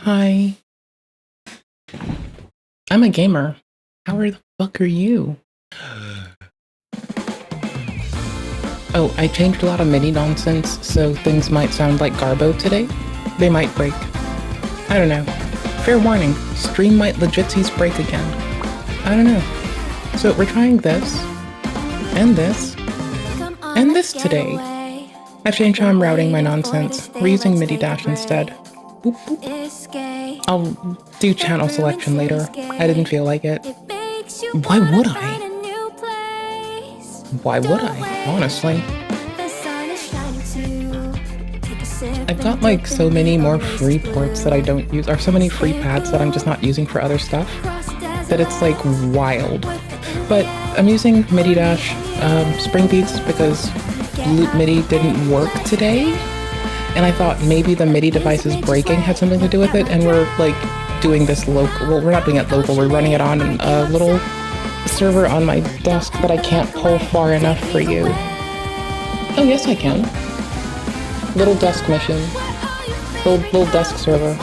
Hi. I'm a gamer. How the fuck are you? Oh, I changed a lot of MIDI nonsense, so things might sound like Garbo today. They might break. I don't know. Fair warning, stream might legitsies break again. I don't know. So we're trying this, and this, and this today. I've changed how I'm routing my nonsense. We're using MIDI dash instead. Boop, boop. I'll do channel selection later. I didn't feel like it. Why would I? Why would I, honestly? I've got like so many more free ports that I don't use, or so many free pads that I'm just not using for other stuff, that it's like wild. But I'm using MIDI dash Spring Beats because Loop MIDI didn't work today, and I thought maybe the MIDI device's breaking had something to do with it, and we're like doing this local. Well, we're not doing it local, we're running it on a little server on my desk that I can't pull far enough for you. Oh yes I can. Little desk mission. Little desk server.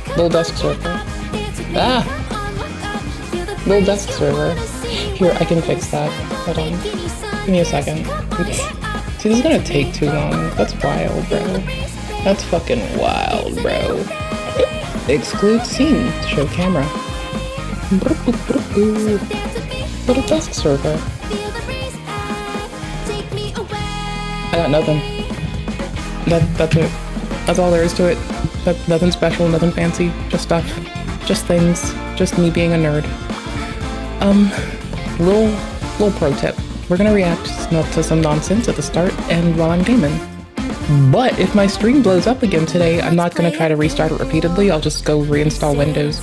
Little desk server. Ah! Little desk server. Here, I can fix that. Hold on. Give me a second. See, this is gonna take too long. That's wild, bro. That's fucking wild, bro. Exclude scene. Show camera. Little desk server. I got nothing. That's it. That's all there is to it. Nothing special, nothing fancy. Just stuff. Just things. Just me being a nerd. Little pro tip. We're gonna react to some nonsense at the start and while I'm gaming. But if my stream blows up again today, I'm not gonna try to restart it repeatedly. I'll just go reinstall Windows.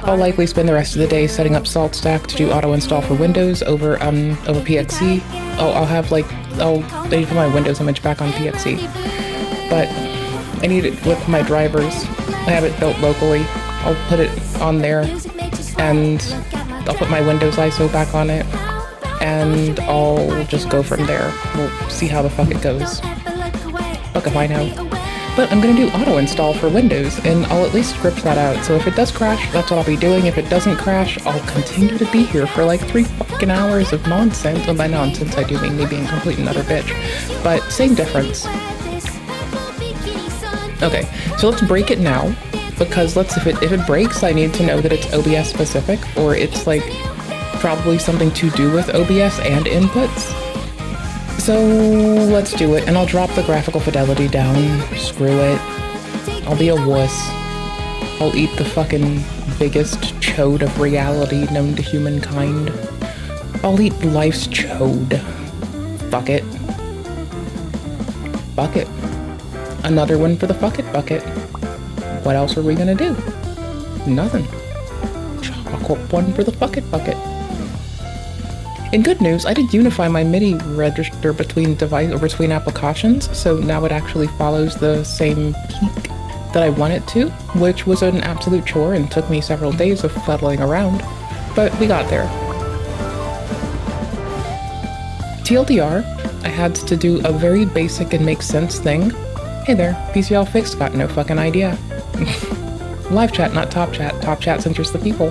I'll likely spend the rest of the day setting up SaltStack to do auto install for Windows over PXE. I'll need to put my Windows image back on PXE. But I need it with my drivers. I have it built locally. I'll put it on there, and I'll put my Windows ISO back on it, and I'll just go from there. We'll see how the fuck it goes. Fuck if I know. But I'm gonna do auto install for Windows, and I'll at least script that out. So if it does crash, that's what I'll be doing. If it doesn't crash, I'll continue to be here for like 3 fucking hours of nonsense. And by nonsense, I do mean me being complete and utter bitch. But same difference. Okay, so let's break it now, because if it breaks, I need to know that it's OBS specific, or it's like probably something to do with OBS and inputs. So let's do it, and I'll drop the graphical fidelity down. Screw it. I'll be a wuss. I'll eat the fucking biggest chode of reality known to humankind. I'll eat life's chode. Fuck it. Fuck it. Another one for the fuck it bucket. What else are we gonna do? Nothing. Chocolate one for the fuck it bucket. In good news, I did unify my MIDI register between applications, so now it actually follows the same peak that I want it to, which was an absolute chore and took me several days of fuddling around, but we got there. TLDR, I had to do a very basic and make sense thing. Hey there, PCL Fixed got no fucking idea. Live chat, not top chat. Top chat's interest the people.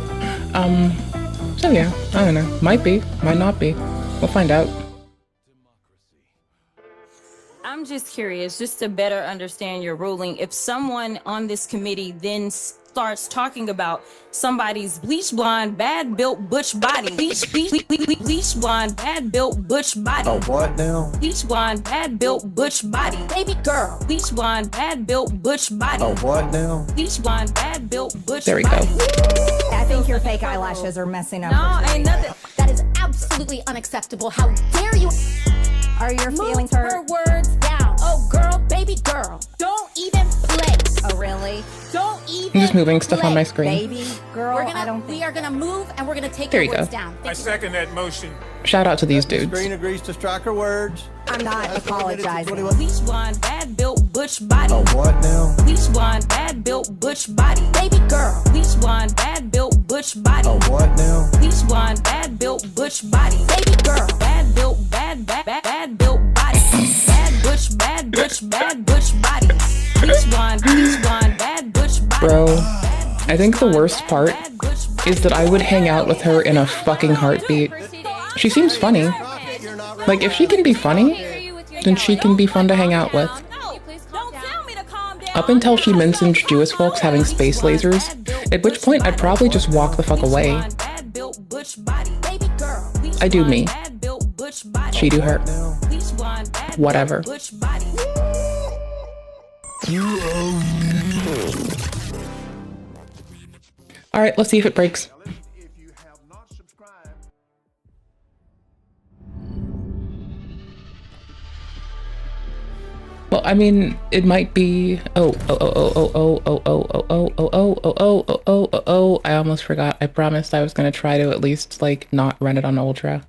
So yeah, I don't know. Might be, might not be. We'll find out. I'm just curious, just to better understand your ruling. If someone on this committee then starts talking about somebody's bleach blonde, bad built butch body, bleach blonde, bad built butch body. Oh, what now? Bleach blonde, bad built butch body. Baby girl. Bleach blonde, bad built butch body. Oh, what now? Bleach blonde, bad built butch There we body. go. I think your fake eyelashes are messing up. No, ain't nothing. That is absolutely unacceptable. How dare you? Are your feelings Move hurt? her words down. Oh, girl, baby girl. Don't even play. Oh, really? Don't even I'm just moving stuff on my screen. Baby girl, I don't think. We are gonna move and we're gonna take There your you words go. down. I second that motion. Shout out to these The dudes. screen agrees to strike her words. I'm not apologizing. Bleach blonde, bad built butch body. Oh, what now? Bleach blonde, bad built butch body. Baby girl. Bleach blonde, bad built butch body. Oh, what now? Bleach blonde, bad built butch body. Baby girl. Bad built, bad built body. Bad butch body. Bleach blonde, Bro, I think the worst part is that I would hang out with her in a fucking heartbeat. She seems funny. Like, if she can be funny, then she can be fun to hang out with. Up until she mentioned Jewish folks having space lasers, at which point I'd probably just walk the fuck away. I do me. She do her. Whatever. Alright, let's see if it breaks. Well, I mean, it might be. I almost forgot. I promised I was gonna try to at least, like, not run it on Ultra.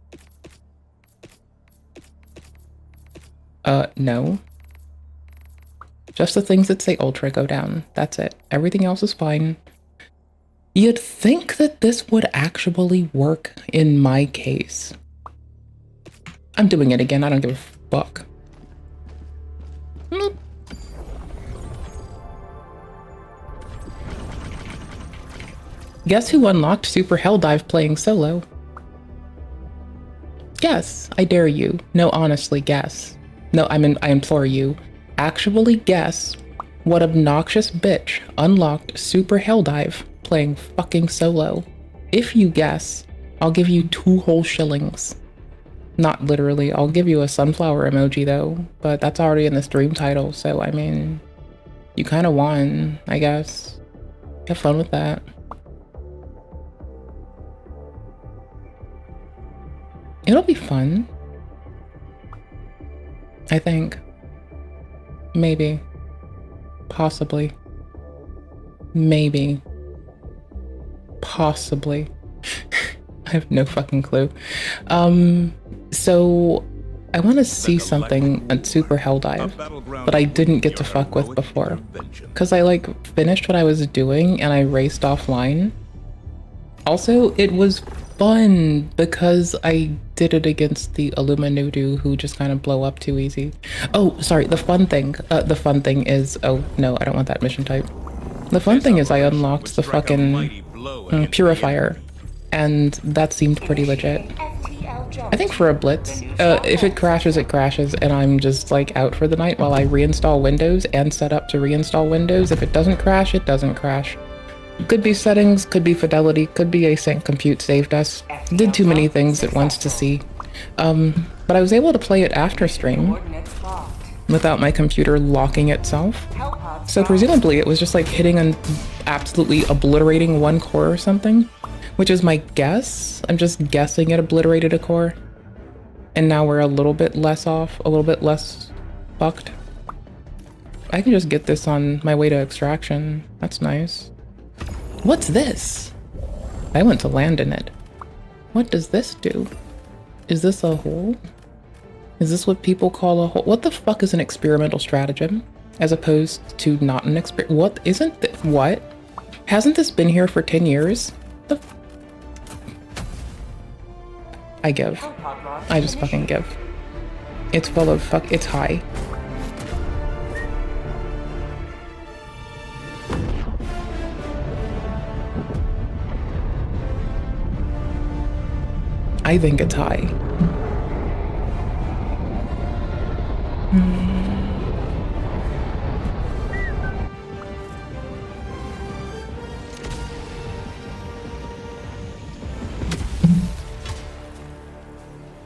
No. Just the things that say Ultra go down. That's it. Everything else is fine. You'd think that this would actually work in my case. I'm doing it again. I don't give a fuck. Guess who unlocked Super Helldive playing solo? Guess. I dare you. No, honestly, guess. No, I implore you. Actually guess what obnoxious bitch unlocked Super Helldive playing fucking solo. If you guess, I'll give you 2 whole shillings. Not literally. I'll give you a sunflower emoji though, but that's already in the stream title, so I mean, you kind of won, I guess. Have fun with that. It'll be fun. I think. Maybe. Possibly. Maybe. Possibly. I have no fucking clue. So I want to see something on Super Helldive that I didn't get to fuck with before. Because I like finished what I was doing and I raced offline. Also, it was fun because I did it against the Illuminudu who just kind of blow up too easy. Oh, sorry, the fun thing is, oh no, I don't want that mission type. The fun thing is I unlocked the fucking purifier, and that seemed pretty legit. I think for a blitz, if it crashes, it crashes, and I'm just like out for the night while I reinstall Windows and set up to reinstall Windows. If it doesn't crash, it doesn't crash. Could be settings, could be fidelity, could be async compute saved us. Did too many things at once to see. But I was able to play it after stream without my computer locking itself. So presumably it was just like hitting and absolutely obliterating one core or something, which is my guess. I'm just guessing it obliterated a core. And now we're a little bit less off, a little bit less fucked. I can just get this on my way to extraction. That's nice. What's this? I went to land in it. What does this do? Is this a hole? Is this what people call a hole? What the fuck is an experimental stratagem? As opposed to not an what isn't this? What? Hasn't this been here for 10 years? I give. I just fucking give. It's full of it's high. I think it's high.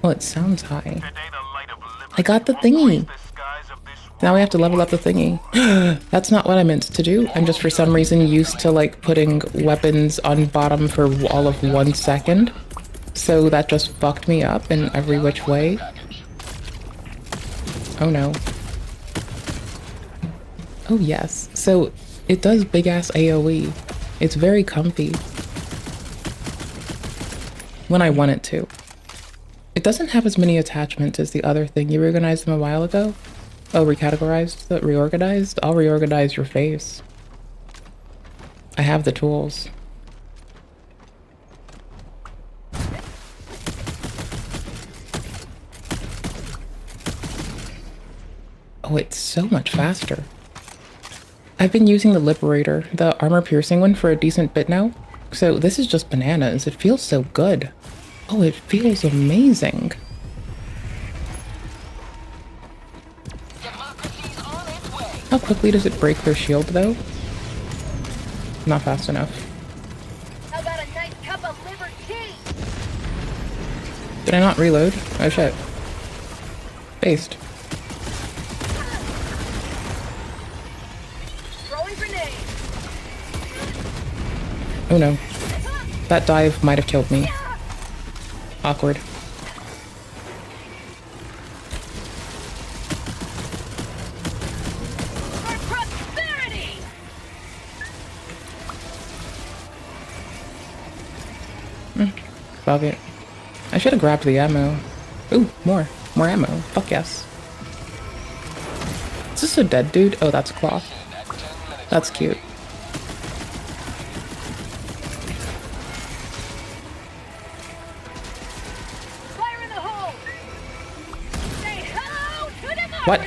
Well, it sounds high. I got the thingy. Now we have to level up the thingy. That's not what I meant to do. I'm just for some reason used to like putting weapons on bottom for all of 1 second. So that just fucked me up in every which way. Oh no. Oh yes. So it does big ass AoE. It's very comfy. When I want it to. It doesn't have as many attachments as the other thing. You reorganized them a while ago? Oh, recategorized? Reorganized? I'll reorganize your face. I have the tools. Oh, it's so much faster. I've been using the Liberator, the armor piercing one, for a decent bit now. So this is just bananas. It feels so good. Oh, it feels amazing. How quickly does it break their shield though? Not fast enough. How about a nice cup of liver tea? Did I not reload? Oh shit. Based. Throwing grenade. Oh no. That dive might have killed me. Awkward. For prosperity. Fuck it. I should have grabbed the ammo. Ooh, more. More ammo. Fuck yes. Is this a dead dude? Oh, that's cloth. That's cute. Fire in the hole. Say hello to democracy. What?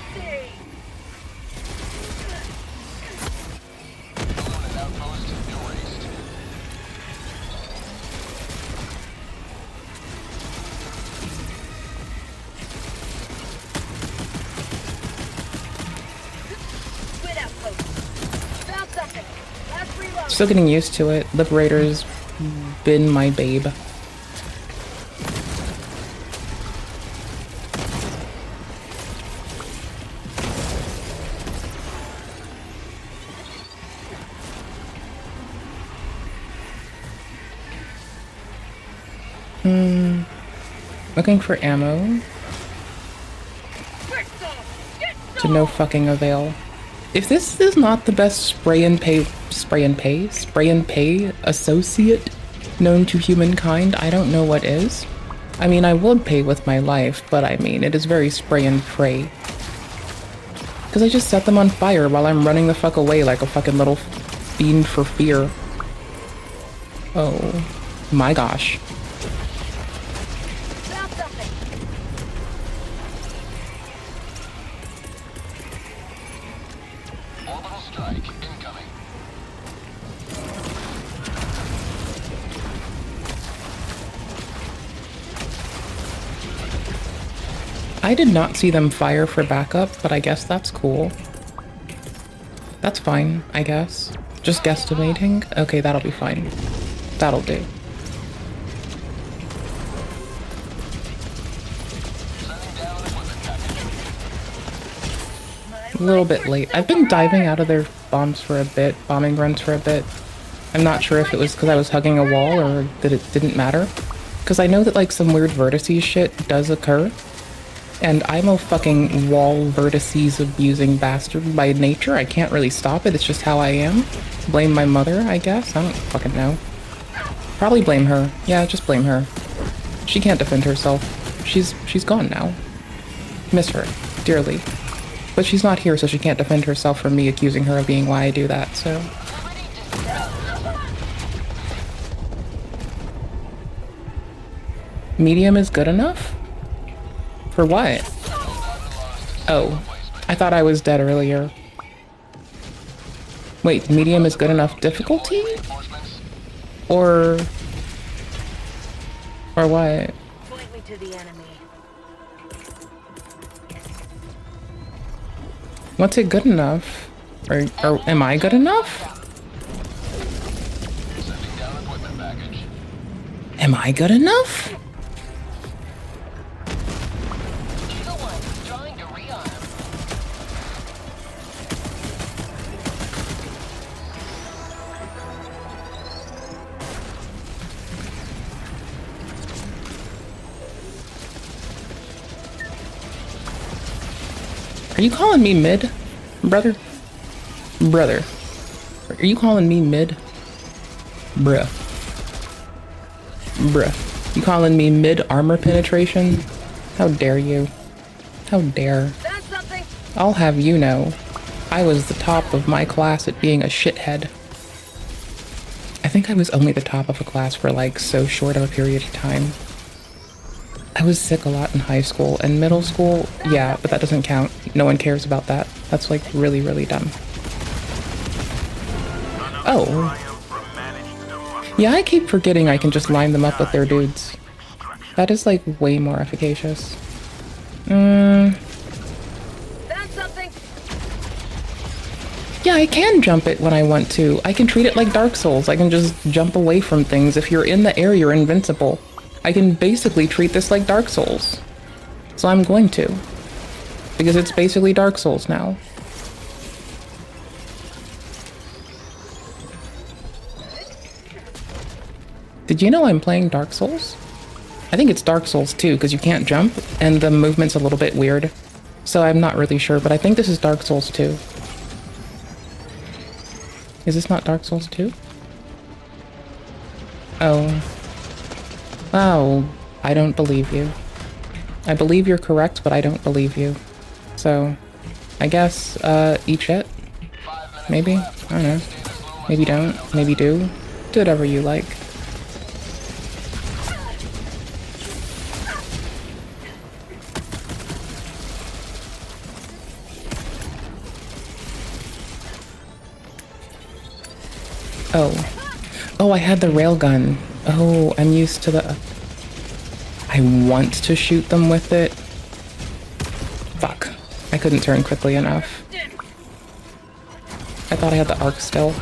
Quit outpost. Found something. Last reload. Still getting used to it. Liberator's been my babe. Looking for ammo. To no fucking avail. If this is not the best spray and pay associate known to humankind, I don't know what is. I mean, I would pay with my life, but I mean, it is very spray and pray. Because I just set them on fire while I'm running the fuck away like a fucking little fiend for fear. Oh my gosh. Found something. Orbital strike incoming. I did not see them fire for backup, but I guess that's cool. That's fine, I guess. Just guesstimating? Okay, that'll be fine. That'll do. A little bit late. I've been diving out of their bombs for a bit, bombing runs for a bit. I'm not sure if it was because I was hugging a wall or that it didn't matter. Because I know that like some weird vertices shit does occur. And I'm a fucking wall vertices abusing bastard by nature. I can't really stop it, it's just how I am. Blame my mother, I guess? I don't fucking know. Probably blame her. Yeah, just blame her. She can't defend herself. She's gone now. Miss her dearly. But she's not here, so she can't defend herself from me accusing her of being why I do that, so. Medium is good enough? For what? Oh, I thought I was dead earlier. Wait, medium is good enough difficulty? Or what? Point me to the enemy. What's it good enough? Or am I good enough? Sending down equipment package. Am I good enough? Kilo 1 trying to rearm. Are you calling me mid, brother? Brother. Are you calling me mid? Bruh. Bruh. You calling me mid armor penetration? How dare you? How dare. Found something. I'll have you know, I was the top of my class at being a shithead. I think I was only the top of a class for like so short of a period of time. I was sick a lot in high school and middle school, yeah, but that doesn't count. No one cares about that. That's like really, really dumb. Oh. Yeah, I keep forgetting I can just line them up with their dudes. That is like way more efficacious. Found something. Yeah, I can jump it when I want to. I can treat it like Dark Souls. I can just jump away from things. If you're in the air, you're invincible. I can basically treat this like Dark Souls. So I'm going to. Because it's basically Dark Souls now. Did you know I'm playing Dark Souls? I think it's Dark Souls 2 because you can't jump and the movement's a little bit weird. So I'm not really sure, but I think this is Dark Souls 2. Is this not Dark Souls 2? Oh. Oh, I don't believe you. I believe you're correct, but I don't believe you. So, I guess, eat shit? Maybe? I don't know. Maybe don't. Maybe do. Do whatever you like. Oh. Oh, I had the railgun. Oh, I'm used to the... I want to shoot them with it. Fuck. I couldn't turn quickly enough. I thought I had the arc still.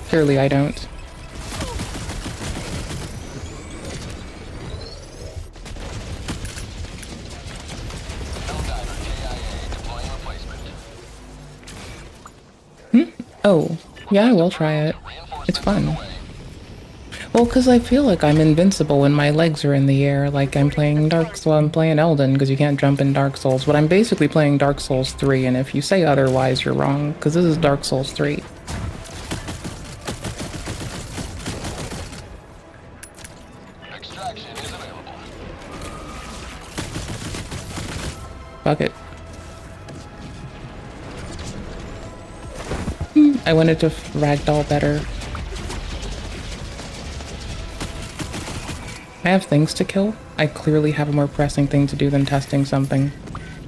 Clearly I don't. Oh, yeah, I will try it. It's fun. Well, because I feel like I'm invincible when my legs are in the air, like I'm playing I'm playing Elden, because you can't jump in Dark Souls, but I'm basically playing Dark Souls 3, and if you say otherwise, you're wrong, because this is Dark Souls 3. Extraction is available. Fuck it. I wanted to ragdoll better. I have things to kill. I clearly have a more pressing thing to do than testing something.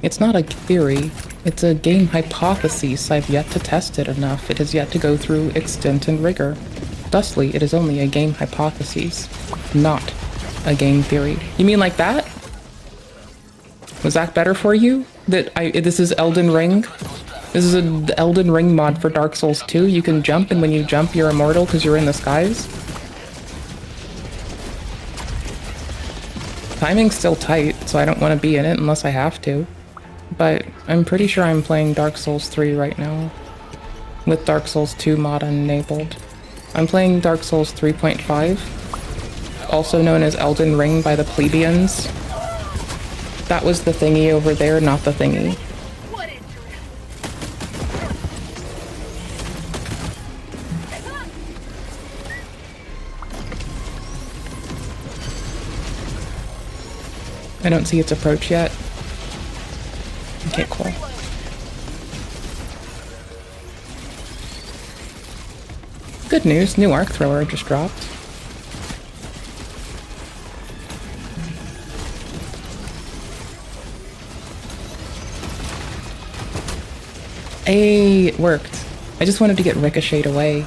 It's not a theory, it's a game hypothesis. I've yet to test it enough. It has yet to go through extent and rigor. Thusly, it is only a game hypothesis, not a game theory. You mean like that? Was that better for you? This is Elden Ring? This is the Elden Ring mod for Dark Souls 2. You can jump, and when you jump, you're immortal because you're in the skies? Timing's still tight, so I don't want to be in it unless I have to. But I'm pretty sure I'm playing Dark Souls 3 right now, with Dark Souls 2 mod enabled. I'm playing Dark Souls 3.5, also known as Elden Ring by the plebeians. That was the thingy over there, not the thingy. What is I don't see its approach yet. Okay, cool. Good news, new arc thrower just dropped. Hey, it worked. I just wanted to get ricocheted away.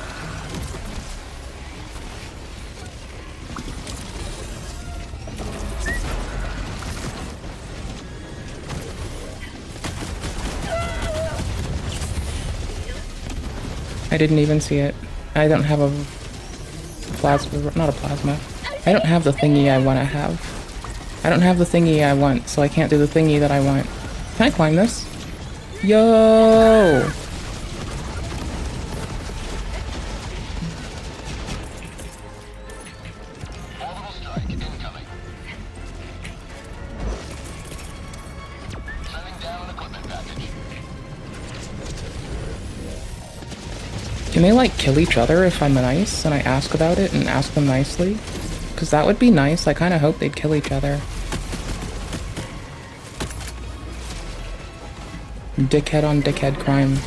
I didn't even see it. I don't have a plasma, not a plasma. I don't have the thingy I want to have. I don't have the thingy I want, so I can't do the thingy that I want. Can I climb this? Yo! Orbital strike incoming. Sending down equipment package. Can they like kill each other if I'm nice and I ask about it and ask them nicely? Because that would be nice. I kind of hope they'd kill each other. Dickhead on dickhead crime.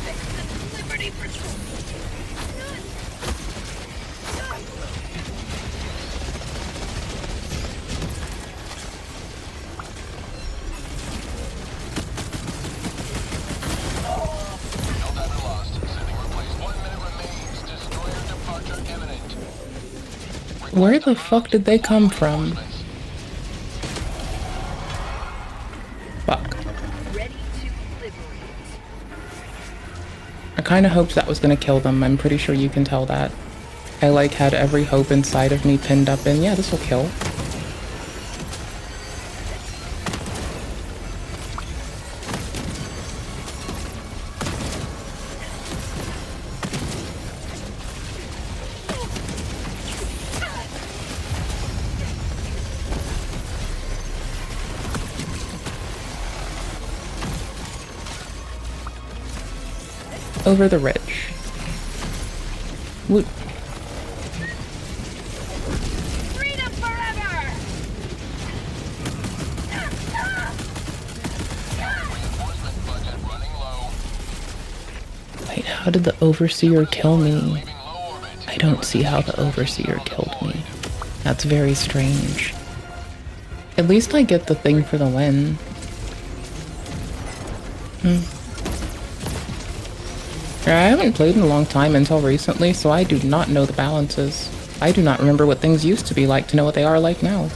No data lost. Sending replace. 1 minute remains. Destroyer departure Where the fuck did they come from? Fuck. I kind of hoped that was gonna kill them. I'm pretty sure you can tell that. I like had every hope inside of me pinned up in, yeah, this will kill. Over the ridge. Woot. Freedom forever! Reinforcement budget running low. Wait, how did the Overseer kill me? Leaving low orbit. I don't see how the Overseer killed me. That's very strange. At least I get the thing for the win. I haven't played in a long time until recently, so I do not know the balances. I do not remember what things used to be like to know what they are like now.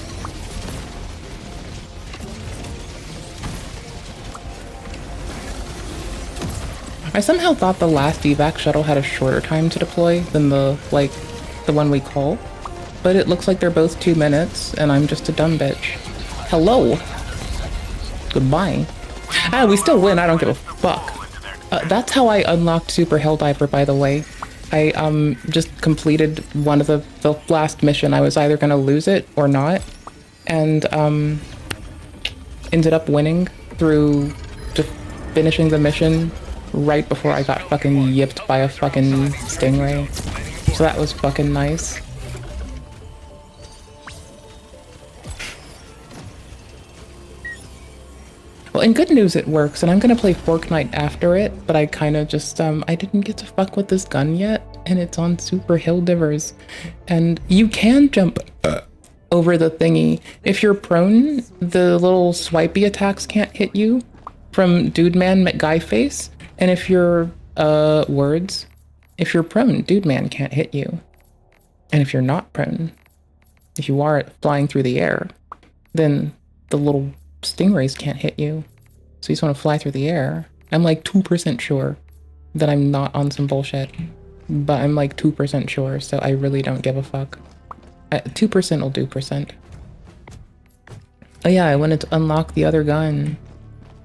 I somehow thought the last evac shuttle had a shorter time to deploy than the one we call. But it looks like they're both 2 minutes, and I'm just a dumb bitch. Hello! Goodbye. Ah, we still win, I don't give a fuck. That's how I unlocked Super Helldiver, by the way. I just completed one of the last mission. I was either gonna lose it or not, and ended up winning through just finishing the mission right before I got fucking yipped by a fucking stingray. So that was fucking nice. Well, in good news, it works, and I'm gonna play Fortnite after it, but I kind of just, I didn't get to fuck with this gun yet, and it's on Super Hilldivers. And you can jump over the thingy. If you're prone, the little swipey attacks can't hit you from Dude Man Guy Face, and if you're, if you're prone, Dude Man can't hit you. And if you're not prone, if you are flying through the air, then the little stingrays can't hit you. So you just want to fly through the air. I'm like 2% sure that I'm not on some bullshit, but I'm like 2% sure, so I really don't give a fuck. 2% will do percent. Oh yeah, I wanted to unlock the other gun.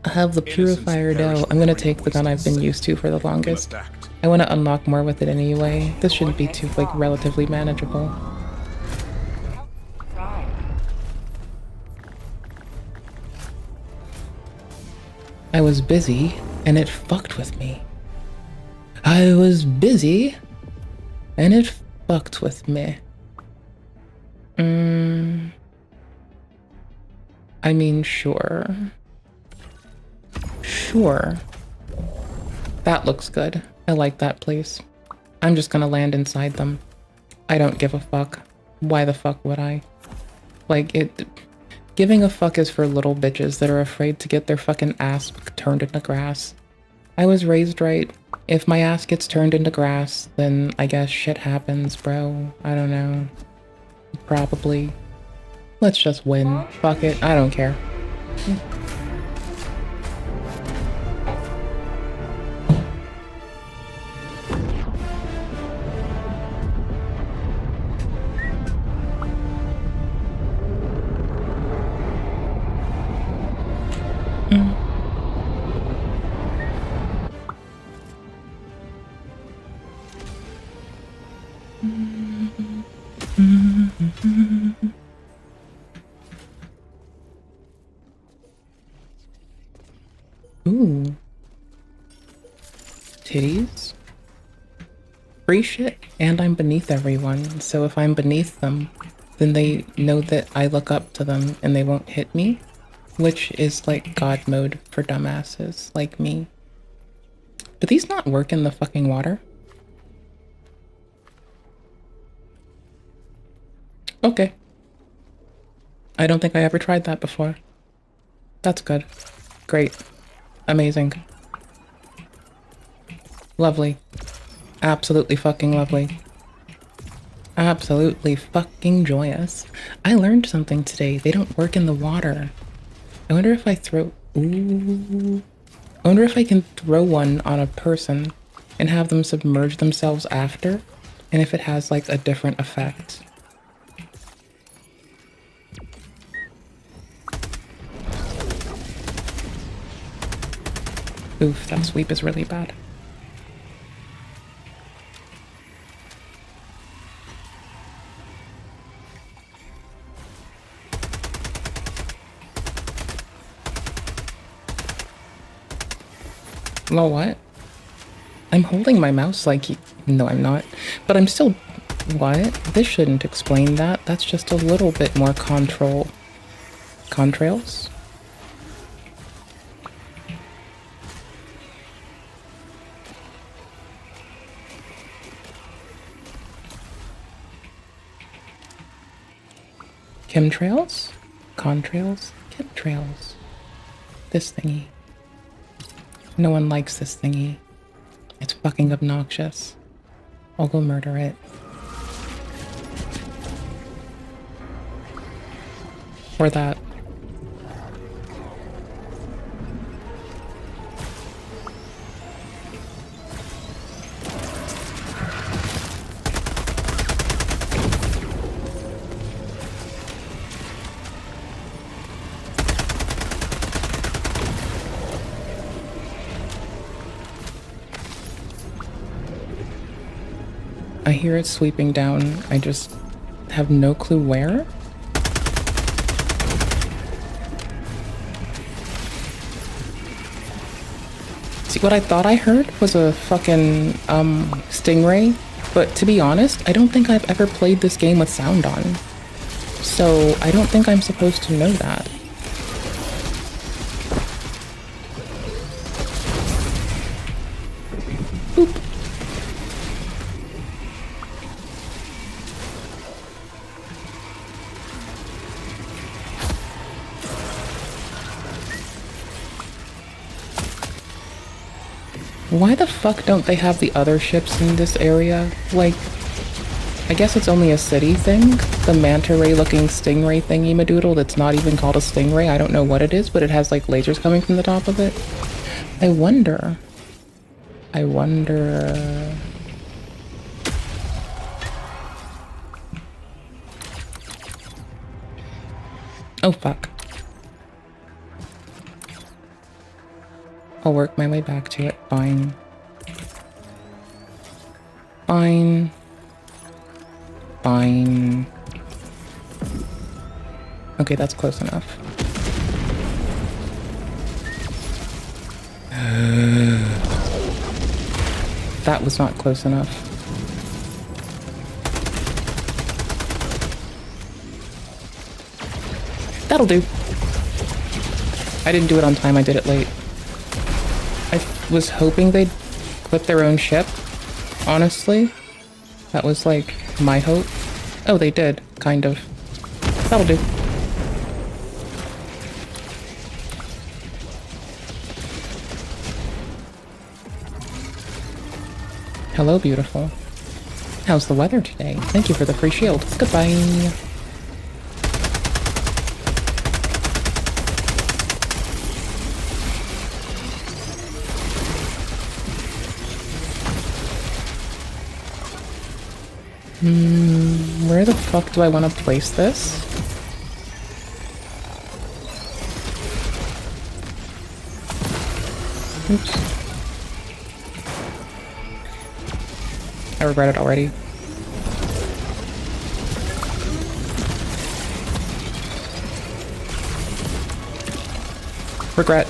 I have the Purifier Doe. I'm gonna take the gun I've been used to for the longest. I want to unlock more with it anyway. This shouldn't be too, like, relatively manageable. I was busy, and it fucked with me. I was busy, and it fucked with me. I mean, sure. Sure. That looks good. I like that place. I'm just gonna land inside them. I don't give a fuck. Why the fuck would I? Like, giving a fuck is for little bitches that are afraid to get their fucking ass turned into grass. I was raised right. If my ass gets turned into grass, then I guess shit happens, bro. I don't know. Probably. Let's just win. Fuck it. I don't care. Ooh. Titties. Free shit. And I'm beneath everyone, so if I'm beneath them, then they know that I look up to them and they won't hit me, which is like God mode for dumbasses like me. Do these not work in the fucking water? Okay. I don't think I ever tried that before. That's good. Great. Amazing. Lovely. Absolutely fucking lovely. Absolutely fucking joyous. I learned something today. They don't work in the water. I wonder if I throw... Ooh. I wonder if I can throw one on a person and have them submerge themselves after, and if it has like a different effect. Oof, that sweep is really bad. Well, what? I'm holding my mouse like... No, I'm not. But I'm still... What? This shouldn't explain that. That's just a little bit more control. Contrails? Chemtrails? Contrails? Chemtrails. This thingy. No one likes this thingy. It's fucking obnoxious. I'll go murder it. Or that. I hear it sweeping down. I just have no clue where. See, what I thought I heard was a fucking stingray, but to be honest, I don't think I've ever played this game with sound on. So I don't think I'm supposed to know that. Boop. Why the fuck don't they have the other ships in this area? Like, I guess it's only a city thing? The manta ray looking stingray thingy madoodle that's not even called a stingray. I don't know what it is, but it has like lasers coming from the top of it. I wonder. Oh fuck. I'll work my way back to it. Fine. Fine. Fine. Okay, that's close enough. That was not close enough. That'll do. I didn't do it on time, I did it late. I was hoping they'd clip their own ship, honestly. That was like my hope. Oh, they did, kind of. That'll do. Hello, beautiful. How's the weather today? Thank you for the free shield. Goodbye. Where the fuck do I want to place this? Oops. I regret it already. Regret.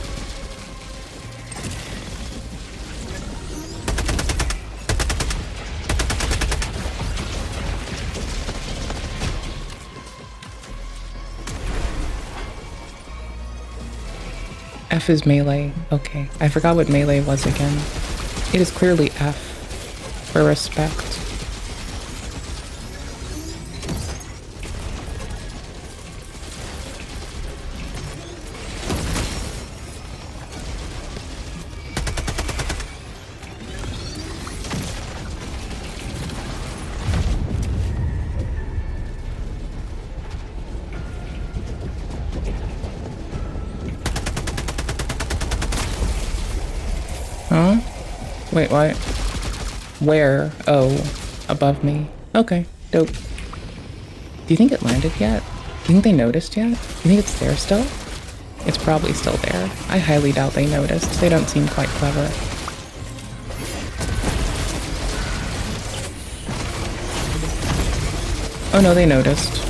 F is melee. Okay, I forgot what melee was again. It is clearly F for respect. Wait, what? Where? Oh, above me. Okay, dope. Do you think it landed yet? Do you think they noticed yet? Do you think it's there still? It's probably still there. I highly doubt they noticed. They don't seem quite clever. Oh no, they noticed.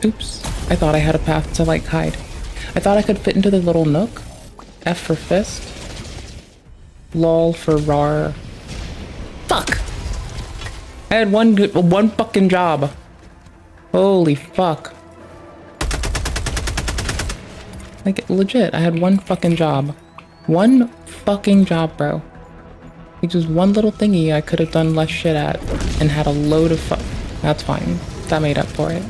Oops. I thought I had a path to, like, hide. I thought I could fit into the little nook. F for fist. Lol for rar. Fuck! I had one fucking job. Holy fuck. Like, legit, I had one fucking job. One fucking job, bro. Like, just one little thingy I could have done less shit at and had a load of That's fine. That made up for it.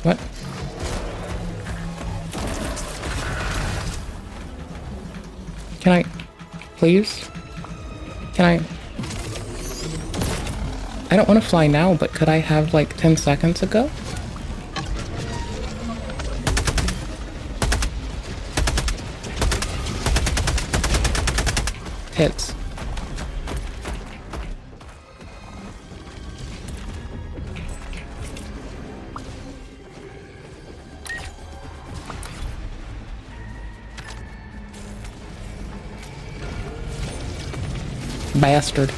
What? Can I... please? Can I... I don't want to fly now, but could I have like 10 seconds ago? Hits. Bastard.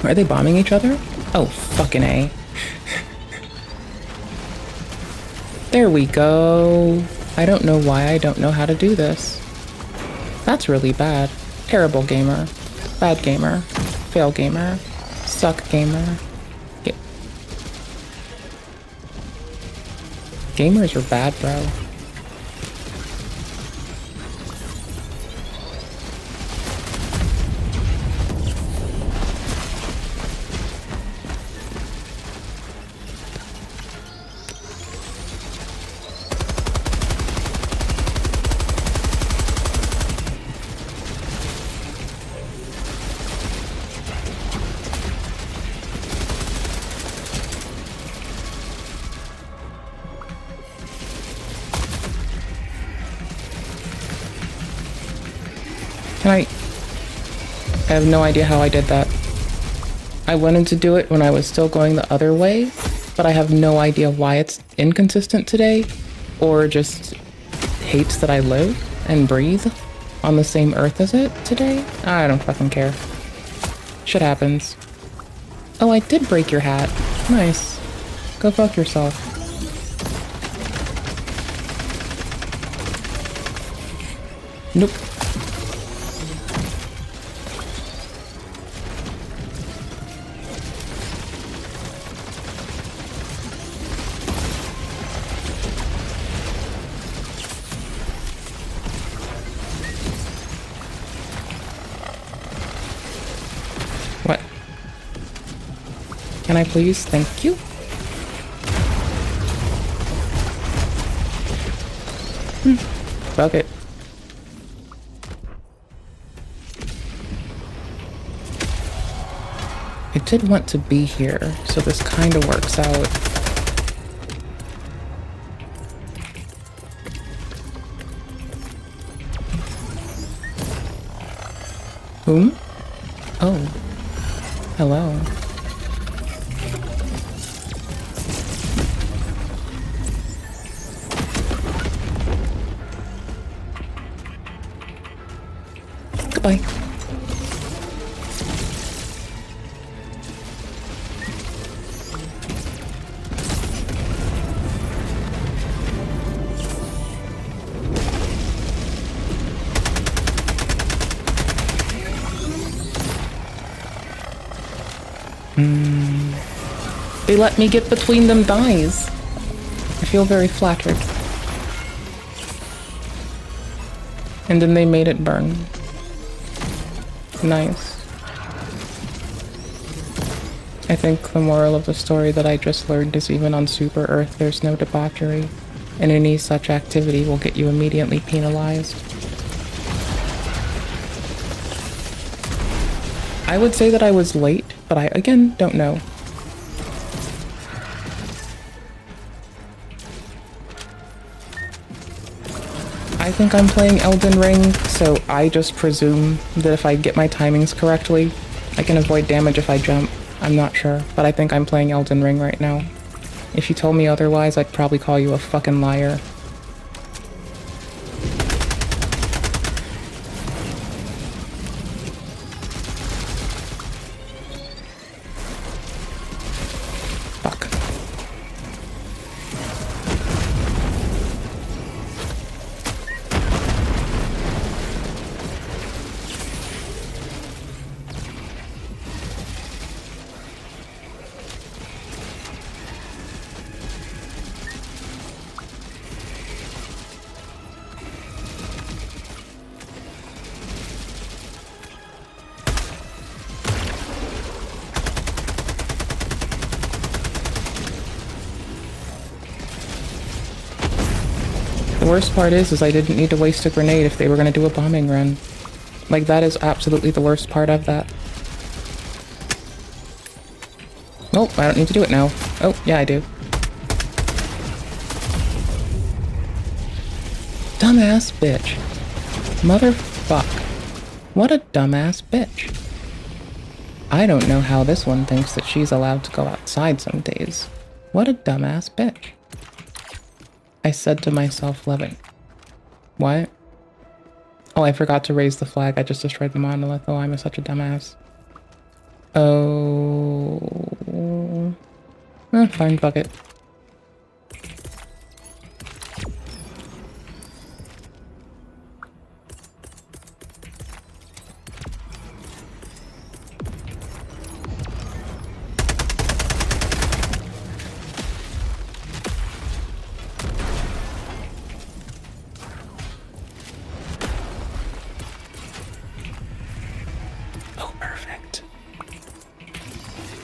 Are they bombing each other? Oh, fucking A. There we go. I don't know why I don't know how to do this. That's really bad. Terrible gamer. Bad gamer. Fail gamer. Suck gamer. Gamers are bad, bro. I have no idea how I did that. I wanted to do it when I was still going the other way, but I have no idea why it's inconsistent today, or just hates that I live and breathe on the same earth as it today. I don't fucking care. Shit happens. Oh, I did break your hat. Nice. Go fuck yourself. Nope. What? Can I please? Thank you. Fuck it. I did want to be here, so this kind of works out. Whom? Oh. Hello. Goodbye. They let me get between them thighs. I feel very flattered. And then they made it burn. Nice. I think the moral of the story that I just learned is even on Super Earth there's no debauchery, and any such activity will get you immediately penalized. I would say that I was late, but I, again, don't know. I think I'm playing Elden Ring, so I just presume that if I get my timings correctly, I can avoid damage if I jump. I'm not sure, but I think I'm playing Elden Ring right now. If you told me otherwise, I'd probably call you a fucking liar. Fuck. The worst part is I didn't need to waste a grenade if they were going to do a bombing run. Like, that is absolutely the worst part of that. Nope, I don't need to do it now. Oh, yeah, I do. Dumbass bitch. Motherfuck. What a dumbass bitch. I don't know how this one thinks that she's allowed to go outside some days. What a dumbass bitch. I said to myself, loving. What? Oh, I forgot to raise the flag. I just destroyed the monolith. Oh, I'm such a dumbass. Oh. Fine, fuck it.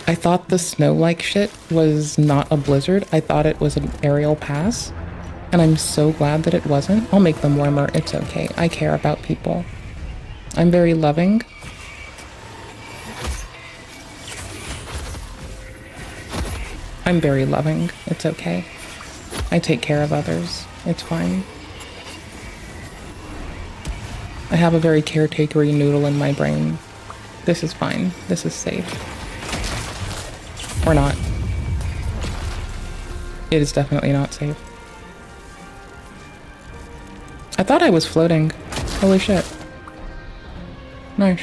I thought the snow-like shit was not a blizzard. I thought it was an aerial pass. And I'm so glad that it wasn't. I'll make them warmer. It's okay. I care about people. I'm very loving. I'm very loving. It's okay. I take care of others. It's fine. I have a very caretakery noodle in my brain. This is fine. This is safe. Or not. It is definitely not safe. I thought I was floating. Holy shit. Nice.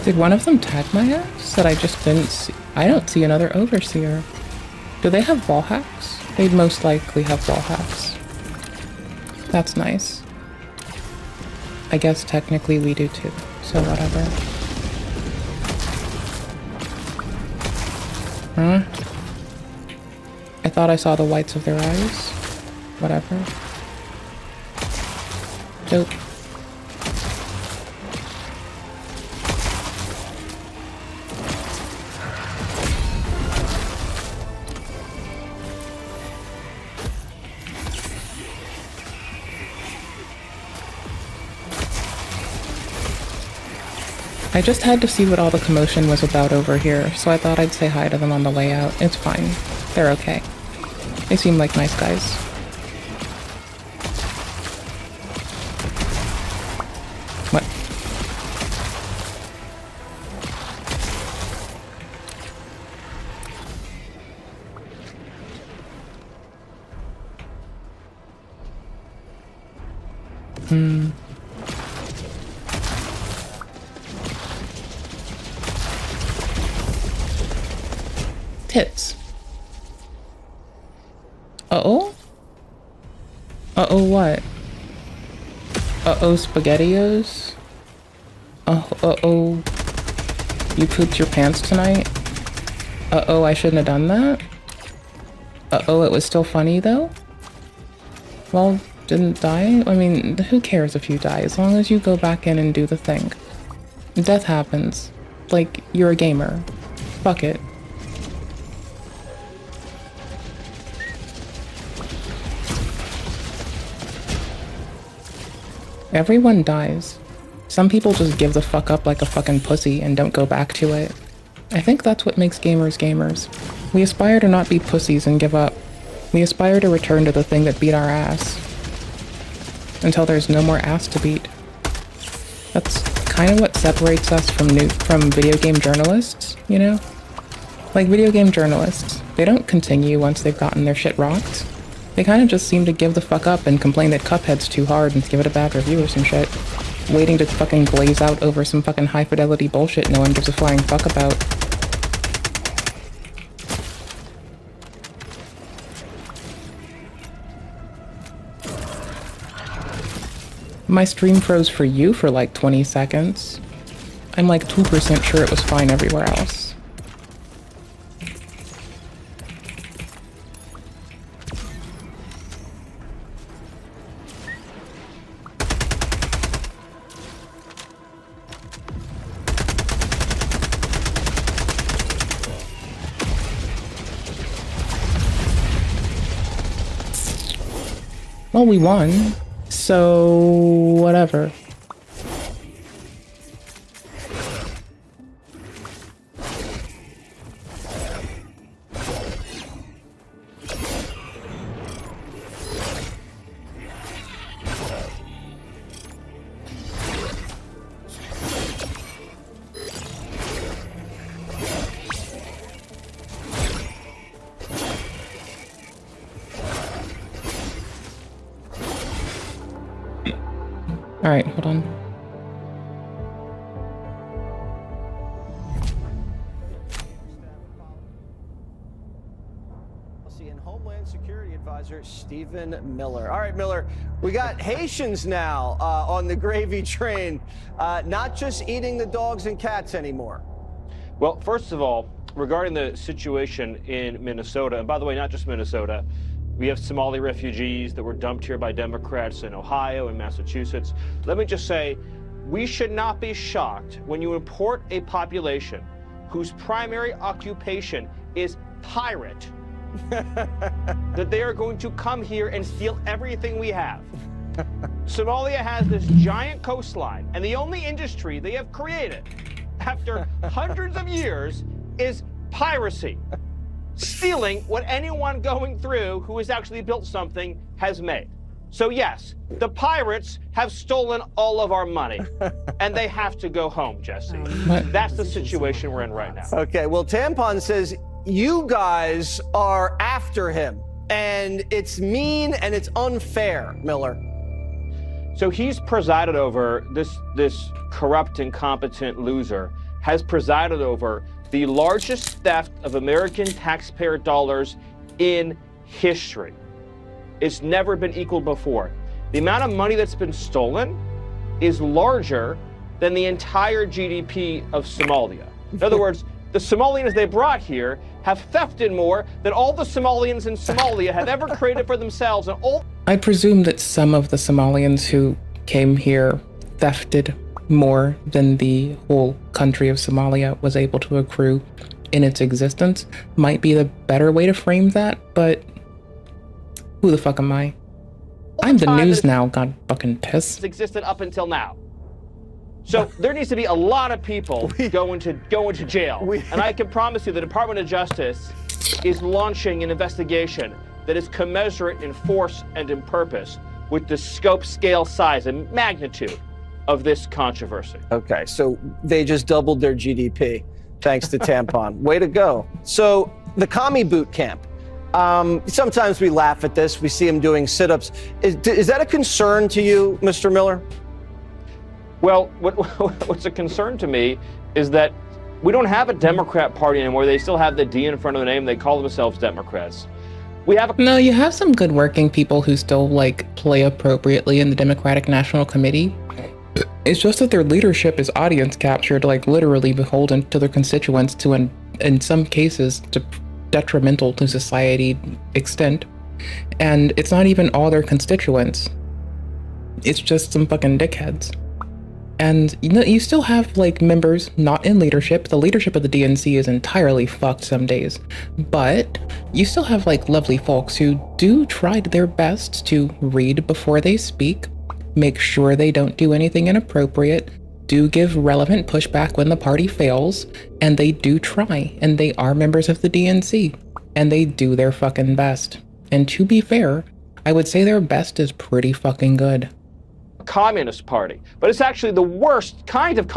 Did one of them tag my ass that I just didn't see? I don't see another overseer. Do they have wall hacks? They'd most likely have wall hacks. That's nice. I guess technically we do too, so whatever. Huh? I thought I saw the whites of their eyes. Whatever. Dope. I just had to see what all the commotion was about over here, so I thought I'd say hi to them on the way out. It's fine. They're okay. They seem like nice guys. What? Tits. Uh-oh? Uh-oh what? Uh-oh SpaghettiOs? Uh-oh you pooped your pants tonight? Uh-oh I shouldn't have done that? Uh-oh it was still funny though? Well, didn't die? I mean, who cares if you die, as long as you go back in and do the thing. Death happens. Like, you're a gamer. Fuck it. Everyone dies. Some people just give the fuck up like a fucking pussy and don't go back to it. I think that's what makes gamers gamers. We aspire to not be pussies and give up. We aspire to return to the thing that beat our ass. Until there's no more ass to beat. That's kind of what separates us from video game journalists, you know? Like video game journalists, they don't continue once they've gotten their shit rocked. They kind of just seem to give the fuck up and complain that Cuphead's too hard and give it a bad review or some shit. Waiting to fucking glaze out over some fucking high fidelity bullshit no one gives a flying fuck about. My stream froze for you for like 20 seconds. I'm like 2% sure it was fine everywhere else. Well, we won, so whatever. All right, hold on. And Homeland Security Advisor Stephen Miller. All right, Miller, we got Haitians now on the gravy train, not just eating the dogs and cats anymore. Well, first of all, regarding the situation in Minnesota, and by the way, not just Minnesota, we have Somali refugees that were dumped here by Democrats in Ohio and Massachusetts. Let me just say, we should not be shocked when you import a population whose primary occupation is pirate, that they are going to come here and steal everything we have. Somalia has this giant coastline, and the only industry they have created after hundreds of years is piracy. Stealing what anyone going through who has actually built something has made. So yes, the pirates have stolen all of our money, and they have to go home, Jesse. That's the situation we're in right now. Okay, well, Tampon says you guys are after him, and it's mean and it's unfair, Miller. So he's presided over, this corrupt, incompetent loser has presided over the largest theft of American taxpayer dollars in history. It's never been equaled before. The amount of money that's been stolen is larger than the entire GDP of Somalia. In other words, the Somalians they brought here have thefted more than all the Somalians in Somalia have ever created for themselves. And all I presume that some of the Somalians who came here thefted more than the whole country of Somalia was able to accrue in its existence. Might be the better way to frame that, but who the fuck am I? I'm the news now, god fucking piss. existed up until now. So there needs to be a lot of people going to jail. And I can promise you the Department of Justice is launching an investigation that is commensurate in force and in purpose with the scope, scale, size, and magnitude of this controversy. Okay, so they just doubled their GDP thanks to tampon. Way to go. So the commie boot camp. Sometimes we laugh at this. We see them doing sit-ups. Is that a concern to you, Mr. Miller? Well, what's a concern to me is that we don't have a Democrat Party anymore. They still have the D in front of the name. They call themselves Democrats. We have No, you have some good working people who still like play appropriately in the Democratic National Committee. It's just that their leadership is audience captured, like literally beholden to their constituents to in some cases to detrimental to society extent. And it's not even all their constituents. It's just some fucking dickheads. And you still have like members not in leadership. The leadership of the DNC is entirely fucked some days, but you still have like lovely folks who do try their best to read before they speak, make sure they don't do anything inappropriate, do give relevant pushback when the party fails, and they do try, and they are members of the DNC, and they do their fucking best. And to be fair, I would say their best is pretty fucking good. Communist Party, but it's actually the worst kind of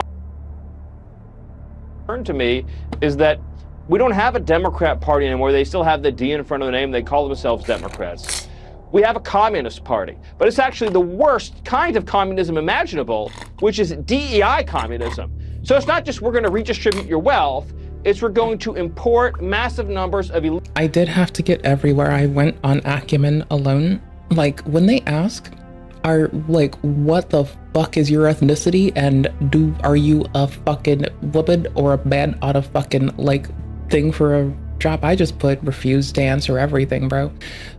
concern to me is that we don't have a Democrat Party anymore. They still have the D in front of the name. They call themselves Democrats. We have a Communist Party, but it's actually the worst kind of communism imaginable, which is DEI communism. So it's not just we're going to redistribute your wealth, it's we're going to import massive numbers of I did have to get everywhere I went on acumen alone. Like when they ask, are like, what the fuck is your ethnicity, and are you a fucking woman or a man on a fucking like thing for a job? I just put refuse to answer everything, bro.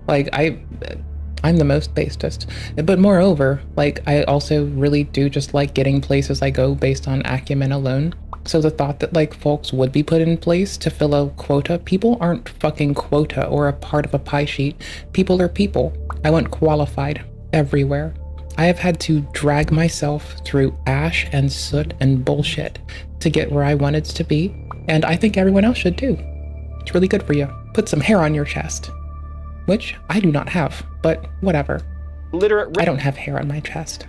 Like I'm the most based. But moreover, like I also really do just like getting places I go based on acumen alone. So the thought that like folks would be put in place to fill a quota, people aren't fucking quota or a part of a pie sheet. People are people. I want qualified everywhere. I have had to drag myself through ash and soot and bullshit to get where I wanted to be, and I think everyone else should too. It's really good for you. Put some hair on your chest, which I do not have, but whatever. literate I don't have hair on my chest.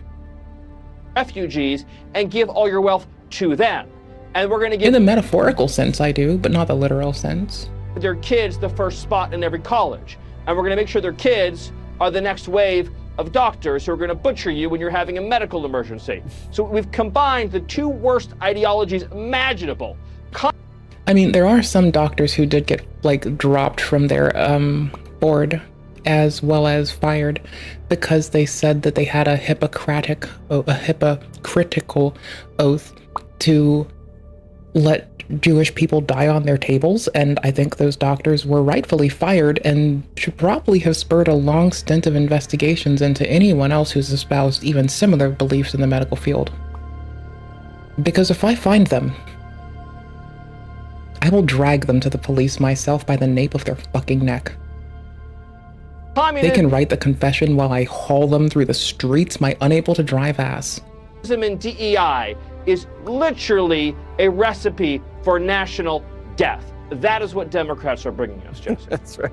refugees and give all your wealth to them. And we're going to give In the metaphorical sense, I do, but not the literal sense. their kids the first spot in every college. And we're going to make sure their kids are the next wave of doctors who are going to butcher you when you're having a medical emergency. So we've combined the two worst ideologies imaginable. I mean, there are some doctors who did get like dropped from their board as well as fired because they said that they had a hypocritical oath to let Jewish people die on their tables, and I think those doctors were rightfully fired and should probably have spurred a long stint of investigations into anyone else who's espoused even similar beliefs in the medical field. Because if I find them, I will drag them to the police myself by the nape of their fucking neck. They can write the confession while I haul them through the streets my unable to drive ass. Communism and DEI is literally a recipe for national death. That is what Democrats are bringing us, Jesse. That's right.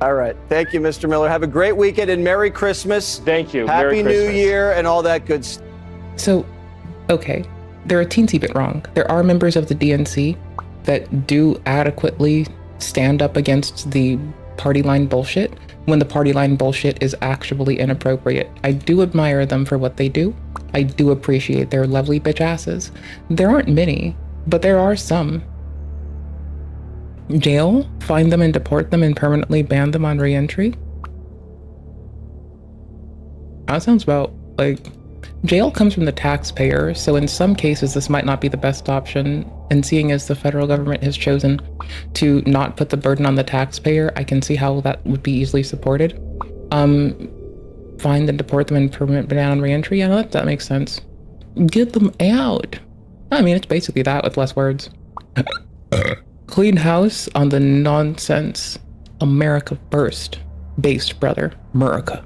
All right. Thank you, Mr. Miller. Have a great weekend and Merry Christmas. Thank you. Happy Merry New Christmas. Year and all that good stuff. So, okay, they're a teensy bit wrong. There are members of the DNC that do adequately stand up against the party line bullshit when the party line bullshit is actually inappropriate. I do admire them for what they do. I do appreciate their lovely bitch asses. There aren't many, but there are some. Jail, find them and deport them and permanently ban them on re-entry. That sounds about like jail comes from the taxpayer, so in some cases this might not be the best option. And seeing as the federal government has chosen to not put the burden on the taxpayer, I can see how that would be easily supported. Find and deport them and permanent ban on re-entry. Yeah, that makes sense. Get them out. I mean, it's basically that with less words. Clean house on the nonsense America first based, brother. America.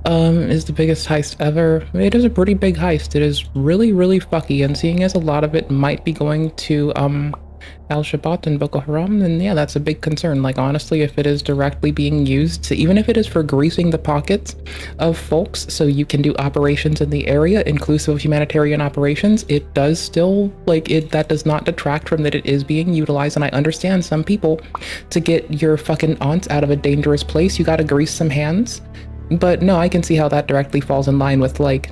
Is the biggest heist ever. It is a pretty big heist. It is really, really fucky, and seeing as a lot of it might be going to Al-Shabaab and Boko Haram, then yeah, that's a big concern. Like, honestly, if it is directly being used to, even if it is for greasing the pockets of folks so you can do operations in the area, inclusive of humanitarian operations, it does still, like, that does not detract from that it is being utilized. And I understand some people, to get your fucking aunts out of a dangerous place, you gotta grease some hands. But no, I can see how that directly falls in line with, like,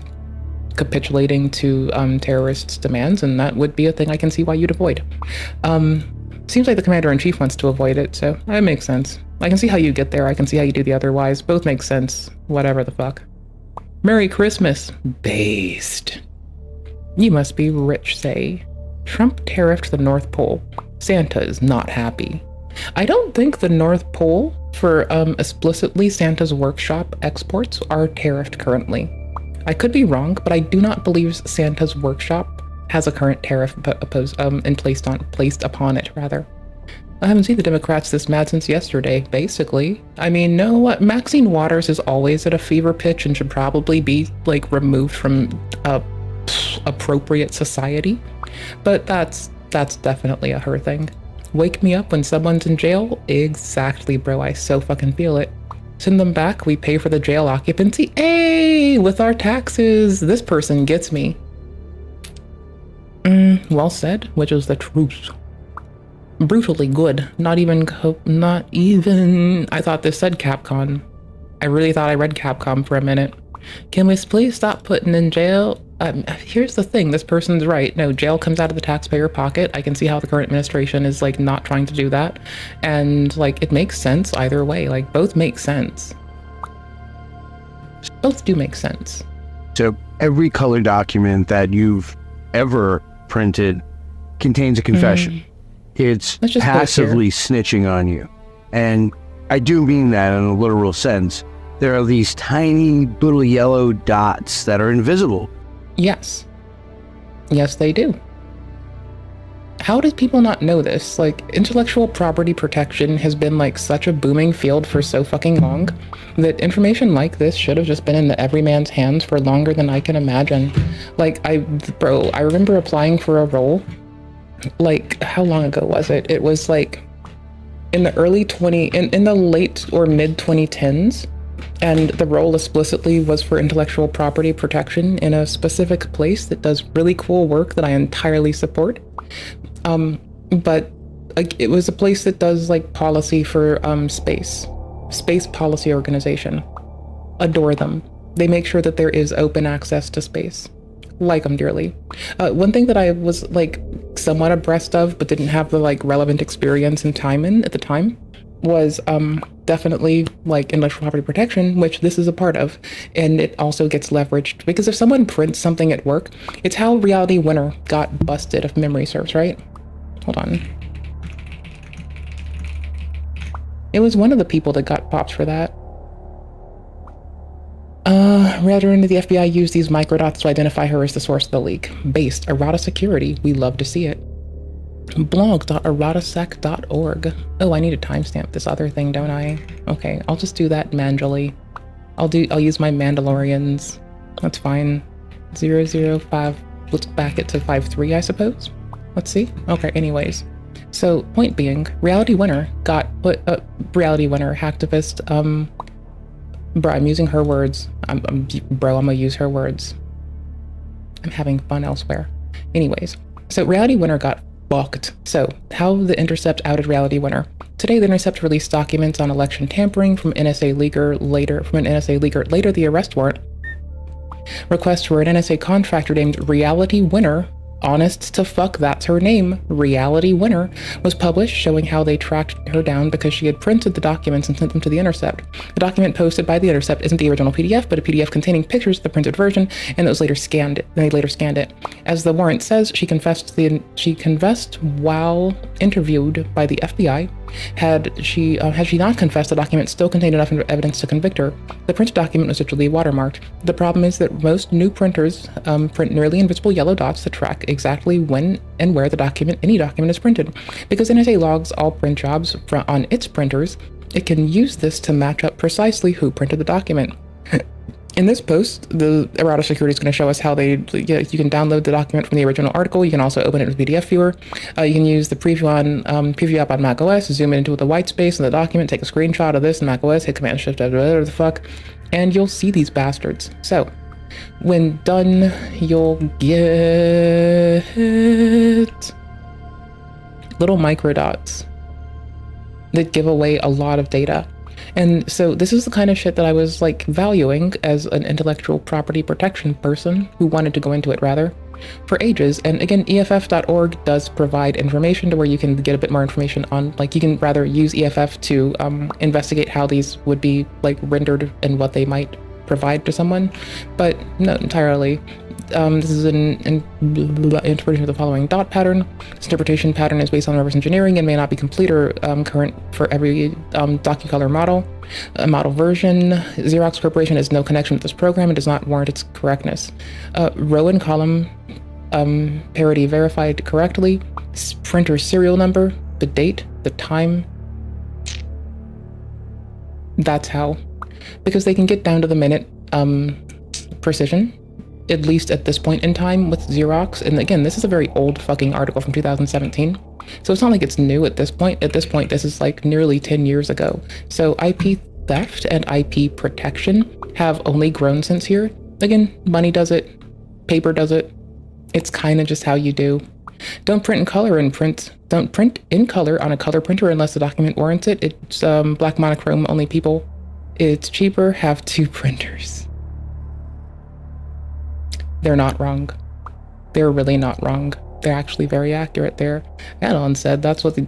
capitulating to terrorists' demands, and that would be a thing I can see why you'd avoid. Seems like the commander-in-chief wants to avoid it, so that makes sense. I can see how you get there, I can see how you do the otherwise. Both make sense. Whatever the fuck. Merry Christmas. Based. You must be rich, say. Trump tariffed the North Pole. Santa is not happy. I don't think the North Pole, for explicitly Santa's workshop exports, are tariffed currently. I could be wrong, but I do not believe Santa's workshop has a current tariff placed upon it, rather. I haven't seen the Democrats this mad since yesterday, basically. I mean, no, what? Maxine Waters is always at a fever pitch and should probably be, like, removed from appropriate society. But that's definitely a her thing. Wake me up when someone's in jail? Exactly, bro. I so fucking feel it. Send them back, we pay for the jail occupancy. Hey, with our taxes. This person gets me. Well said, which is the truth. Brutally good. Not even, I thought this said Capcom. I really thought I read Capcom for a minute. Can we please stop putting in jail? Here's the thing, this person's right. No, jail comes out of the taxpayer pocket. I can see how the current administration is, like, not trying to do that. And, like, it makes sense either way. Like, both make sense. Both do make sense. So every color document that you've ever printed contains a confession. It's passively snitching on you. And I do mean that in a literal sense. There are these tiny little yellow dots that are invisible. Yes. Yes, they do. How did people not know this? Like, intellectual property protection has been, like, such a booming field for so fucking long that information like this should have just been in the everyman's hands for longer than I can imagine. Like, I remember applying for a role, like, how long ago was it? It was, like, in the late or mid 2010s. And the role explicitly was for intellectual property protection in a specific place that does really cool work that I entirely support. But like, it was a place that does, like, policy for space policy organization. Adore them. They make sure that there is open access to space. Like them dearly. One thing that I was, like, somewhat abreast of but didn't have the, like, relevant experience and time in at the time was definitely, like, intellectual property protection, which this is a part of, and it also gets leveraged because if someone prints something at work, it's how Reality Winner got busted, if memory serves, right? Hold on. It was one of the people that got popped for that. Rather into the FBI used these microdots to identify her as the source of the leak. Based, errata security, we love to see it. blog.erotasec.org. Oh, I need to timestamp this other thing, don't I? Okay, I'll just do that manually. I'll use my Mandalorians. That's fine. 005, let's back it to 53, I suppose. Let's see. Okay, anyways. So, point being, Reality Winner got put, Reality Winner, hacktivist, bro, I'm using her words. I'm gonna use her words. I'm having fun elsewhere. Anyways, so Reality Winner got fucked. So, how the Intercept outed Reality Winner. Today, the Intercept released documents on election tampering from an NSA leaker. Later, the arrest warrant request for an NSA contractor named Reality Winner. Honest to fuck, that's her name. Reality Winner was published, showing how they tracked her down because she had printed the documents and sent them to the Intercept. The document posted by the Intercept isn't the original PDF, but a PDF containing pictures of the printed version, and it was later scanned. They later scanned it. As the warrant says, she confessed while interviewed by the FBI. Had she not confessed, the document still contained enough evidence to convict her. The printed document was digitally watermarked. The problem is that most new printers print nearly invisible yellow dots to track exactly when and where any document is printed. Because NSA logs all print jobs on its printers, it can use this to match up precisely who printed the document. In this post, the errata security is going to show us how you can download the document from the original article. You can also open it with PDF viewer. You can use the preview app on macOS, zoom into the white space in the document, take a screenshot of this in macOS, hit Command Shift, whatever the fuck, and you'll see these bastards. So, when done, you'll get little microdots that give away a lot of data. And so this is the kind of shit that I was like valuing as an intellectual property protection person who wanted to go into it rather for ages. And again, EFF.org does provide information to where you can get a bit more information on, like, you can rather use EFF to investigate how these would be like rendered and what they might provide to someone, but not entirely. This is an interpretation of the following dot pattern. This interpretation pattern is based on reverse engineering and may not be complete or current for every DocuColor model. Model version. Xerox Corporation has no connection with this program and does not warrant its correctness. Row and column parity verified correctly. Printer serial number, the date, the time. That's how. Because they can get down to the minute precision, at least at this point in time with Xerox. And again, this is a very old fucking article from 2017. So it's not like it's new at this point. At this point, this is like nearly 10 years ago. So IP theft and IP protection have only grown since here. Again, money does it, paper does it. It's kind of just how you do. Don't print in color don't print in color on a color printer unless the document warrants it. It's black monochrome only people. It's cheaper, have 2 printers. They're not wrong. They're really not wrong. They're actually very accurate there. Anon said that's why the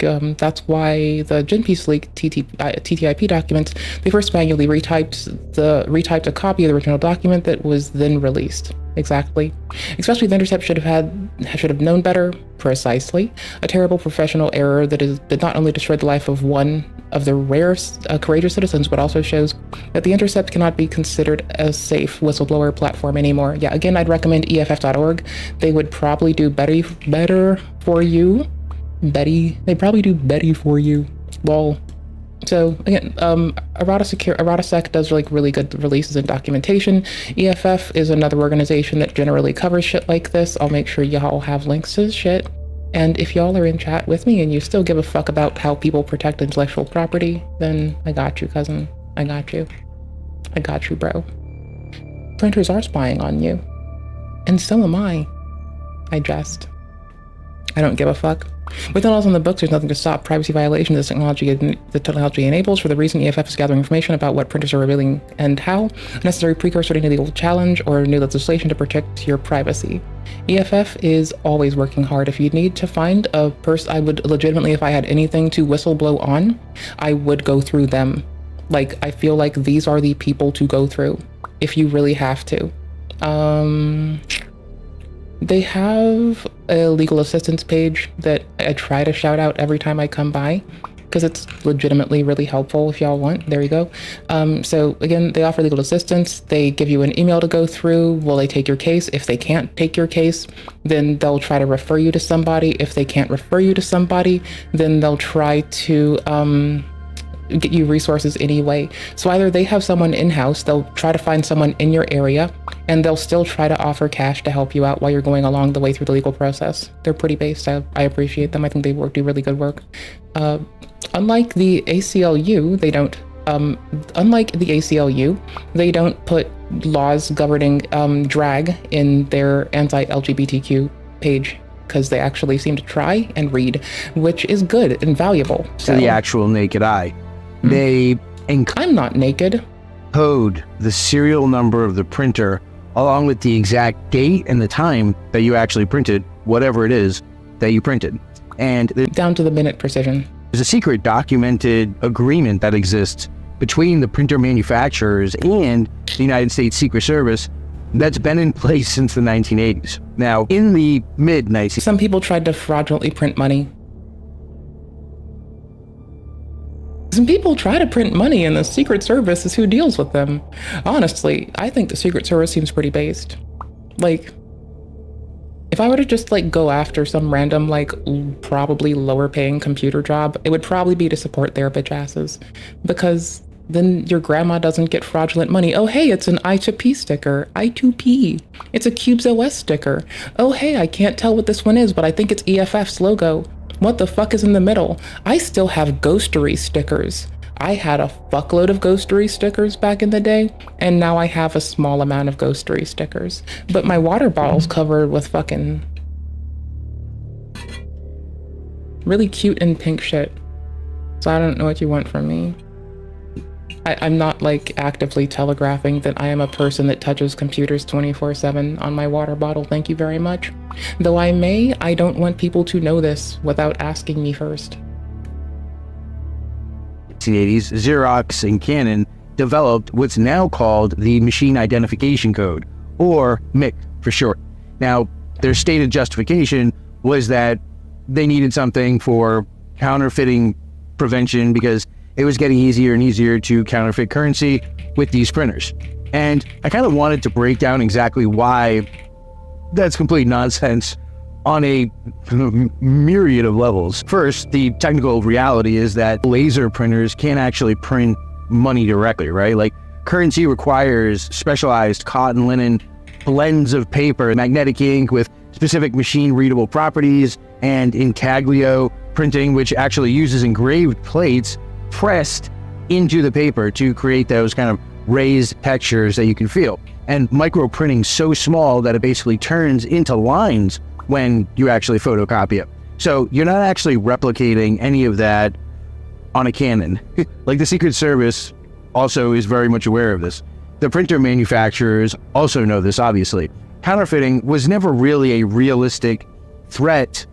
GenPeace leak TTIP documents, they first manually retyped a copy of the original document that was then released. Exactly. Especially the Intercept should have known better. Precisely. A terrible professional error that not only destroyed the life of one of the rare courageous citizens, but also shows that the Intercept cannot be considered a safe whistleblower platform anymore. Yeah, again, I'd recommend EFF.org. They would probably do better for you. They'd probably do better for you. Lol. So again, ErrataSec does like really good releases and documentation. EFF is another organization that generally covers shit like this. I'll make sure y'all have links to this shit. And if y'all are in chat with me and you still give a fuck about how people protect intellectual property, then I got you, cousin. I got you. I got you, bro. Printers are spying on you. And so am I. I jest. I don't give a fuck. With the laws on the books, there's nothing to stop privacy violations the technology enables. For the reason EFF is gathering information about what printers are revealing and how, a necessary precursor to any legal challenge or new legislation to protect your privacy. EFF is always working hard. If you need to find a person, I would legitimately, if I had anything to whistleblow on, I would go through them. Like, I feel like these are the people to go through if you really have to. They have a legal assistance page that I try to shout out every time I come by because it's legitimately really helpful if y'all want. There you go. So again, they offer legal assistance. They give you an email to go through. Will they take your case? If they can't take your case, then they'll try to refer you to somebody. If they can't refer you to somebody, then they'll try to get you resources anyway. So either they have someone in-house, they'll try to find someone in your area, and they'll still try to offer cash to help you out while you're going along the way through the legal process. They're pretty based. I appreciate them. I think they do really good work. Unlike the ACLU, they don't put laws governing drag in their anti-LGBTQ page, because they actually seem to try and read, which is good and valuable. To the actual naked eye. I'm not naked. Code the serial number of the printer along with the exact date and the time that you actually printed whatever it is that you printed. And down to the minute precision. There's a secret documented agreement that exists between the printer manufacturers and the United States Secret Service that's been in place since the 1980s. Now, in the mid-1980s... Some people tried to fraudulently print money. Some people try to print money and the Secret Service is who deals with them. Honestly, I think the Secret Service seems pretty based. Like, if I were to just like go after some random, like probably lower paying computer job, it would probably be to support their bitch asses. Because then your grandma doesn't get fraudulent money. Oh, hey, it's an I2P sticker. I2P. It's a Cubes OS sticker. Oh, hey, I can't tell what this one is, but I think it's EFF's logo. What the fuck is in the middle? I still have ghostery stickers. I had a fuckload of ghostery stickers back in the day, and now I have a small amount of ghostery stickers. But my water bottle's covered with fucking really cute and pink shit. So I don't know what you want from me. I'm not like actively telegraphing that I am a person that touches computers 24/7 on my water bottle, thank you very much. Though I don't want people to know this without asking me first. 1980s, Xerox and Canon developed what's now called the Machine Identification Code, or MIC for short. Now, their stated justification was that they needed something for counterfeiting prevention because it was getting easier and easier to counterfeit currency with these printers. And I kind of wanted to break down exactly why that's complete nonsense on a myriad of levels. First, the technical reality is that laser printers can't actually print money directly, right? Like, currency requires specialized cotton, linen, blends of paper, magnetic ink with specific machine-readable properties, and intaglio printing, which actually uses engraved plates pressed into the paper to create those kind of raised textures that you can feel. And micro printing so small that it basically turns into lines when you actually photocopy it. So you're not actually replicating any of that on a Canon. Like, the Secret Service also is very much aware of this. The printer manufacturers also know this, obviously. Counterfeiting was never really a realistic threat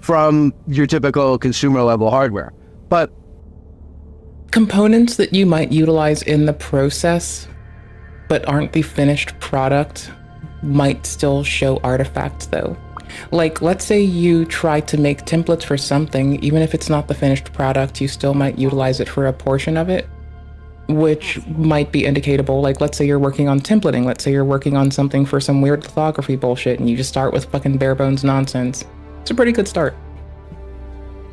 from your typical consumer level hardware. But components that you might utilize in the process but aren't the finished product might still show artifacts though. Like, let's say you try to make templates for something, even if it's not the finished product, you still might utilize it for a portion of it, which might be indicatable. Like, let's say you're working on templating, let's say you're working on something for some weird lithography bullshit, and you just start with fucking bare bones nonsense. It's a pretty good start.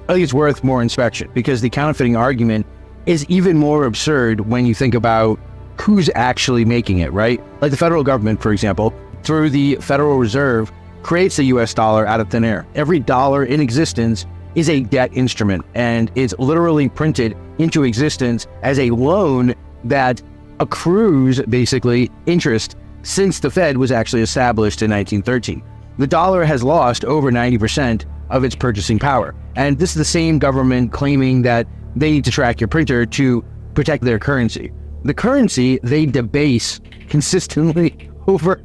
I think it's worth more inspection, because the counterfeiting argument is even more absurd when you think about who's actually making it, right? Like the federal government, for example, through the Federal Reserve, creates the US dollar out of thin air. Every dollar in existence is a debt instrument, and it's literally printed into existence as a loan that accrues, basically, interest since the Fed was actually established in 1913. The dollar has lost over 90% of its purchasing power. And this is the same government claiming that they need to track your printer to protect their currency. The currency they debase consistently over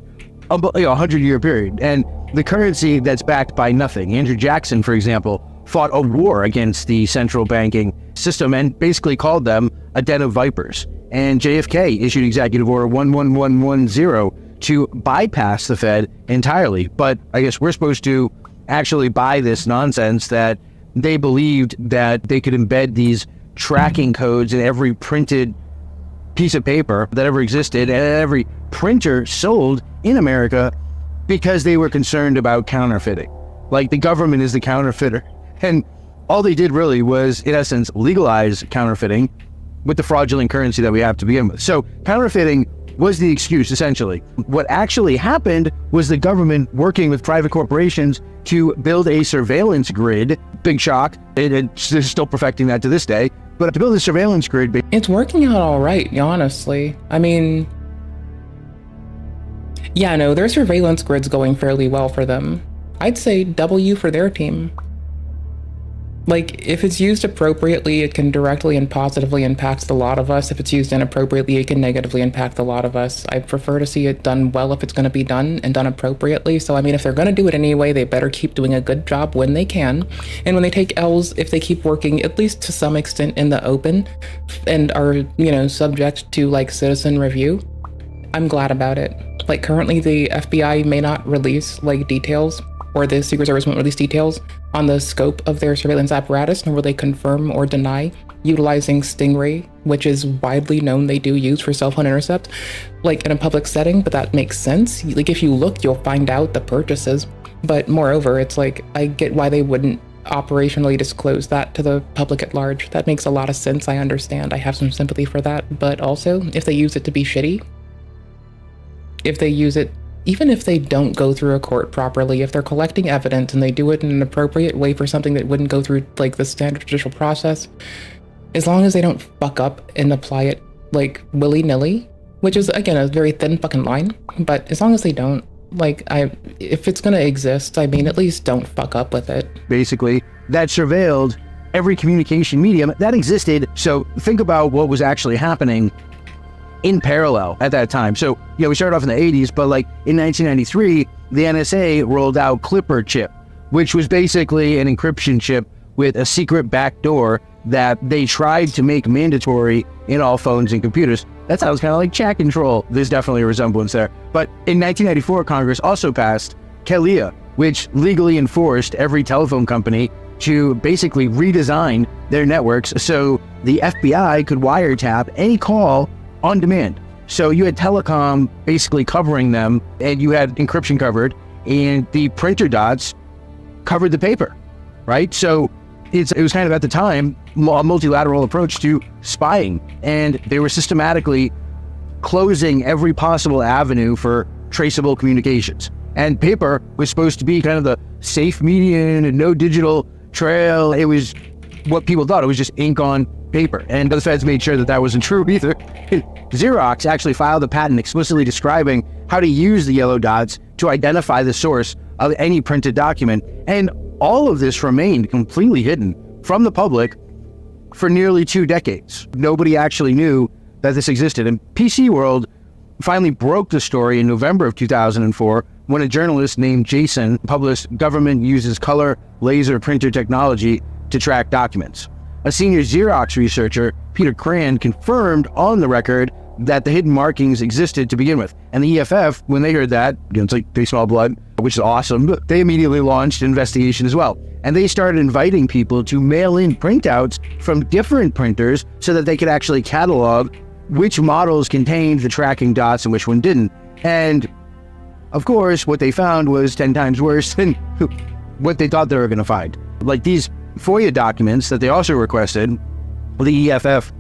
a 100-year period. And the currency that's backed by nothing. Andrew Jackson, for example, fought a war against the central banking system and basically called them a den of vipers. And JFK issued Executive Order 11110 to bypass the Fed entirely. But I guess we're supposed to actually buy this nonsense that they believed that they could embed these tracking codes in every printed piece of paper that ever existed and every printer sold in America because they were concerned about counterfeiting. Like, the government is the counterfeiter. And all they did really was, in essence, legalize counterfeiting with the fraudulent currency that we have to begin with. So counterfeiting was the excuse, essentially. What actually happened was the government working with private corporations to build a surveillance grid. Big shock. They're still perfecting that to this day. But to build a surveillance grid... It's working out all right, honestly. I mean... yeah, no, their surveillance grid's going fairly well for them. I'd say W for their team. Like, if it's used appropriately, it can directly and positively impact a lot of us. If it's used inappropriately, it can negatively impact a lot of us. I prefer to see it done well if it's going to be done and done appropriately. So, I mean, if they're going to do it anyway, they better keep doing a good job when they can. And when they take L's, if they keep working, at least to some extent, in the open and are, you know, subject to, like, citizen review, I'm glad about it. Like, currently, the FBI may not release, like, details, or the Secret Service won't release details on the scope of their surveillance apparatus, nor will they confirm or deny utilizing Stingray, which is widely known they do use for cell phone intercept, like in a public setting, but that makes sense. Like, if you look, you'll find out the purchases. But moreover, it's like, I get why they wouldn't operationally disclose that to the public at large. That makes a lot of sense. I understand. I have some sympathy for that. But also, if they use it to be shitty, if they use it, even if they don't go through a court properly, if they're collecting evidence and they do it in an appropriate way for something that wouldn't go through like the standard judicial process, as long as they don't fuck up and apply it like willy-nilly, which is again a very thin fucking line, but as long as they don't, like, if it's gonna exist, I mean, at least don't fuck up with it. Basically, that surveilled every communication medium that existed. So think about what was actually happening in parallel at that time. So, we started off in the 80s, but like in 1993, the NSA rolled out Clipper chip, which was basically an encryption chip with a secret backdoor that they tried to make mandatory in all phones and computers. That sounds kind of like chat control. There's definitely a resemblance there. But in 1994, Congress also passed CALEA, which legally enforced every telephone company to basically redesign their networks so the FBI could wiretap any call on demand. So you had telecom basically covering them, and you had encryption covered, and the printer dots covered the paper, right? So it was kind of, at the time, a multilateral approach to spying, and they were systematically closing every possible avenue for traceable communications. And paper was supposed to be kind of the safe median and no digital trail. It was what people thought. It was just ink on paper. And the feds made sure that that wasn't true either. Xerox actually filed a patent explicitly describing how to use the yellow dots to identify the source of any printed document. And all of this remained completely hidden from the public for nearly 2 decades. Nobody actually knew that this existed. And PC World finally broke the story in November of 2004 when a journalist named Jason published "Government Uses Color Laser Printer Technology to Track Documents." A senior Xerox researcher, Peter Cran, confirmed on the record that the hidden markings existed to begin with. And the EFF, when they heard that, it's like they smell blood, which is awesome, but they immediately launched an investigation as well. And they started inviting people to mail in printouts from different printers so that they could actually catalog which models contained the tracking dots and which one didn't. And of course, what they found was 10 times worse than what they thought they were going to find. Like these FOIA documents that they also requested, the EFF,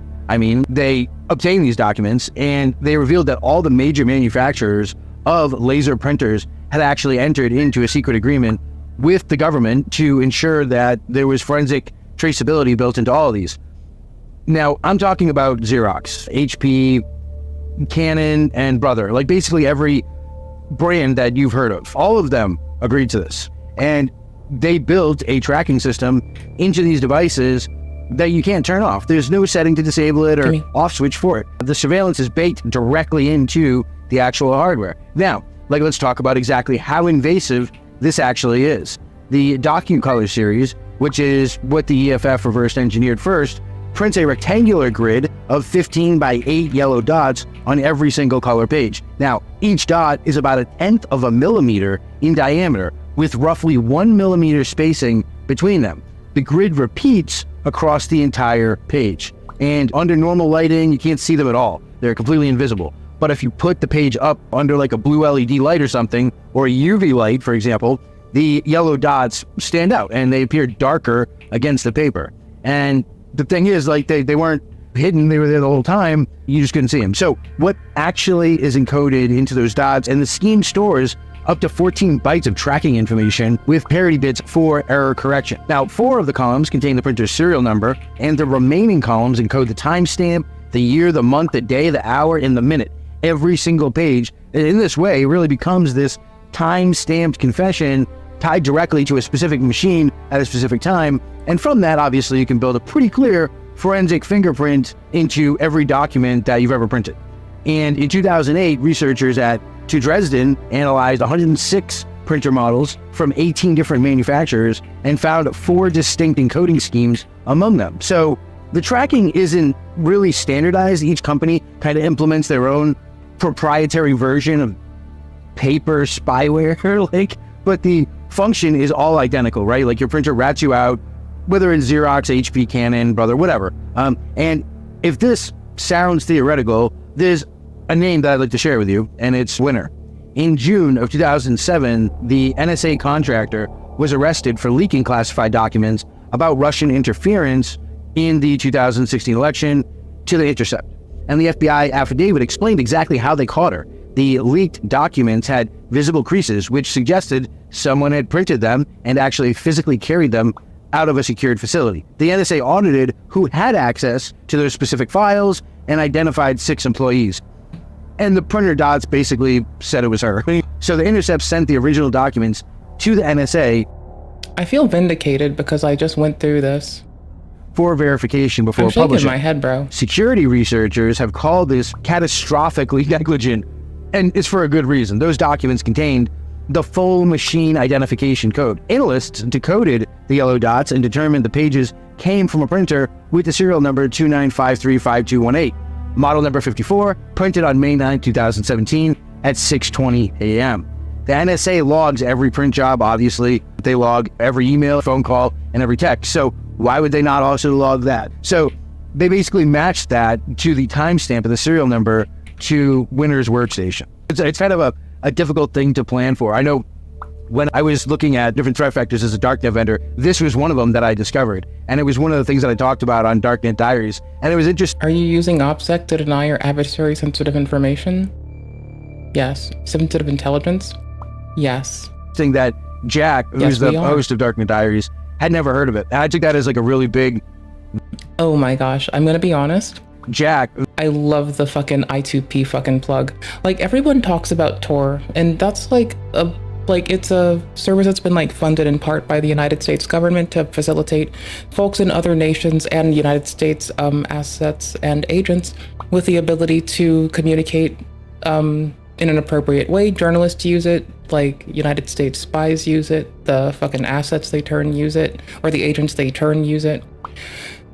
they obtained these documents, and they revealed that all the major manufacturers of laser printers had actually entered into a secret agreement with the government to ensure that there was forensic traceability built into all of these. Now, I'm talking about Xerox, HP, Canon, and Brother, like basically every brand that you've heard of. All of them agreed to this. And they built a tracking system into these devices that you can't turn off. There's no setting to disable it or off switch for it. The surveillance is baked directly into the actual hardware. Now, let's talk about exactly how invasive this actually is. The DocuColor series, which is what the EFF reverse engineered first, prints a rectangular grid of 15 by 8 yellow dots on every single color page. Now, each dot is about 1/10 of a millimeter in diameter, with roughly 1 millimeter spacing between them. The grid repeats across the entire page. And under normal lighting, you can't see them at all. They're completely invisible. But if you put the page up under like a blue LED light or something, or a UV light, for example, the yellow dots stand out and they appear darker against the paper. And the thing is, they weren't hidden, they were there the whole time, you just couldn't see them. So what actually is encoded into those dots, and the scheme stores up to 14 bytes of tracking information with parity bits for error correction. Now, 4 of the columns contain the printer's serial number, and the remaining columns encode the timestamp, the year, the month, the day, the hour, and the minute. Every single page, in this way, really becomes this time-stamped confession tied directly to a specific machine at a specific time. And from that, obviously, you can build a pretty clear forensic fingerprint into every document that you've ever printed. And in 2008, researchers at TU Dresden analyzed 106 printer models from 18 different manufacturers and found 4 distinct encoding schemes among them. So the tracking isn't really standardized. Each company kind of implements their own proprietary version of paper spyware, but the function is all identical, right? Like your printer rats you out, whether it's Xerox, HP, Canon, Brother, whatever. And if this sounds theoretical, there's a name that I'd like to share with you, and it's Winner. In June of 2007, the NSA contractor was arrested for leaking classified documents about Russian interference in the 2016 election to The Intercept. And the FBI affidavit explained exactly how they caught her. The leaked documents had visible creases, which suggested someone had printed them and actually physically carried them out of a secured facility. The NSA audited who had access to those specific files and identified 6 employees. And the printer dots basically said it was her. So The Intercept sent the original documents to the NSA. I feel vindicated because I just went through this. For verification before I'm shaking publishing. my head, bro. Security researchers have called this catastrophically negligent, and it's for a good reason. Those documents contained the full machine identification code. Analysts decoded the yellow dots and determined the pages came from a printer with the serial number 29535218, model number 54, printed on May 9, 2017 at 6:20 a.m. The NSA logs every print job, obviously. They log every email, phone call, and every text. So why would they not also log that? So they basically matched that to the timestamp of the serial number to Winner's workstation. It's kind of a difficult thing to plan for. I know when I was looking at different threat vectors as a darknet vendor, this was one of them that I discovered. And it was one of the things that I talked about on Darknet Diaries. And it was interesting. Are you using OPSEC to deny your adversary sensitive information? Yes. Sensitive intelligence? Yes. Thing that Jack, who's the host of Darknet Diaries, had never heard of it. And I took that as like a really big... Oh my gosh, I'm gonna be honest. Jack. I love the fucking I2P fucking plug. Like, everyone talks about Tor, and that's it's a service that's been like funded in part by the United States government to facilitate folks in other nations and United States assets and agents with the ability to communicate in an appropriate way. Journalists use it, like United States spies use it, the fucking assets they turn use it, or the agents they turn use it.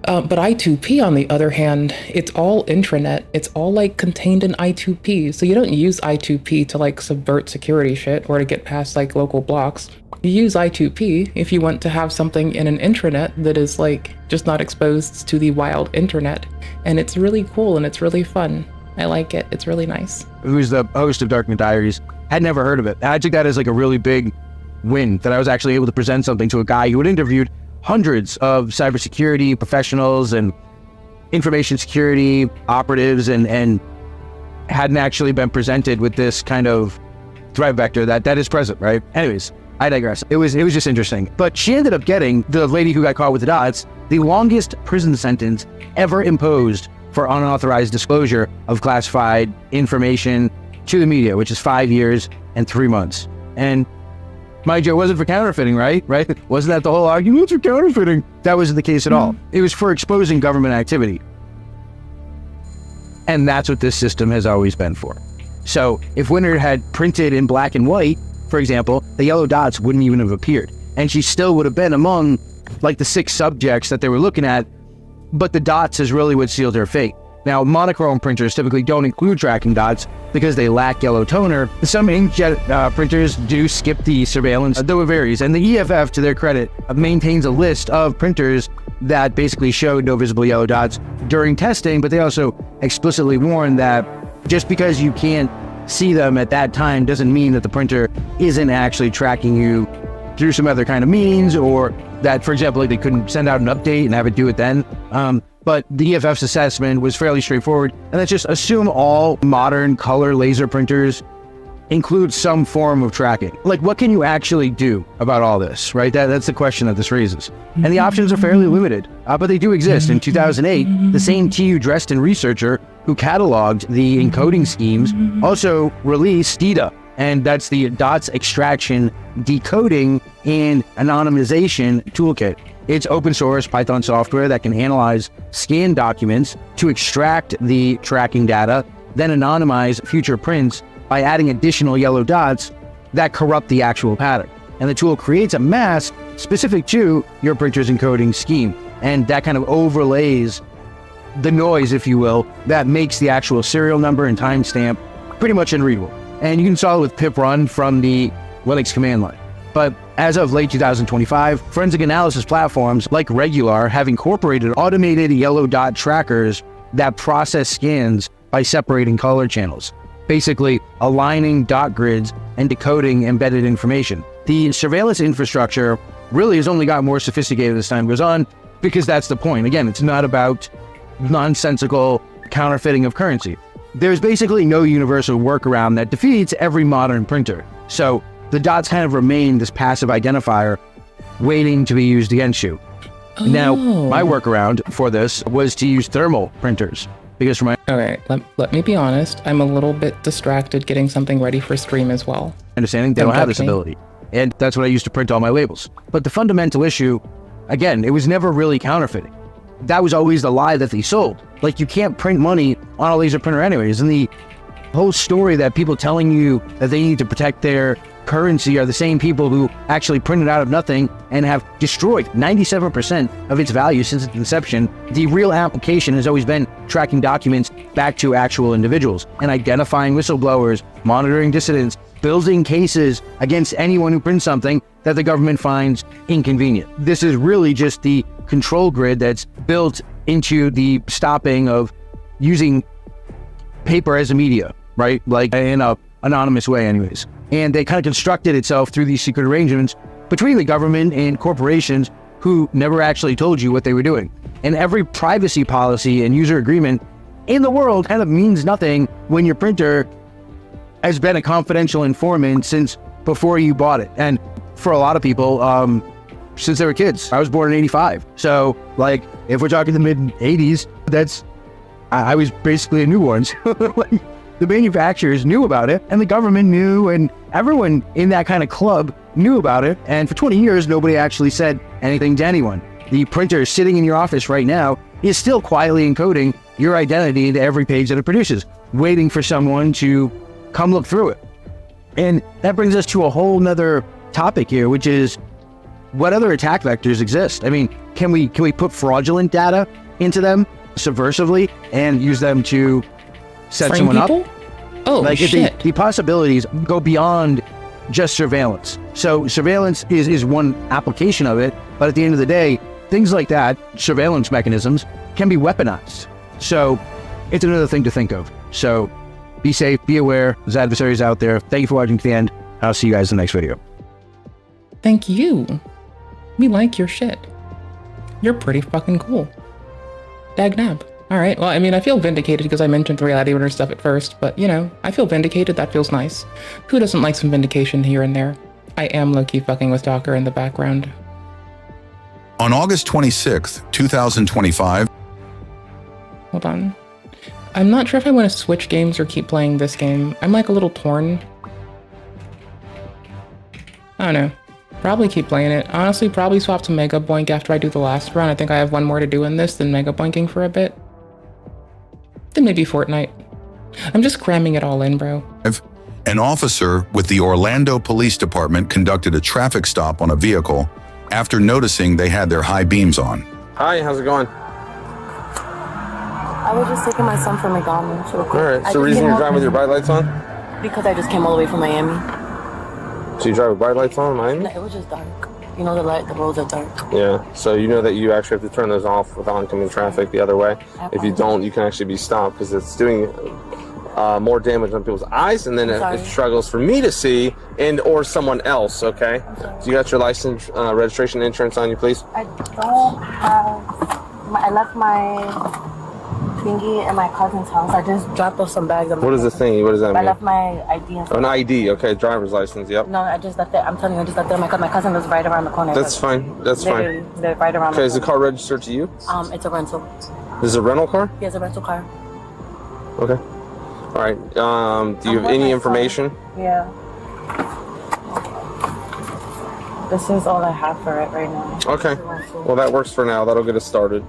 But I2P, on the other hand, it's all intranet. It's all like contained in I2P. So you don't use I2P to like subvert security shit or to get past like local blocks. You use I2P if you want to have something in an intranet that is like just not exposed to the wild internet. And it's really cool and it's really fun. I like it. It's really nice. Who's the host of Darknet Diaries, had never heard of it. And I took that as like a really big win, that I was actually able to present something to a guy who had interviewed hundreds of cybersecurity professionals and information security operatives and hadn't actually been presented with this kind of threat vector that is present, right? Anyways, I digress. It was just interesting. But she ended up getting, the lady who got caught with the dots, the longest prison sentence ever imposed for unauthorized disclosure of classified information to the media, which is 5 years and 3 months. And mind you, it wasn't for counterfeiting, right? Wasn't that the whole argument? It's for counterfeiting. That wasn't the case at all. It was for exposing government activity. And that's what this system has always been for. So if Winner had printed in black and white, for example, the yellow dots wouldn't even have appeared. And she still would have been among like the 6 subjects that they were looking at, but the dots is really what sealed her fate. Now, monochrome printers typically don't include tracking dots because they lack yellow toner. Some inkjet printers do skip the surveillance, though it varies. And the EFF, to their credit, maintains a list of printers that basically showed no visible yellow dots during testing, but they also explicitly warn that just because you can't see them at that time doesn't mean that the printer isn't actually tracking you through some other kind of means, or that, for example, like they couldn't send out an update and have it do it then. But the EFF's assessment was fairly straightforward, and that's just assume all modern color laser printers include some form of tracking. Like, what can you actually do about all this, right? That's the question that this raises. And the options are fairly limited, but they do exist. In 2008, the same TU Dresden researcher who cataloged the encoding schemes also released DETA, and that's the Dots Extraction, Decoding, and Anonymization Toolkit. It's open source Python software that can analyze scanned documents to extract the tracking data, then anonymize future prints by adding additional yellow dots that corrupt the actual pattern. And the tool creates a mask specific to your printer's encoding scheme. And that kind of overlays the noise, if you will, that makes the actual serial number and timestamp pretty much unreadable. And you can install it with pip run from the Linux command line. But as of late 2025, forensic analysis platforms like Regular have incorporated automated yellow dot trackers that process scans by separating color channels, basically aligning dot grids and decoding embedded information. the surveillance infrastructure really has only got more sophisticated as time goes on, because that's the point. Again, it's not about nonsensical counterfeiting of currency. There's basically no universal workaround that defeats every modern printer. So the dots kind of remain this passive identifier waiting to be used against you. Oh. Now, my workaround for this was to use thermal printers, because for my let me be honest, I'm a little bit distracted getting something ready for stream as well. understanding, they don't have this ability. And that's what I used to print all my labels. But the fundamental issue, again, it was never really counterfeiting. That was always the lie that they sold. Like, you can't print money on a laser printer anyways. And the whole story that people telling you that they need to protect their currency are the same people who actually printed out of nothing and have destroyed 97% of its value since its inception. The real application has always been tracking documents back to actual individuals and identifying whistleblowers, monitoring dissidents, building cases against anyone who prints something that the government finds inconvenient. This is really just the control grid that's built into the stopping of using paper as a media, right? Like in a anonymous way anyways. And they kind of constructed itself through these secret arrangements between the government and corporations who never actually told you what they were doing. And every privacy policy and user agreement in the world kind of means nothing when your printer has been a confidential informant since before you bought it. And for a lot of people, since they were kids. I was born in 85. So, like, if we're talking the mid-80s, I was basically a newborn. Like, the manufacturers knew about it, and the government knew, and everyone in that kind of club knew about it. And for 20 years, nobody actually said anything to anyone. The printer sitting in your office right now is still quietly encoding your identity into every page that it produces, waiting for someone to come look through it. And that brings us to a whole nother topic here, which is, what other attack vectors exist? I mean, can we put fraudulent data into them subversively and use them to set Frame someone people? up? Oh, like, shit. The possibilities go beyond just surveillance. So surveillance is one application of it, but at the end of the day, things like that, surveillance mechanisms, can be weaponized. So it's another thing to think of. So be safe, be aware, there's adversaries out there. Thank you for watching to the end. I'll see you guys in the next video. Thank you. We like your shit. You're pretty fucking cool. Dagnab. Alright, well, I mean, I feel vindicated because I mentioned the reality winner stuff at first, but, you know, I feel vindicated. That feels nice. Who doesn't like some vindication here and there? I am low-key fucking with Docker in the background. On August 26th, 2025... Hold on. I'm not sure if I want to switch games or keep playing this game. I'm like a little torn. I don't know. Probably keep playing it. Honestly, probably swap to Mega Boink after I do the last run. I think I have one more to do in this than Mega Boinking for a bit. Then maybe Fortnite. I'm just cramming it all in, bro. An officer with the Orlando Police Department conducted a traffic stop on a vehicle after noticing they had their high beams on. Hi, how's it going? I was just taking my son from McDonald's. All right, so the reason you're driving with your bright lights on? Because I just came all the way from Miami. So you drive with bright lights on in Miami? No, it was just dark. You know, the roads are dark. Yeah, so you know that you actually have to turn those off with oncoming traffic the other way. If you don't, you can actually be stopped because it's doing more damage on people's eyes, and then it struggles for me to see and or someone else, okay? So you got your license, registration, insurance on you, please? I don't have... I left my thingy at my cousin's house. I just dropped off some bags. What is the thingy? What does that mean? I left my ID and stuff. An ID, okay, driver's license, yep. No, I just left it. I'm telling you, I just left it. My cousin lives right around the corner. That's fine, that's fine. They're right around Okay, is the car registered to you? It's a rental. This is a rental car? Yeah, it's a rental car. Okay. All right, do you have any information? Yeah. This is all I have for it right now. Okay. Well, that works for now. That'll get us started.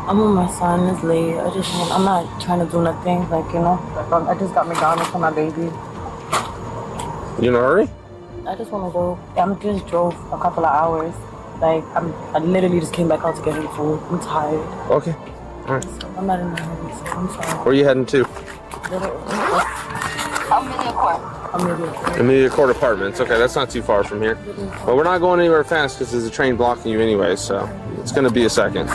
I'm with my son. It's late. I'm not trying to do nothing. Like, you know, I just got McDonald's for my baby. You in a hurry? I just want to go. I just drove a couple of hours. Like, I literally just came back out to get him food. I'm tired. Okay. All right. So I'm not in a hurry, so I'm sorry. Where are you heading to? Amelia Court Apartments. Okay, that's not too far from here. But we're not going anywhere fast because there's a train blocking you anyway, so it's going to be a second.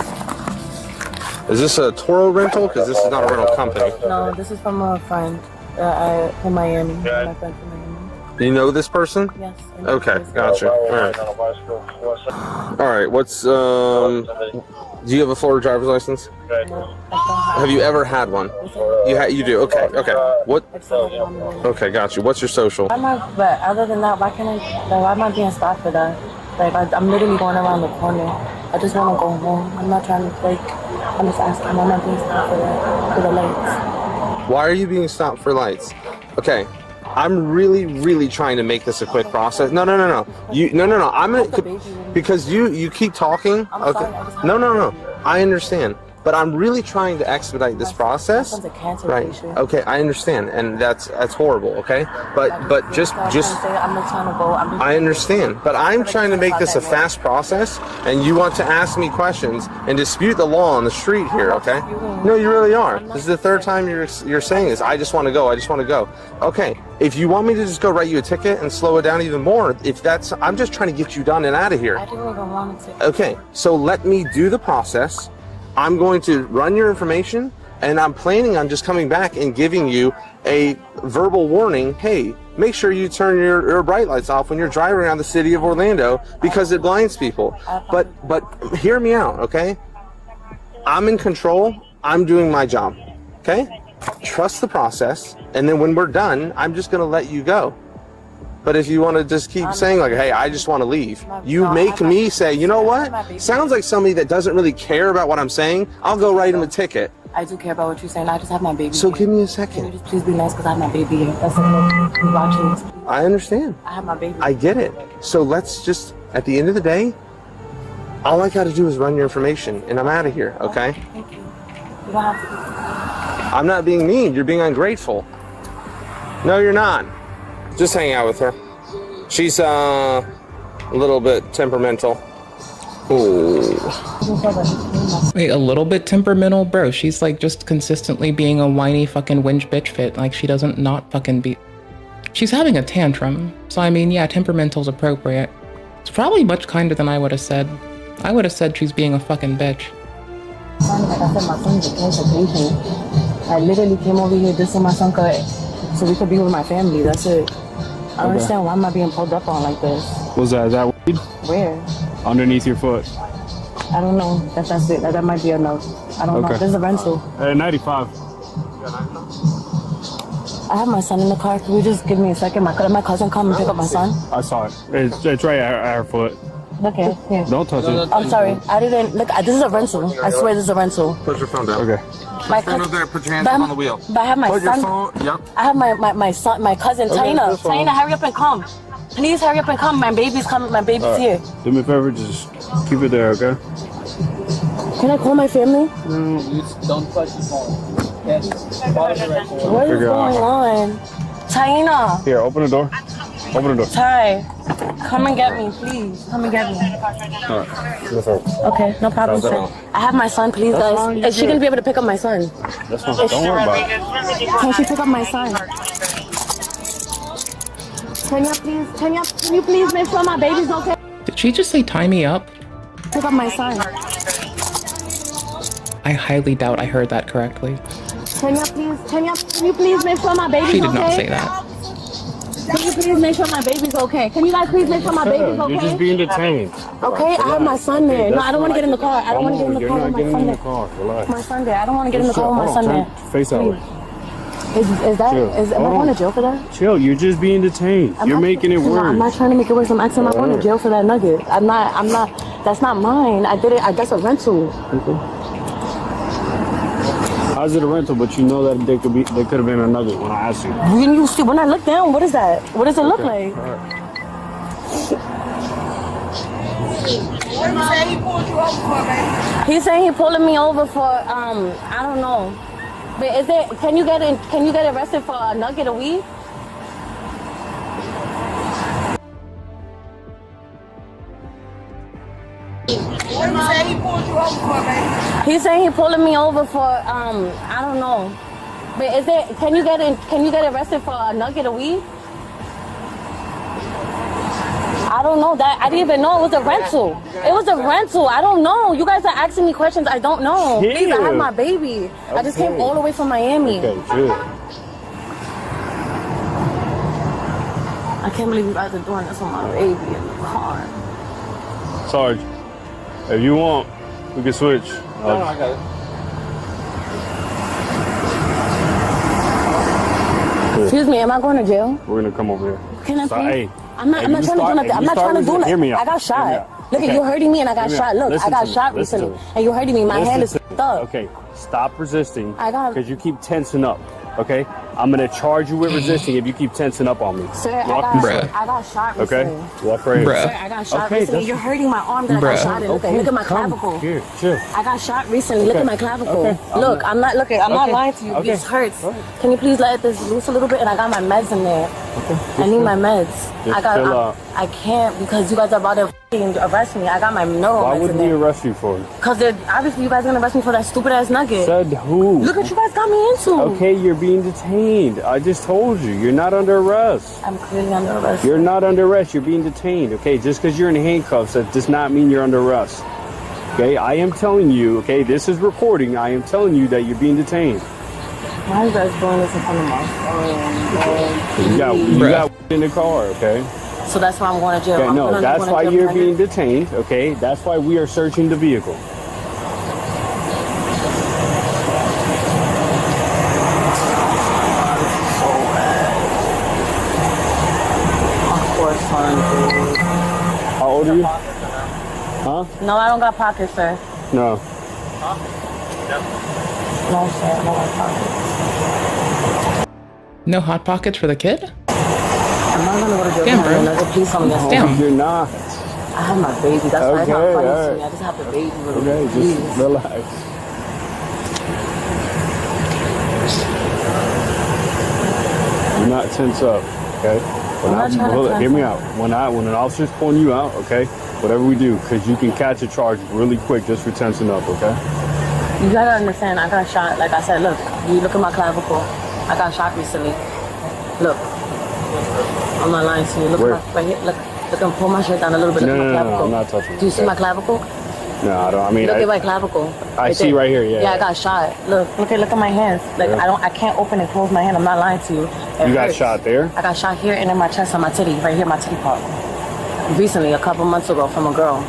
Is this a Toro rental? Because this is not a rental company. No, this is from a friend. From Miami. My friend from Miami. Do you know this person? Yes. Okay, gotcha. All right. All right. What's do you have a Florida driver's license? No, Have you ever had one? You do. Okay. Okay. What? Okay, got you. What's your social? But other than that, why am I being stopped for that? Like I'm literally going around the corner. I just want to go home. I'm not trying to I'm just asking. Why am I being stopped for that? For the lights. Why are you being stopped for lights? Okay. I'm really trying to make this a quick process. No. No. I'm gonna because you keep talking. Okay. No. I understand, but I'm really trying to expedite this process. Right. Okay, I understand, and that's horrible. Okay, but just. I'm not trying to go. I understand, but I'm trying to make this a fast process, and you want to ask me questions and dispute the law on the street here. Okay? No, you really are. This is the third time you're saying this. I just want to go. I just want to go. Okay. If you want me to just go write you a ticket and slow it down even more, I'm just trying to get you done and out of here. I didn't even want to. Okay, so let me do the process. I'm going to run your information, and I'm planning on just coming back and giving you a verbal warning. Hey, make sure you turn your bright lights off when you're driving around the city of Orlando because it blinds people. But hear me out, okay? I'm in control. I'm doing my job, okay? Trust the process, and then when we're done, I'm just going to let you go. But if you want to just keep saying like, hey, I just want to leave, you make me say, you know what? Sounds like somebody that doesn't really care about what I'm saying. I'll go write him a ticket. I do care about what you're saying. I just have my baby. So here. give me a second. Can you just please be nice because I have my baby here. That's like watching this. I understand. I have my baby. I get it. So let's just, at the end of the day, all I got to do is run your information, and I'm out of here, okay? Thank you. You don't have to. I'm not being mean. You're being ungrateful. No, you're not. Just hang out with her. She's a little bit temperamental. Ooh. Wait, a little bit temperamental? Bro, she's like just consistently being a whiny fucking whinge bitch fit. Like she doesn't not fucking be... She's having a tantrum. So I mean, yeah, temperamental's appropriate. It's probably much kinder than I would have said. I would have said she's being a fucking bitch. Like I said, my son's a cancer patient. I literally came over here just so my son could, so we could be with my family. That's it. I don't understand why am I being pulled up on like this. What's that? Is that weed? Where? Underneath your foot. I don't know. That's it. That might be enough. I don't know. This is a rental. 95. I have my son in the car. Can we just give me a second? My cousin come and pick up my son? I saw it. It's right at her foot. Okay, here. Don't touch it. I'm sorry. I didn't look. This is a rental. I swear this is a rental. Put your phone down. Okay. Stand up there. Put your hands up on the wheel. But I have my Put son. your phone. Yep. I have my son, my cousin Taina. Taina, hurry up and come. Please hurry up and come. My baby's coming. My baby's here. Do me a favor. Just keep it there, okay? Can I call my family? No, you don't touch the phone. Yes. What is going on? Taina. Here, open the door. Open the door. Ty, come and get me, please. Come and get me. All right. Okay, no problem, sir. I have my son, please, guys. Is she gonna be able to pick up my son? That's fine. Don't worry about it. Can she pick up my son? Can you please make sure my baby's okay? Did she just say tie me up? Pick up my son. I highly doubt I heard that correctly. Can you please make sure my baby's okay? She did not say that. Can you please make sure my baby's okay? Can you guys please make sure my baby's okay? You're just being detained. Okay, I have my son there. No, I don't want to get in the car. I don't want to get in the car with my son there. Relax. My son there. I don't want to get in the car with my son there. Face out. Am I going to jail for that? Chill, you're just being detained. You're making it worse. I'm not trying to make it worse. I'm asking, am I going to jail for that nugget? I'm not, that's not mine. I did it, that's a rental. How's it a rental, but you know that they could have been a nugget when I asked you. When I look down, what is that? What does it look like? All right. He's saying he pulling me over for, I don't know. But can you get arrested for a nugget of weed? He's saying he pulling me over for I don't know. But can you get arrested for a nugget of weed? I don't know that. I didn't even know it was a rental. It was a rental. I don't know. You guys are asking me questions I don't know. Please, I have my baby. I just came all the way from Miami. Okay, chill. I can't believe you guys are doing this with my baby in the car. Sarge, if you want, we can switch. No, I got it. Excuse me, am I going to jail? We're gonna come over here. Can I pay? Hey, I'm not trying to do nothing. I'm not trying to do Hear me nothing. out. I got Hear me shot. out. Look, Okay. you're hurting me and I got Hear me shot. out. Look, Listen I got to me. shot Listen to recently. me. And you're hurting me. My Listen hand is to f***ed up. Okay, stop resisting. I got- Because you keep tensing up. Okay, I'm gonna charge you with resisting if you keep tensing up on me. Sir, Walk this way. I got shot Okay, recently. walk right here. Sir, I got shot recently. You're hurting my arm that I got shot in. Look at my come. clavicle. Here, chill. I got shot recently. Look Okay. at my clavicle. Okay. Look, I'm not Okay. lying to you. Okay. This hurts. Can you please let this loose a little bit? And I got my meds in there. I need my meds. Just chill out. I can't because you guys are about to f***ing arrest me. I got my neuro Why meds would in we there. arrest you for? Because obviously you guys are gonna arrest me for that stupid ass nugget. Said who? Look what you guys got me into. Okay, you're being detained. I just told you, you're not under arrest. I'm clearly under arrest. You're not under arrest. You're being detained. Okay, just because you're in handcuffs, that does not mean you're under arrest. Okay, I am telling you. Okay, this is recording. I am telling you that you're being detained. Why are you guys doing this in front of my phone? You got in the car. Okay. So that's why I'm going to jail. Okay, I'm no, gonna that's go why to jail you're for being detained. Okay, that's why we are searching the vehicle. How old are you? Huh? No, I don't got pockets, sir. No. No, sir, I don't got pockets. No hot pockets for the kid? I'm not gonna go to jail. Damn, bro. Another police on me. Damn. You're not. I have my baby. That's why it's not Okay, funny to alright. me. I just have the baby. Okay, just relax. Do not tense up, okay? Hear me out. When an officer's pulling you out, okay, whatever we do, because you can catch a charge really quick just for tensing up, okay? You gotta understand, I got shot. Like I said, look, you look at my clavicle. I got shot recently. Look, I'm not lying to you. Look, Where? right here. Look, and pull my shirt down a little bit. Look at my clavicle. I'm not touching it. Do you see my clavicle? No, I don't. I mean, Look at my clavicle. I see there. right here, yeah. Yeah, I got shot. Look at my hands. Like Yeah. I can't open and close my hand. I'm not lying to you. You got shot there? I got shot here and in my chest on my titty, right here, my titty part. Recently, a couple months ago, from a girl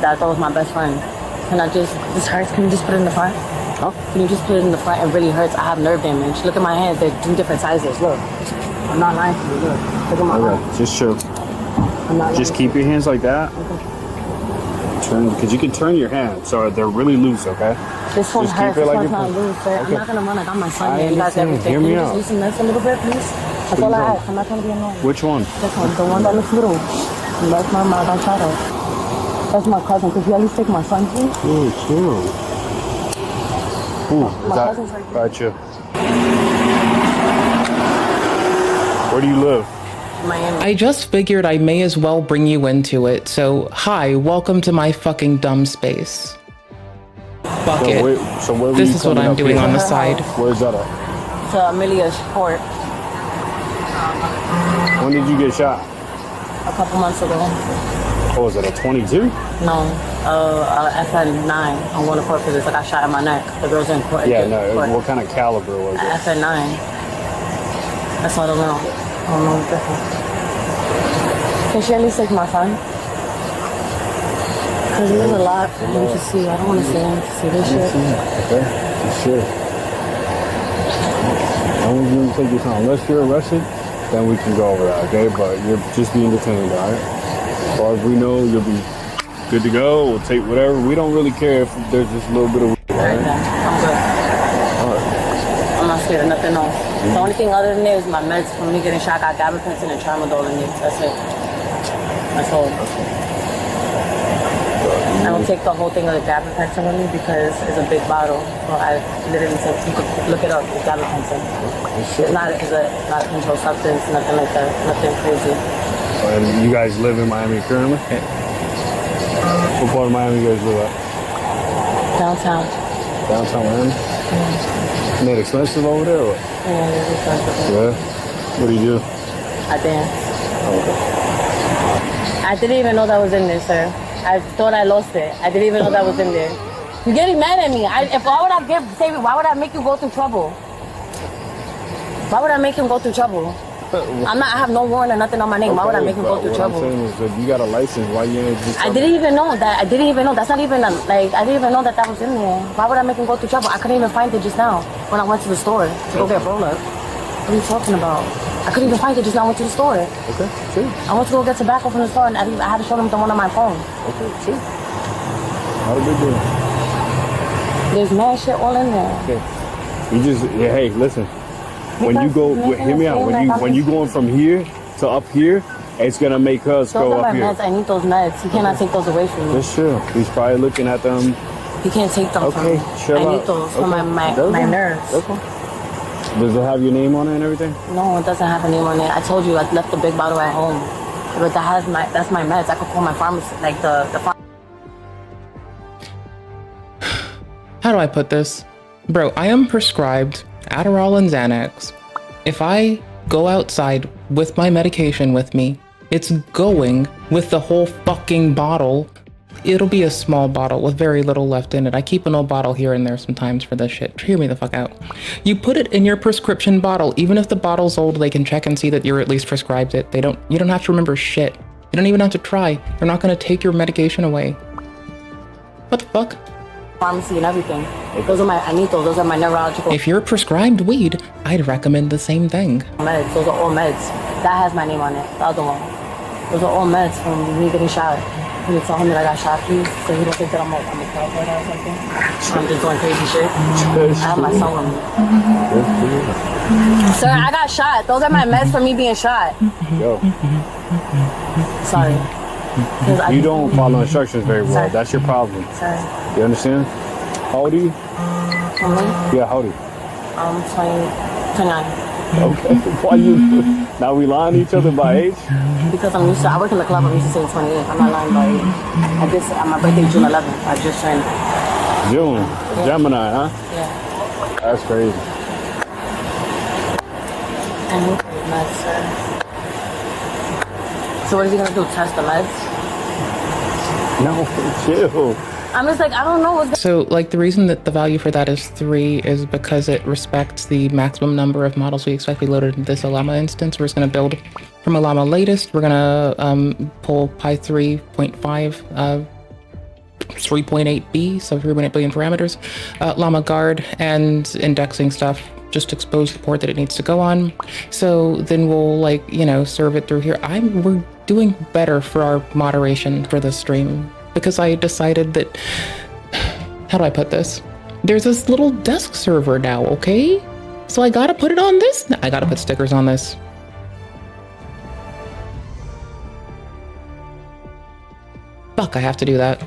that I thought was my best friend. Can I just, this hurts, can you just put it in the front? Huh? Can you just put it in the front? It really hurts. I have nerve damage. Look at my hands, they're two different sizes. Look, I'm not lying to you. Look at my arm. Okay, just chill. I'm not Just keep your hands like that. Turn, because you can turn your hands so they're really loose, okay? This one Just hurts, keep it this like one's you're not playing. loose, sir. I'm Okay. not gonna run, I got my son I here, you guys understand. everything. Hear Can me you just out. loosen this a little bit, please? That's all I ask, I'm not trying to be annoying. Which one? This one, the one that looks little. That's my mom, I got shot at. That's my cousin, could you at least take my son, please? Ooh, chill. Ooh, My cousin's right there. gotcha. Where do you live? Miami. I just figured I may as well bring you into it. So, hi, welcome to my fucking dumb space. Fuck it. So where were This you is what coming I'm up doing here? on the side. Where's that at? To Amelia's court When did you get shot? a couple months ago. Oh, was it a 22? No, FN9. I'm going to court for this. I got shot in my neck. The girl's in court. Yeah, no. Court. What kind of caliber was it? FN9. That's all I don't know. I don't know what's different. Can she at least take my son? Because there's a lot for him to see. I don't want to see him to see this shit. Okay, sure. I'm going to take your time. Unless you're arrested, then we can go over that, okay? But you're just being detained, all right? As far as we know, you'll be good to go. We'll take whatever. We don't really care if there's just a little bit of weed, all right? I'm good. All right. I'm not scared of nothing else. The only thing other than that is my meds from me getting shot. I got gabapentin and tramadol in it. That's it. That's all. I don't take the whole thing of the gabapentin with me because it's a big bottle. So I literally said, you could look it up, it's gabapentin. It's not a controlled substance, nothing like that, nothing crazy. And you guys live in Miami currently? What part of Miami you guys live at? Downtown. Downtown Miami? Isn't it expensive over there? Or? Yeah, it's expensive. Yeah? What do you do? I dance. Oh, I didn't even know that was in there, sir. I thought I lost it. I didn't even know that was in there. You're getting mad at me. Why would I make you go through trouble? Why would I make him go through trouble? I'm not. I have no warrant or nothing on my name. Why would I make him go through trouble? What I'm saying is, if you got a license, why you ain't just? I didn't even know that. I didn't even know. That's not even like. I didn't even know that was in there. Why would I make him go through trouble? I couldn't even find it just now when I went to the store to go get roll up. What are you talking about? I couldn't even find it just now. I went to the store. Okay, sure. I went to go get tobacco from the store, and I had to show them the one on my phone. Okay, sure. Not a big deal. There's mad shit all in there. Okay. You just hey, listen. When you go, hear me out. When you going from here to up here, it's gonna make us go up here. Those are my meds. I need those meds. He cannot take those away from me. That's true. He's probably looking at them. He can't take them from me. Chill out. I need those for my nerves. Okay. Does it have your name on it and everything? No, it doesn't have a name on it. I told you I left the big bottle at home, but that's my meds. I could call my pharmacy, like the How do I put this? Bro, I am prescribed Adderall and Xanax. If I go outside with my medication with me, it's going with the whole fucking bottle. It'll be a small bottle with very little left in it. I keep an old bottle here and there sometimes for this shit. Hear me the fuck out. You put it in your prescription bottle. Even if the bottle's old, they can check and see that you're at least prescribed it. You don't have to remember shit. You don't even have to try. They're not gonna take your medication away. What the fuck? Pharmacy and everything. I need those. Those are my neurological. If you're prescribed weed, I'd recommend the same thing. Meds. Those are all meds. That has my name on it. The other one. Those are all meds from me getting shot. Can you tell him that I got shot, please? So he don't think that I'm a cowboy or something. I'm just doing crazy shit. I have my son with me. Sir, I got shot. Those are my meds for me being shot. Yo. Sorry. You don't follow instructions very well. That's your problem. Sorry. You understand? How old are you? Yeah, how old are you? 29. Okay. Why you? Now we lying to each other by age? Because I work in the club. I'm used to saying 28. I'm not lying by age. My birthday June 11th. I just turned. June. Yeah. Gemini, huh? Yeah. That's crazy. Meds, sir. So what is he gonna do? Test the meds? No, chill. I'm just like, I don't know. So like the reason that the value for that is 3 is because it respects the maximum number of models we expect to be loaded in this Llama instance. We're just going to build from a Llama latest. We're going to pull Pi 3.5, 3.8b, so 3.8 billion parameters, Llama guard and indexing stuff. Just expose the port that it needs to go on. So then we'll serve it through here. We're doing better for our moderation for this stream. Because I decided that, how do I put this? There's this little desk server now, okay? So I gotta put it on this. I gotta put stickers on this. Fuck, I have to do that.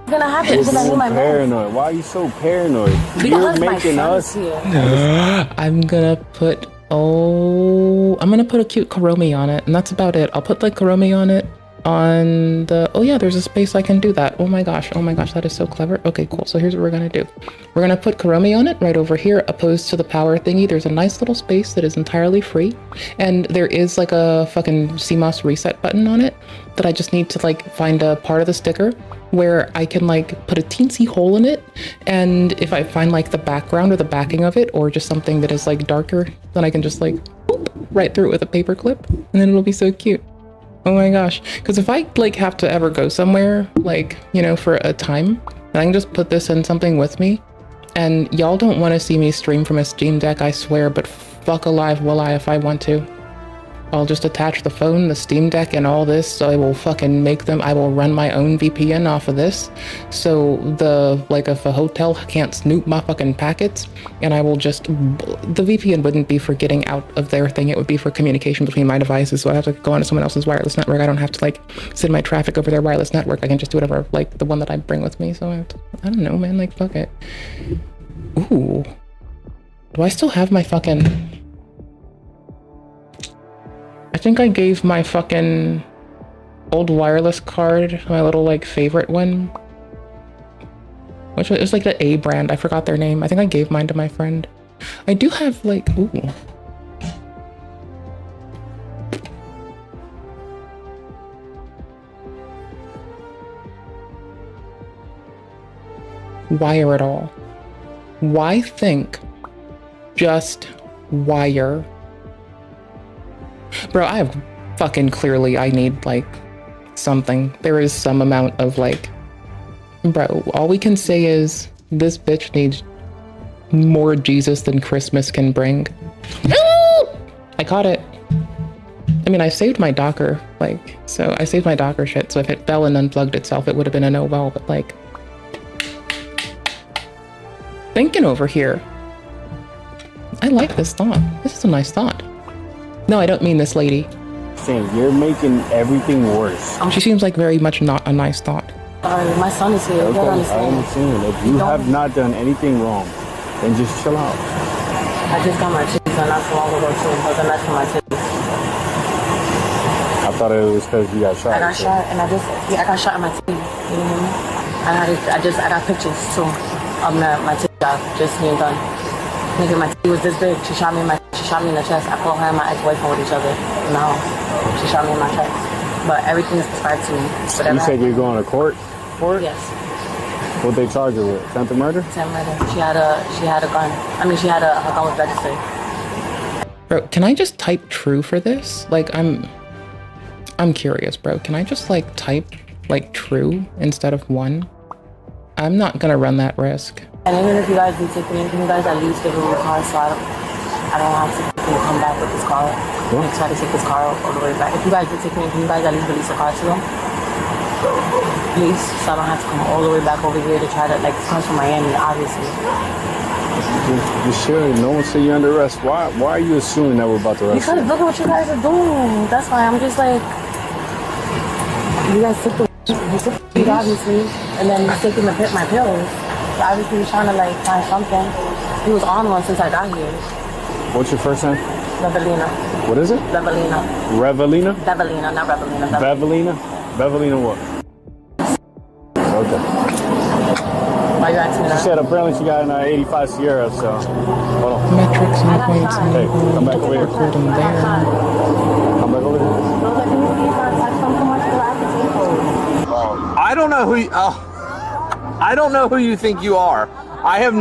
It's gonna happen because I need my paranoid. Why are you so paranoid? You're making us. I'm gonna put a cute Karomi on it, and that's about it. I'll put like Karomi on it. On the there's a space I can do that. Oh my gosh, that is so clever. Okay, cool. So here's what we're gonna do. We're gonna put Karomi on it right over here, opposed to the power thingy. There's a nice little space that is entirely free, and there is like a fucking CMOS reset button on it that I just need to find a part of the sticker where I can put a teensy hole in it, and if I find the background or the backing of it or just something that is darker, then I can just boop, right through it with a paper clip, and then it'll be so cute. Oh my gosh, because if I have to ever go somewhere for a time, then I can just put this in something with me, and y'all don't want to see me stream from a Steam Deck, I swear, but fuck alive will I if I want to. I'll just attach the phone, the Steam Deck, and all this, so I will fucking I will run my own VPN off of this, so if a hotel can't snoop my fucking packets, and I will the VPN wouldn't be for getting out of their thing, it would be for communication between my devices, so I have to go onto someone else's wireless network. I don't have to send my traffic over their wireless network. I can just do whatever, the one that I bring with me, so I don't know, man, fuck it. Ooh. Do I still have my fucking... I think I gave my fucking old wireless card, my little favorite one, which was the A brand. I forgot their name. I think I gave mine to my friend. I do have ooh. Wire it all. Why think just wire Bro, I have fucking clearly, I need like something. There is some amount of like, bro, all we can say is this bitch needs more Jesus than Christmas can bring. I caught it. I mean, I saved my Docker, like, so I saved my Docker shit, so if it fell and unplugged itself, it would have been a no-ball, but like, thinking over here. I like this thought. This is a nice thought. No, I don't mean this lady. Saying you're making everything worse. She seems like very much not a nice thought. My son is here. Okay, I understand. If you have not done anything wrong, then just chill out. I just got my titties done not so long ago too. It was a mess for my titties. I thought it was because you got shot. I got shot, and I got shot in my titties. You know what I mean? I got pictures too of my titty job just being done. Nigga, my titty was this big. She shot me in the chest. I called her and my ex-boyfriend with each other in the house. She shot me in my chest. But everything is prescribed to me. You said you're going to court for it? Yes. What they charge her with? Attempted murder? Attempted murder. She had a gun. I mean, her gun was registered. Bro, can I just type true for this? Like, I'm curious, bro. Can I just like type like true instead of 1? I'm not gonna run that risk. And even if you guys do take me, can you guys at least give me a car so I don't have to come back with this car and try to take this car all the way back. If you guys do take me, can you guys at least release a car to them? Please, so I don't have to come all the way back over here to try to, like, this comes from Miami, obviously. You should. No one said you're under arrest. Why are you assuming that we're about to arrest you? Because look at what you guys are doing. That's why I'm just like, you guys took the weed, obviously, and then you're taking my pills. So obviously, he's trying to, like, find something. He was on one since I got here. What's your first name? Bevelina. What is it? Bevelina. Revelina? Bevelina, not Revelina. Bevelina? Bevelina what? Okay. Why you asking me that? She said apparently she got an 85 Sierra, so hold on. Metrics and points and hey, come back over here. Come Come back over here. I don't know who you think you are. I have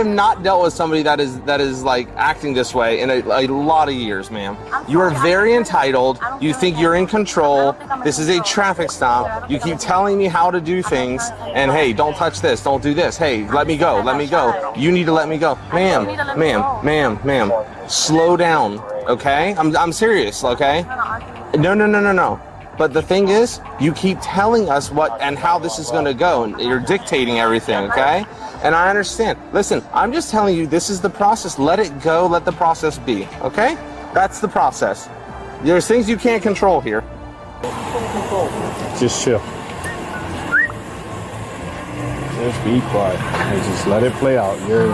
not dealt with somebody that is like acting this way in a lot of years, ma'am. You are very entitled. You think you're in control. This is a traffic stop. You keep telling me how to do things, and hey, don't touch this, don't do this. Hey, let me go, let me go. You need to let me go, ma'am. Slow down, okay? I'm serious, okay? No. But the thing is, you keep telling us what and how this is going to go, and you're dictating everything, okay? And I understand. Listen, I'm just telling you, this is the process. Let it go. Let the process be, okay? That's the process. There's things you can't control here. Just chill. Just be quiet and just let it play out. You're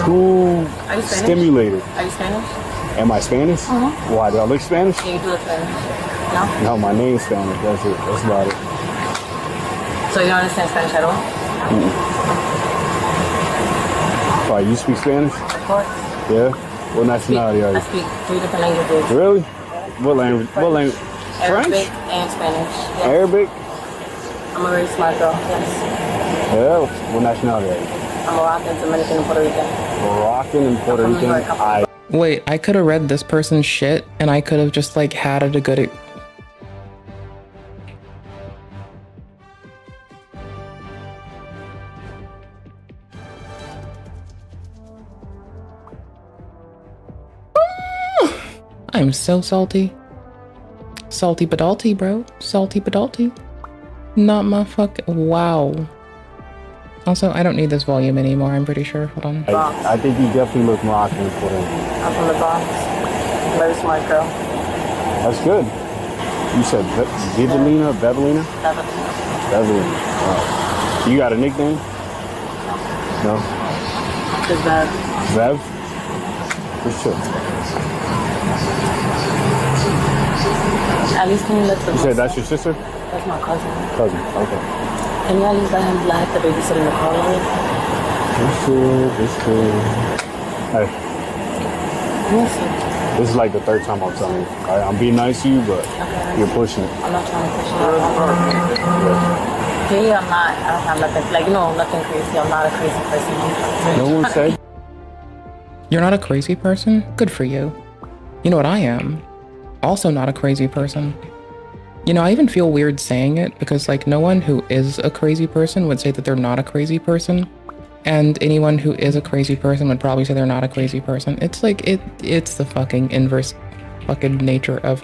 too stimulated. Are you Spanish? Am I Spanish? Mm-hmm. Why, do I look Spanish? Yeah, you do look Spanish. No? No, my name's Spanish. That's it. That's about it. So you don't understand Spanish at all? Why, you speak Spanish? Of course. Yeah? What nationality are you? I speak 3 different languages. Really? What language? Arabic French? and Spanish. Yes. Arabic? I'm a very smart girl, yes. Yeah? What nationality are you? I'm Moroccan, Dominican, and Puerto Rican. Moroccan and Puerto Rican? Wait, I could have read this person's shit and I could have just like had it a good. I'm so salty. Salty badalty, bro. Salty badalty. Not my wow. Also, I don't need this volume anymore, I'm pretty sure. Hold on. I think you definitely look Moroccan and Puerto Rican. I'm from the Bronx. Very smart girl. That's good. You said Bevelina? Bevelina. You got a nickname? No? Just Bev. Bev? For sure. At least can you let the... You said that's your sister? That's my cousin. Cousin, okay. Can you at least let him let the babysit in the car with me? It's cool. Hey. Yes, this is like the 3rd time I'm telling you. I'm being nice to you, but you're pushing it. I'm not trying to push it. Yeah, I'm not. I don't have nothing, like, nothing crazy. I'm not a crazy person. No one said. You're not a crazy person? Good for you. You know what I am? Also not a crazy person. You know, I even feel weird saying it because like no one who is a crazy person would say that they're not a crazy person. And anyone who is a crazy person would probably say they're not a crazy person. It's like, it's the fucking inverse fucking nature of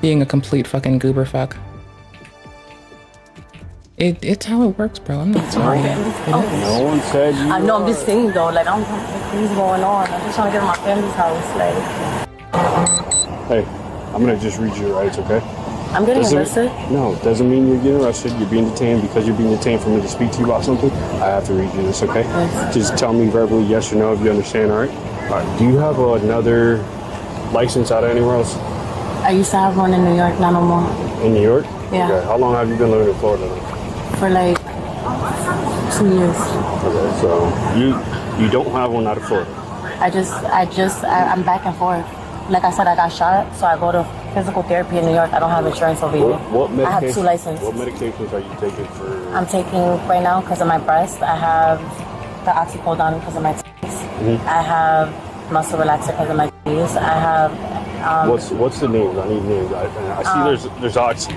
being a complete fucking goober fuck. It's how it works, bro. I'm not sorry. No one said you. I know, I'm just saying though, like, I'm what's going on? I'm just trying to get to my family's house, like. Hey, I'm gonna just read you your rights, okay? I'm getting arrested? No, it doesn't mean you're getting arrested. You're being detained. Because you're being detained for me to speak to you about something, I have to read you this, okay? Yes. Just tell me verbally yes or no if you understand, all right? All right, do you have another license out of anywhere else? I used to have one in New York, not no more. In New York? Yeah. Okay. How long have you been living in Florida now? For like 2 years. Okay, so you don't have one out of Florida? I'm back and forth. Like I said, I got shot, so I go to physical therapy in New York. I don't have insurance over here. I have 2 licenses. What medications are you taking for? I'm taking right now because of my breast. I have the oxycodone because of my titties. I have muscle relaxer because of my titties. I have. What's the names? I need names. I see there's oxy.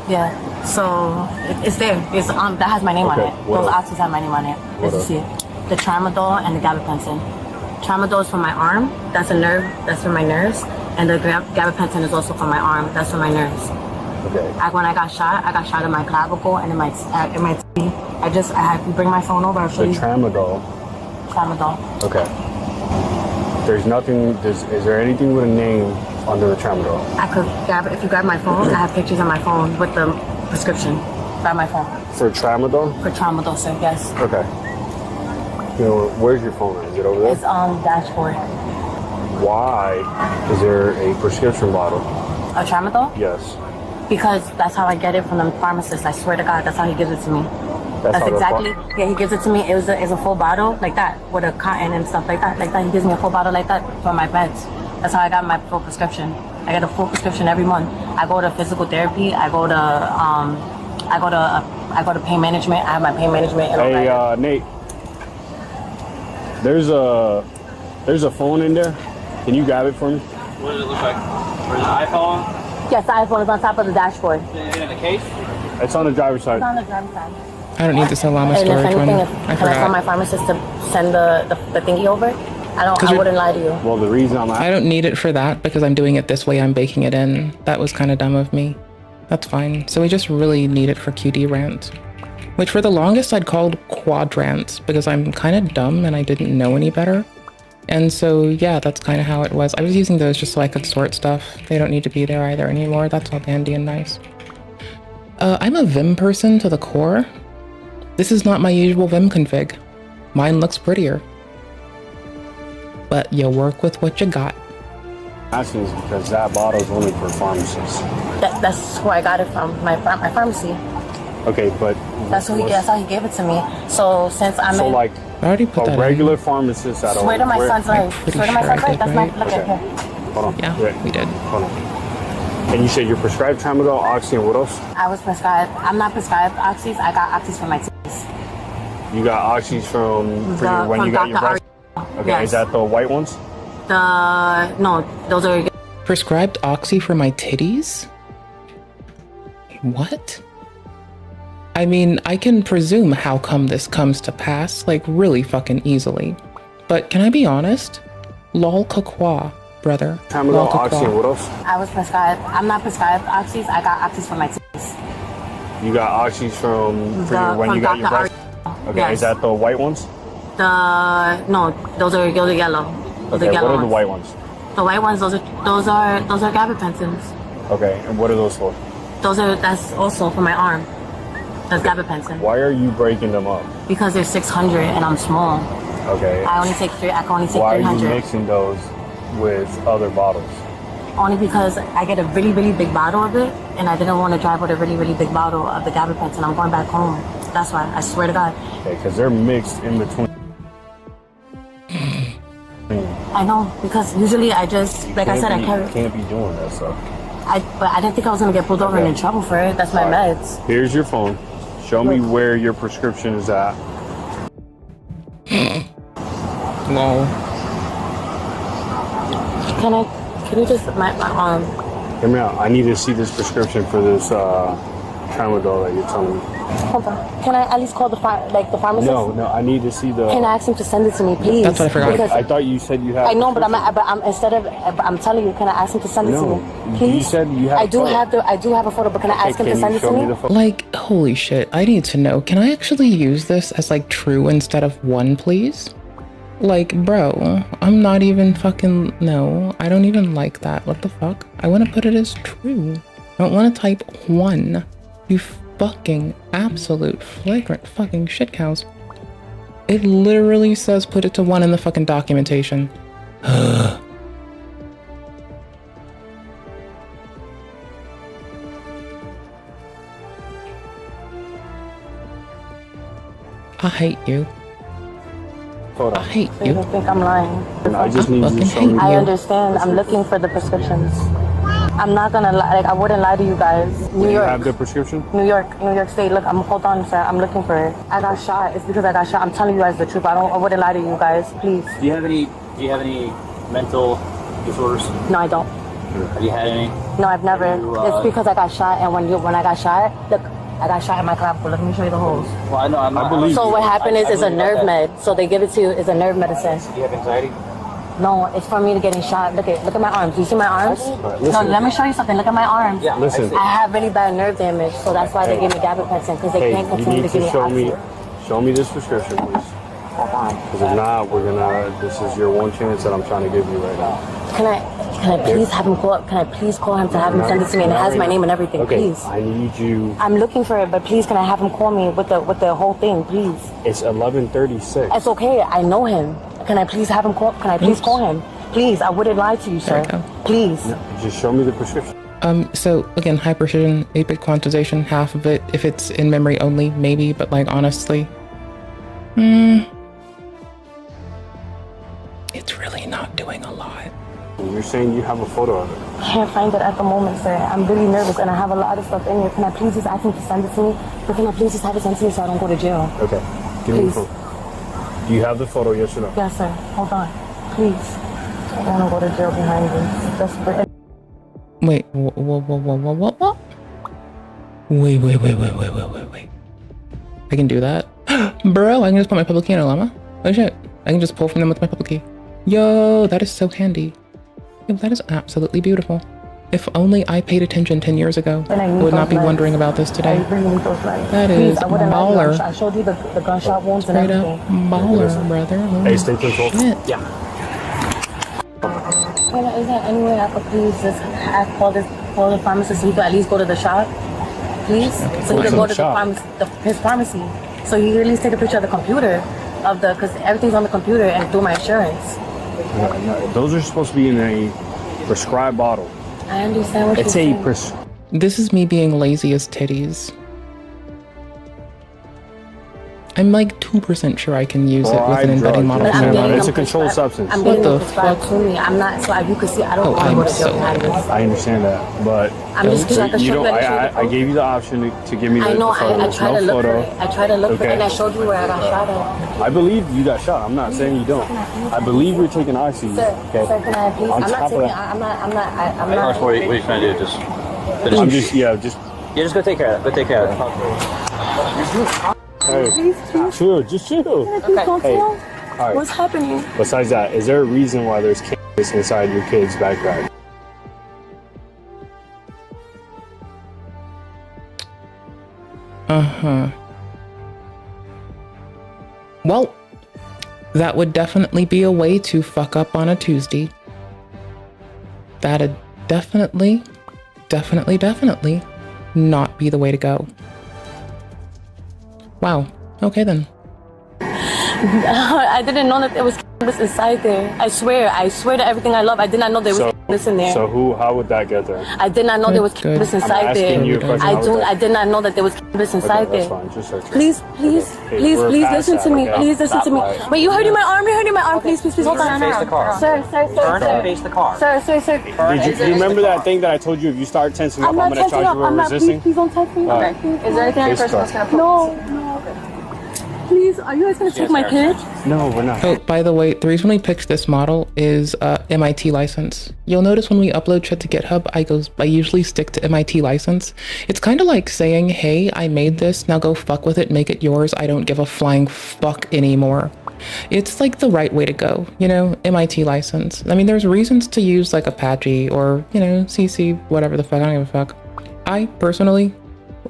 Yeah, so it's there. It's that has my name on it. Those else? oxys have my name on it. As you see, the tramadol and the gabapentin. Tramadol is for my arm. That's a nerve. That's for my nerves. And the gabapentin is also for my arm. That's for my nerves. Okay. When I got shot in my clavicle and in my teeth. I have to bring my phone over. I'll show you. Tramadol. Tramadol. Okay. There's nothing. Is there anything with a name under the tramadol? I could grab it. If you grab my phone, I have pictures on my phone with the prescription. Grab my phone. For tramadol? For tramadol, sir. Yes. Okay. You know, where's your phone at? Is it over there? It's on dashboard. Why is there a prescription bottle? A tramadol? Yes. Because that's how I get it from the pharmacist. I swear to God, that's how he gives it to me. That's exactly. Yeah, he gives it to me. It's a full bottle like that with a cotton and stuff like that. Like that, he gives me a full bottle like that for my meds. That's how I got my full prescription. I get a full prescription every month. I go to physical therapy. I go to pain management. I have my pain management. Hey, Nate. There's a phone in there. Can you grab it for me? What does it look like? Or is it an iPhone? Yes, the iPhone is on top of the dashboard. Is it in the case? It's on the driver's side. It's on the driver's side. I don't need the Salama And if storage anything, one. I can I tell forgot. my pharmacist to send the thingy over? I wouldn't lie to you. Well, the reason I don't need it for that because I'm doing it this way. I'm baking it in. That was kind of dumb of me. That's fine. So we just really need it for QD rant, which for the longest I'd called quadrant because I'm kind of dumb and I didn't know any better. And so, yeah, that's kind of how it was. I was using those just so I could sort stuff. They don't need to be there either anymore. That's all dandy and nice. I'm a Vim person to the core. This is not my usual Vim config. Mine looks prettier. But you work with what you got. Asking is because that bottle is only for pharmacists. That's where I got it from, my pharmacy. Okay, but that's how he gave it to me. So since I'm so in, like I already put a regular pharmacist at swear to my son's life. Swear to my son's life. That's my look at here. Hold on. Yeah, we did. Hold on. And you said you're prescribed tramadol, oxy, and what else? I was prescribed. I'm not prescribed oxys. I got oxys for my titties. You got oxys when you got your breast. Okay, yes. Is that the white ones? No, those are prescribed oxy for my titties? What? I mean, I can presume how come this comes to pass, like really fucking easily. But can I be honest? Lol kakwa, brother. Tramadol, oxy, and what else? I was prescribed. I'm not prescribed oxys. I got oxys for my titties. You got oxys when you got your breast. Okay, yes. Is that the white ones? No, those are yellow. Those okay, are yellow what are the ones. white ones? The white ones, those are gabapentins. Okay, and what are those for? That's also for my arm. That's gabapentin. Why are you breaking them up? Because they're 600 and I'm small. Okay. I can only take 300. Why are you mixing those with other bottles? Only because I get a really, really big bottle of it, and I didn't want to drive with a really, really big bottle of the gabapentin. I'm going back home. That's why. I swear to God. Okay, because they're mixed in between. I know, because usually I just, like I said, I carry. You can't be doing that stuff. But I didn't think I was going to get pulled over and in trouble for it. That's my meds. Here's your phone. Show me where your prescription is at. No. Can I Can you just my arm? Hear me out. I need to see this prescription for this tramadol that you're telling me. Hold on. Can I at least call the pharmacist? No. I need to see the. Can I ask him to send it to me, please? That's what I forgot. Because I thought you said you had. I know, but I'm instead of. I'm telling you, can I ask him to send it to me, please? You said you have. I do have a photo, but can I ask him to send it to me? Like, holy shit! I need to know. Can I actually use this as like true instead of one, please? Like, bro, I'm not even fucking. No, I don't even like that. What the fuck? I want to put it as true. I don't want to type one. You fucking absolute flagrant fucking shit cows. It literally says put it to one in the fucking documentation. I hate you. I hate you. You think I'm lying? I just need you to show me. I understand. I'm looking for the prescriptions. I'm not gonna lie. Like, I wouldn't lie to you guys. New York. You have the prescription? New York State. Look, hold on, sir. I'm looking for it. I got shot. It's because I got shot. I'm telling you guys the truth. I wouldn't lie to you guys. Please. Do you have any mental disorders? No, I don't. Have you had any? No, I've never. It's because I got shot, and when I got shot, look, I got shot in my clavicle. Let me show you the holes. Well, I know. I believe. So what happened is a nerve med. So they give it to you. It's a nerve medicine. Do you have anxiety? No, it's for me to getting shot. Look at my arms. Do you see my arms? No, let me show you something. Look at my arms. Yeah. Listen. I have really bad nerve damage, so that's why they give me gabapentin, because they can't continue to give me oxygen. Show me this prescription, please. Because if not, this is your one chance that I'm trying to give you right now. Can I please have him call? Can I please call him to have him send it to me? And it has my name and everything. Okay, please. I need you. I'm looking for it, but please, can I have him call me with the whole thing, please? It's 11:36. It's okay. I know him. Can I please have him call? Can I please call him? Please, I wouldn't lie to you, sir. Please. No, just show me the prescription. So again, high precision, 8-bit quantization, half of it, if it's in memory only, maybe, but like honestly, it's really not doing a lot. You're saying you have a photo of it. I can't find it at the moment, sir. I'm really nervous and I have a lot of stuff in here. Can I please just ask him to send it to me? But can I please just have it sent to me so I don't go to jail? Okay. Give me the photo. Do you have the photo, yes or no? Yes, sir. Hold on. Please. I don't want to go to jail behind this. Desperate. Wait, what? Wait. I can do that? Bro, I can just put my public key in a llama? Oh shit. I can just pull from them with my public key. Yo, that is so handy. Yo, that is absolutely beautiful. If only I paid attention 10 years ago, I would not be wondering about this today. That is baller. I showed you the gunshot wounds and everything. Straight up baller, brother. Hey, stay control. Yeah. Is there any way I could please just call the pharmacist so he could at least go to the shop? Please? So he could go to his pharmacy. So he at least take a picture of the computer, because everything's on the computer and through my insurance. No, those are supposed to be in a prescribed bottle. I understand what you're saying. This is me being lazy as titties. I'm like 2% sure I can use it with an embedding model. It's a controlled substance. I'm getting them prescribed to me. I'm not, so you can see, I don't want to go to jail behind this. I understand that, but I'm just I gave you the option to give me the photo. I tried to look for it. I tried to look for it, and I showed you where I got shot at. I believe you got shot. I'm not saying you don't. I believe you're taking oxy. Sir, can I please? I'm not taking. I'm not. What are you trying to do? Just go take care of it. Go take care of it. Hey, chill. Okay. All right. What's happening? Besides that, is there a reason why there's cannabis inside your kid's backpack? Well, that would definitely be a way to fuck up on a Tuesday. That'd definitely not be the way to go. Wow. Okay then. I didn't know that there was cannabis inside there. I swear to everything I love, I did not know there was cannabis in there. So how would that get there? I did not know there was cannabis inside there. I did not know that there was cannabis inside there. Please listen to me. Please listen to me. Wait, you hurting my arm? You're hurting my arm. Please, hold on. Face the car. Sir. Turn and face the car. Sir. Did you remember that thing that I told you? If you start tensing up, I'm going to charge you for resisting. Please don't touch me. Okay. Is there anything I personally gonna put? No. Please, are you guys gonna take my kid? No, we're not. Oh, by the way, the reason we picked this model is MIT license. You'll notice when we upload shit to GitHub, I usually stick to MIT license. It's kind of like saying, hey, I made this, now go fuck with it, make it yours, I don't give a flying fuck anymore. It's like the right way to go, you know, MIT license. I mean, there's reasons to use like Apache or, you know, CC, whatever the fuck, I don't give a fuck. I personally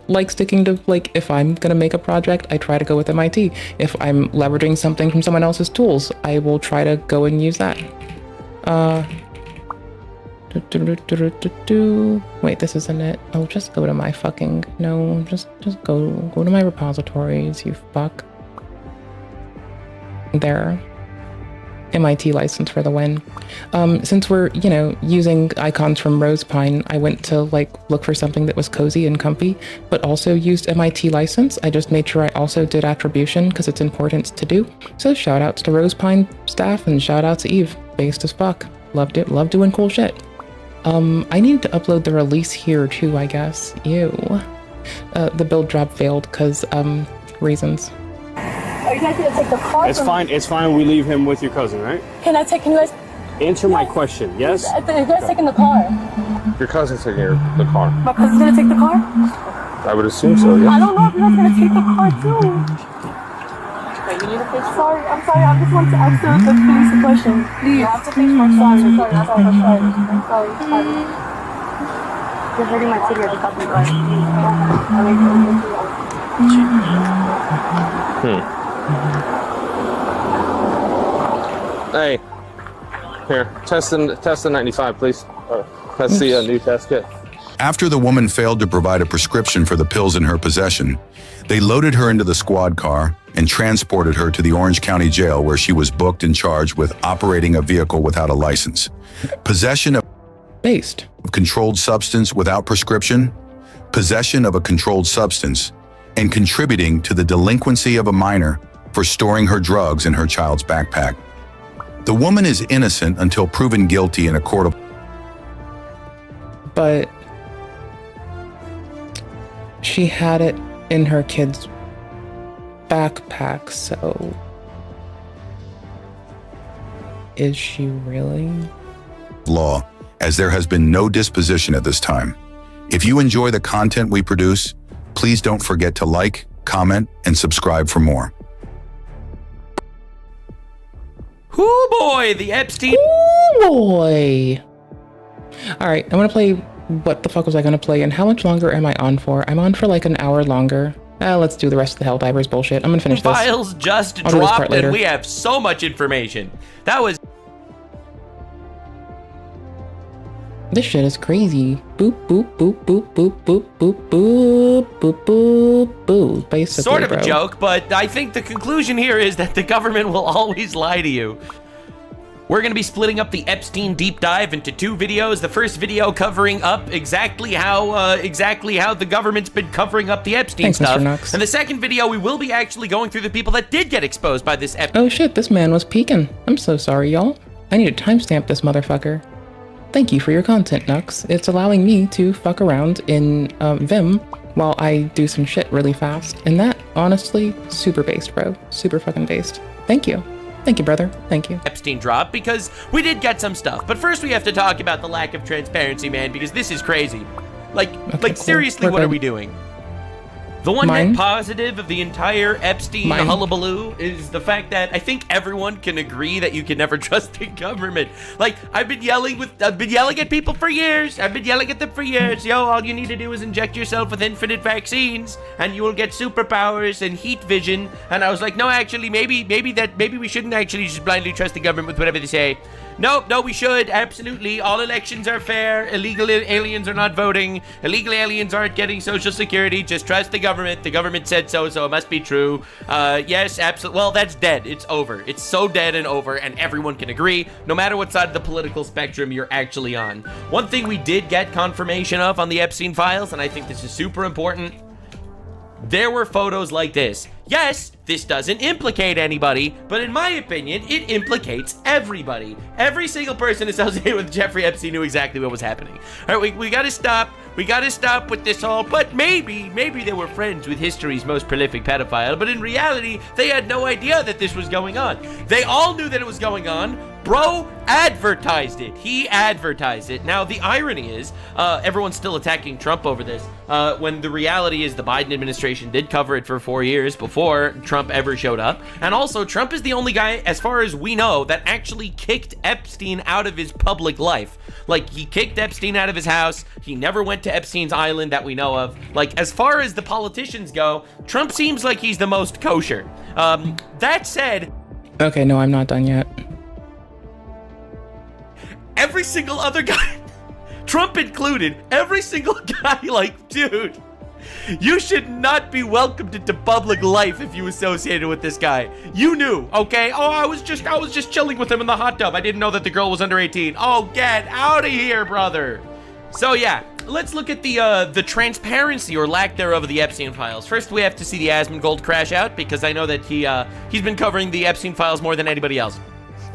like sticking to, like, if I'm gonna make a project, I try to go with MIT. If I'm leveraging something from someone else's tools, I will try to go and use that. Wait, this isn't it. Oh, just go to my fucking, no, just go to my repositories, you fuck. There. MIT license for the win. Since we're, you know, using icons from Rosepine, I went to like look for something that was cozy and comfy, but also used MIT license. I just made sure I also did attribution because it's important to do. So shout outs to Rosepine staff and shout out to Eve. Based as fuck. Loved it. Love doing cool shit. I need to upload the release here too, I guess. Ew. The build job failed because reasons. Are you guys gonna take the car? It's fine. It's fine. We leave him with your cousin, right? Can you guys answer my question? Yes. You guys taking the car? Your cousin's taking the car. My cousin's gonna take the car? I would assume so, yeah. I don't know if you guys gonna take the car too. Wait, you need to fix. Sorry, I'm sorry. I just want to ask the police a question. Please. You have to fix my sorry. That's all. I'm sorry. You're hurting my titty at the top of the Hey, here, test the 95, please. Test the new test kit. After the woman failed to provide a prescription for the pills in her possession, they loaded her into the squad car and transported her to the Orange County Jail, where she was booked and charged with operating a vehicle without a license, possession of controlled substance without prescription, possession of a controlled substance, and contributing to the delinquency of a minor for storing her drugs in her child's backpack. The woman is innocent until proven guilty in a court of... But she had it in her kid's backpack, so... Is she really? Law, as there has been no disposition at this time. If you enjoy the content we produce, please don't forget to like, comment, and subscribe for more. Hoo boy, the Epstein. Hoo boy. All right, I'm gonna play. What the fuck was I gonna play? And how much longer am I on for? I'm on for like an hour longer. Let's do the rest of the Helldivers bullshit. I'm gonna finish this. Files just dropped, and we have so much information. That was. This shit is crazy. Boop, boop, boop, boop, boop, boop, boop, boop, boop, boop, boop. Basically, sort of a joke, but I think the conclusion here is that the government will always lie to you. We're going to be splitting up the Epstein deep dive into 2 videos. The first video covering up exactly how the government's been covering up the Epstein stuff. And the second video, we will be actually going through the people that did get exposed by this Oh shit, this man was peeking. I'm so sorry, y'all. I need to timestamp this motherfucker. Thank you for your content, Nux. It's allowing me to fuck around in Vim while I do some shit really fast. And that, honestly, super based, bro. Super fucking based. Thank you. Thank you, brother. Thank you. Epstein drop, because we did get some stuff. But first we have to talk about the lack of transparency, man, because this is crazy. Like seriously, what are we doing? The one net positive of the entire Epstein hullabaloo is the fact that I think everyone can agree that you can never trust the government. Like, I've been yelling at people for years. I've been yelling at them for years. Yo, all you need to do is inject yourself with infinite vaccines and you will get superpowers and heat vision. And I was like, no, actually, maybe we shouldn't actually just blindly trust the government with whatever they say. No, we should. Absolutely. All elections are fair. Illegal aliens are not voting. Illegal aliens aren't getting Social Security. Just trust the government. The government said so it must be true. Yes, absolutely. Well, that's dead. It's over. It's so dead and over, and everyone can agree, no matter what side of the political spectrum you're actually on. One thing we did get confirmation of on the Epstein files, and I think this is super important, there were photos like this. Yes, this doesn't implicate anybody, but in my opinion, it implicates everybody. Every single person associated with Jeffrey Epstein knew exactly what was happening. All right, we gotta stop We gotta stop with this all. But maybe they were friends with history's most prolific pedophile, but in reality, they had no idea that this was going on. They all knew that it was going on. Bro advertised it. He advertised it. Now, the irony is, everyone's still attacking Trump over this, when the reality is the Biden administration did cover it for 4 years before Trump ever showed up. And also, Trump is the only guy, as far as we know, that actually kicked Epstein out of his public life. Like, he kicked Epstein out of his house. He never went to Epstein's island that we know of. Like, as far as the politicians go, Trump seems like he's the most kosher. That said... Okay, no, I'm not done yet. Every single other guy, Trump included, every single guy, like, dude, you should not be welcomed into public life if you associated with this guy. You knew, okay? Oh, I was just chilling with him in the hot tub. I didn't know that the girl was under 18. Oh, get out of here, brother. So yeah, let's look at the transparency or lack thereof of the Epstein files. First, we have to see the Asmongold crash out, because I know that he's been covering the Epstein files more than anybody else.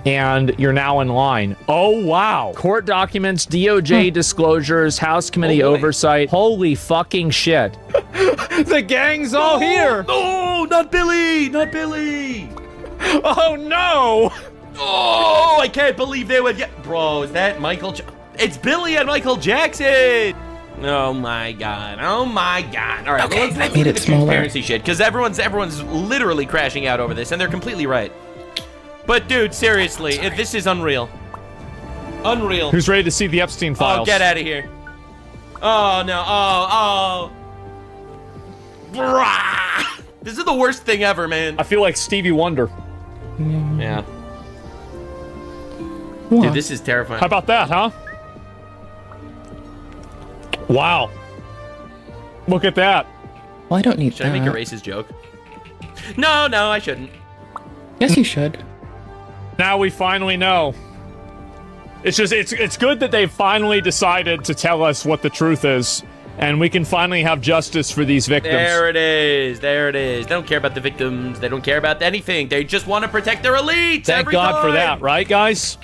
And you're now in line. Oh, wow. Court documents, DOJ disclosures, House committee oversight. Holy fucking shit. The gang's all here. No, not Billy. Not Billy. Oh, no. Oh, I can't believe they would get... Bro, is that Michael... It's Billy and Michael Jackson. Oh, my God. Oh, my God. All right, okay, let's I made it the smaller. Transparency shit, because everyone's literally crashing out over this, and they're completely right. But dude, seriously, this is unreal. Unreal. Who's ready to see the Epstein files? Oh, get out of here. Oh, no. Oh. Brah. This is the worst thing ever, man. I feel like Stevie Wonder. Yeah. What? Dude, this is terrifying. How about that, huh? Wow. Look at that. Well, I don't need Should that. I make a racist joke? No, I shouldn't. Yes, you should. Now we finally know. It's good that they've finally decided to tell us what the truth is, and we can finally have justice for these victims. There it is. There it is. They don't care about the victims. They don't care about anything. They just want to protect their elites. Thank God for that, right, guys?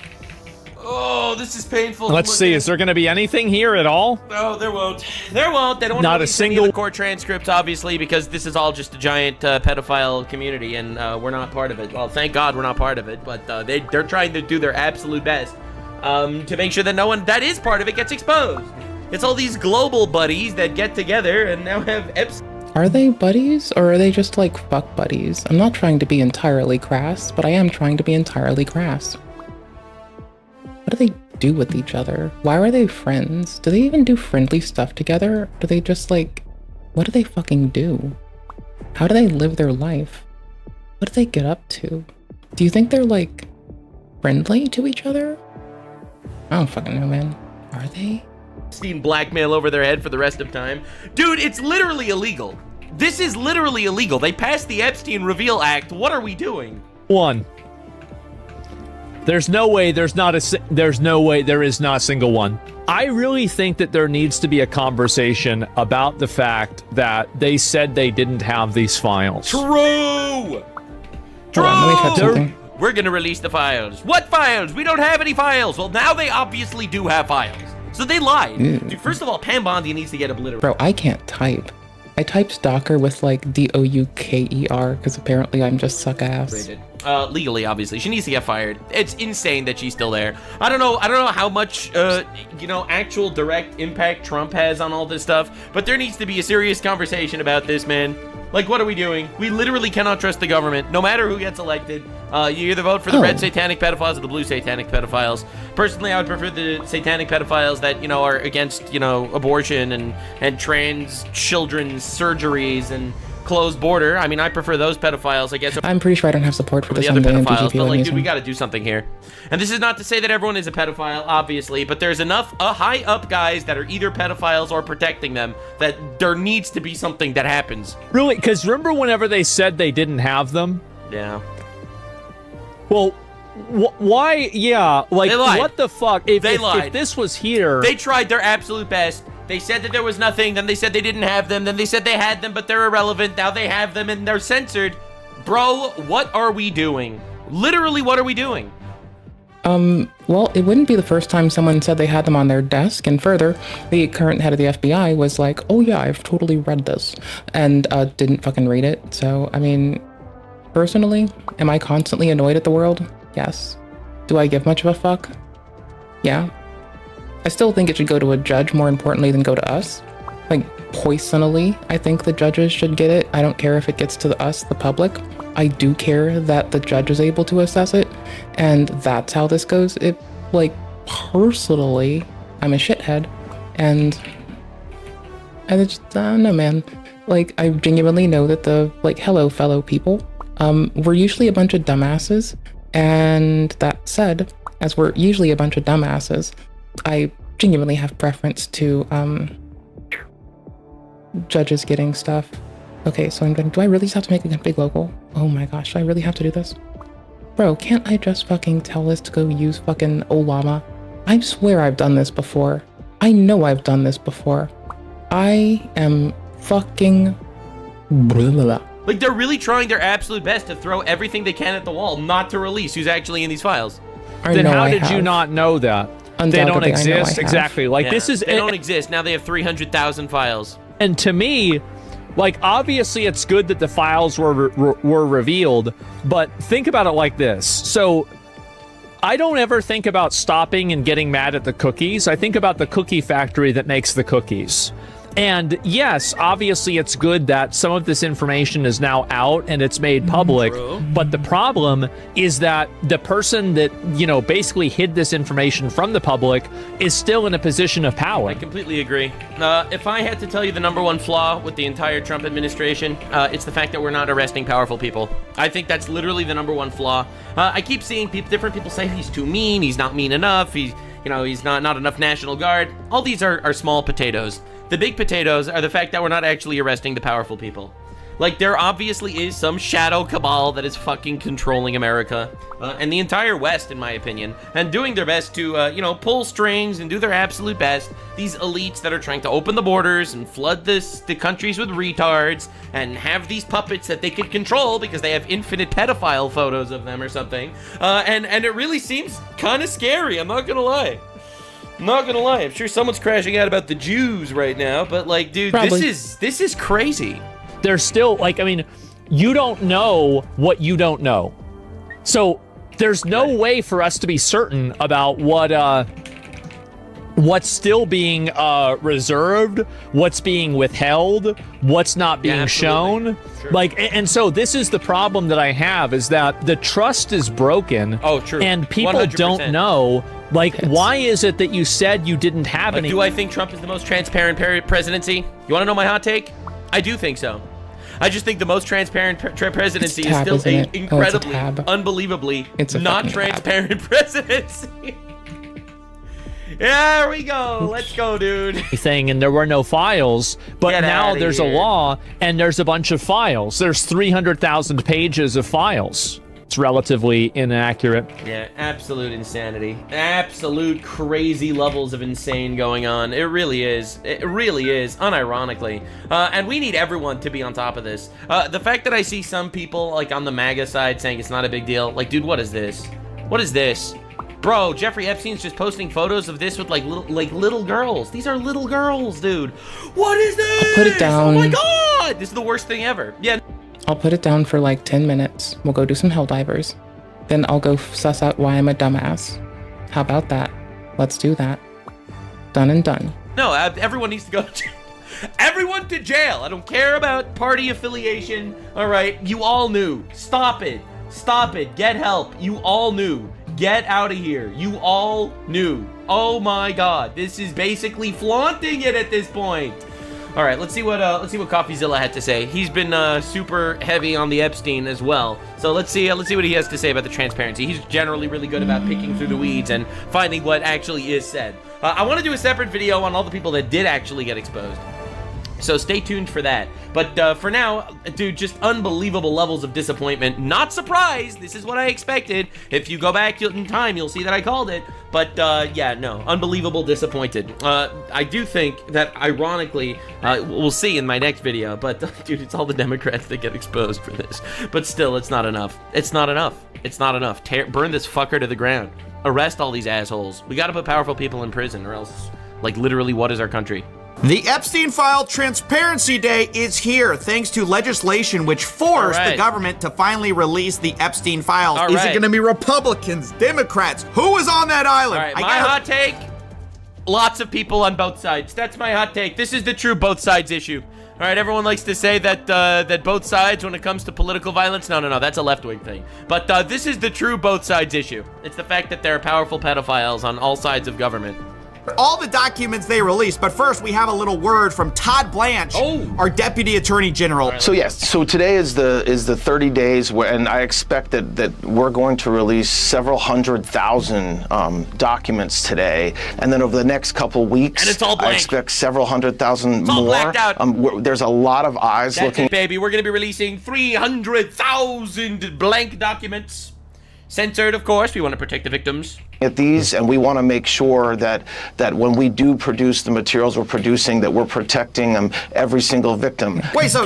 Oh, this is painful. Let's see. Is there going to be anything here at all? No, there won't. There won't. They don't want Not to a release any of single the court transcripts, obviously, because this is all just a giant pedophile community, and we're not part of it. Well, thank God we're not part of it, but they're trying to do their absolute best to make sure that no one that is part of it gets exposed. It's all these global buddies that get together and now have Epstein. Are they buddies, or are they just like fuck buddies? I'm not trying to be entirely crass, but I am trying to be entirely crass. What do they do with each other? Why are they friends? Do they even do friendly stuff together? Do they just like, what do they fucking do? How do they live their life? What do they get up to? Do you think they're like friendly to each other? I don't fucking know, man. Are they? Epstein blackmail over their head for the rest of time. Dude, it's literally illegal. This is literally illegal. They passed the Epstein Reveal Act. What are we doing? One. There's no way there is not a single one. I really think that there needs to be a conversation about the fact that they said they didn't have these files. True! Hold on, let me try something. We're gonna release the files. What files? We don't have any files. Well, now they obviously do have files. So they lied. Dude, first of all, Pam Bondi needs to get obliterated. Bro, I can't type. I typed stalker with like D-O-U-K-E-R because apparently I'm just suck ass. Legally, obviously. She needs to get fired. It's insane that she's still there. I don't know how much, actual direct impact Trump has on all this stuff, but there needs to be a serious conversation about this, man. Like, what are we doing? We literally cannot trust the government, no matter who gets elected. You either vote for the red satanic pedophiles or the blue satanic pedophiles. Personally, I would prefer the satanic pedophiles that, are against, abortion and trans children's surgeries and closed border. I mean, I prefer those pedophiles, I guess. I'm pretty sure I don't have support for this the other on the pedophiles, NGP but like, dude, we mechanism. got to do something here. And this is not to say that everyone is a pedophile, obviously, but there's enough high up guys that are either pedophiles or protecting them that there needs to be something that happens. Really? Because remember whenever they said they didn't have them? Yeah. Well, why? Yeah, like, They lied. what the fuck? If lied. If this was here... They tried their absolute best. They said that there was nothing, then they said they didn't have them, then they said they had them, but they're irrelevant. Now they have them and they're censored. Bro, what are we doing? Literally, what are we doing? Well, it wouldn't be the first time someone said they had them on their desk. And further, the current head of the FBI was like, oh yeah, I've totally read this, and didn't fucking read it. So, I mean, personally, am I constantly annoyed at the world? Yes. Do I give much of a fuck? Yeah. I still think it should go to a judge more importantly than go to us. Like, poisonally, I think the judges should get it. I don't care if it gets to us, the public. I do care that the judge is able to assess it, and that's how this goes. It, like, personally, I'm a shithead, and I just, I don't know, man. Like, I genuinely know that the, like, hello, fellow people, we're usually a bunch of dumbasses, and that said, as we're usually a bunch of dumbasses, I genuinely have preference to, judges getting stuff. Okay, so do I really just have to make a big logo? Oh my gosh, do I really have to do this? Bro, can't I just fucking tell this to go use fucking Olama? I swear I've done this before. I know I've done this before. I am fucking blah, blah, blah. Like, they're really trying their absolute best to throw everything they can at the wall, not to release who's actually in these files. Then how did you not know that? They don't exist? Exactly. Like, Yeah, this is... They don't exist. Now they have 300,000 files. And to me, like, obviously it's good that the files were revealed, but think about it like this. So I don't ever think about stopping and getting mad at the cookies. I think about the cookie factory that makes the cookies. And yes, obviously it's good that some of this information is now out and it's made public, but the problem is that the person that, you know, basically hid this information from the public is still in a position of power. I completely agree. If I had to tell you the #1 flaw with the entire Trump administration, it's the fact that we're not arresting powerful people. I think that's literally the #1 flaw. I keep seeing different people say he's too mean, he's not mean enough, he's not enough National Guard. All these are small potatoes. The big potatoes are the fact that we're not actually arresting the powerful people. Like, there obviously is some shadow cabal that is fucking controlling America and the entire West, in my opinion, and doing their best to, pull strings and do their absolute best. These elites that are trying to open the borders and flood the countries with retards and have these puppets that they can control because they have infinite pedophile photos of them or something. And it really seems kind of scary, I'm not gonna lie. Not gonna lie, I'm sure someone's crashing out about the Jews right now, but like, dude, Probably. this is crazy. There's still, like, I mean, you don't know what you don't know. So there's no way for us to be certain about what's still being reserved, what's being withheld, what's not being shown. Sure. Like, and so this is the problem that I have, is that the trust is broken. Oh, true. And people 100%. don't know. Like, why is it that you said you didn't have any? Do I think Trump is the most transparent presidency? You want to know my hot take? I do think so. I just think the most transparent presidency is still an incredibly, unbelievably not transparent presidency. There we go. Let's go, dude. Thing, and there were no files, but now there's a law and there's a bunch of files. There's 300,000 pages of files. It's relatively inaccurate. Yeah, absolute insanity. Absolute crazy levels of insane going on. It really is. It really is, unironically. And we need everyone to be on top of this. The fact that I see some people, like, on the MAGA side saying it's not a big deal. Like, dude, what is this? What is this? Bro, Jeffrey Epstein's just posting photos of this with, like, little girls. These are little girls, dude. What is this? I'll put it down. Oh, my God! This is the worst thing ever. Yeah. I'll put it down for like 10 minutes. We'll go do some Helldivers. Then I'll go suss out why I'm a dumbass. How about that? Let's do that. Done and done. No, everyone needs to go to jail. Everyone to jail. I don't care about party affiliation. All right, you all knew. Stop it. Stop it. Get help. You all knew. Get out of here. You all knew. Oh my God. This is basically flaunting it at this point. All right, let's see what CoffeeZilla had to say. He's been super heavy on the Epstein as well. So let's see what he has to say about the transparency. He's generally really good about picking through the weeds and finding what actually is said. I want to do a separate video on all the people that did actually get exposed. So stay tuned for that. But for now, dude, just unbelievable levels of disappointment. Not surprised. This is what I expected. If you go back in time, you'll see that I called it. But yeah, no, unbelievable disappointed. I do think that, ironically, we'll see in my next video. But dude, it's all the Democrats that get exposed for this. But still, it's not enough. It's not enough. It's not enough. Burn this fucker to the ground. arrest all these assholes. We gotta put powerful people in prison, or else, like, literally, what is our country? The Epstein File Transparency Day is here, thanks to legislation which forced the government to finally release the Epstein files. Is it going to be Republicans, Democrats? Who is on that island? All right, my hot take, lots of people on both sides. That's my hot take. This is the true both sides issue. All right, everyone likes to say that that both sides, when it comes to political violence, no, that's a left-wing thing. But this is the true both sides issue. It's the fact that there are powerful pedophiles on all sides of government. All the documents they released, but first we have a little word from Todd Blanche, our Deputy Attorney General. So yes, so today is the 30 days, and I expect that we're going to release several 100,000 documents today, and then over the next couple weeks, and it's all blank. I expect several 100,000 more. Blacked out. There's a lot of eyes That's looking. It, baby. We're going to be releasing 300,000 blank documents. Censored, of course. We want to protect the victims. At these, and we want to make sure that when we do produce the materials we're producing, that we're protecting every single victim. Wait, so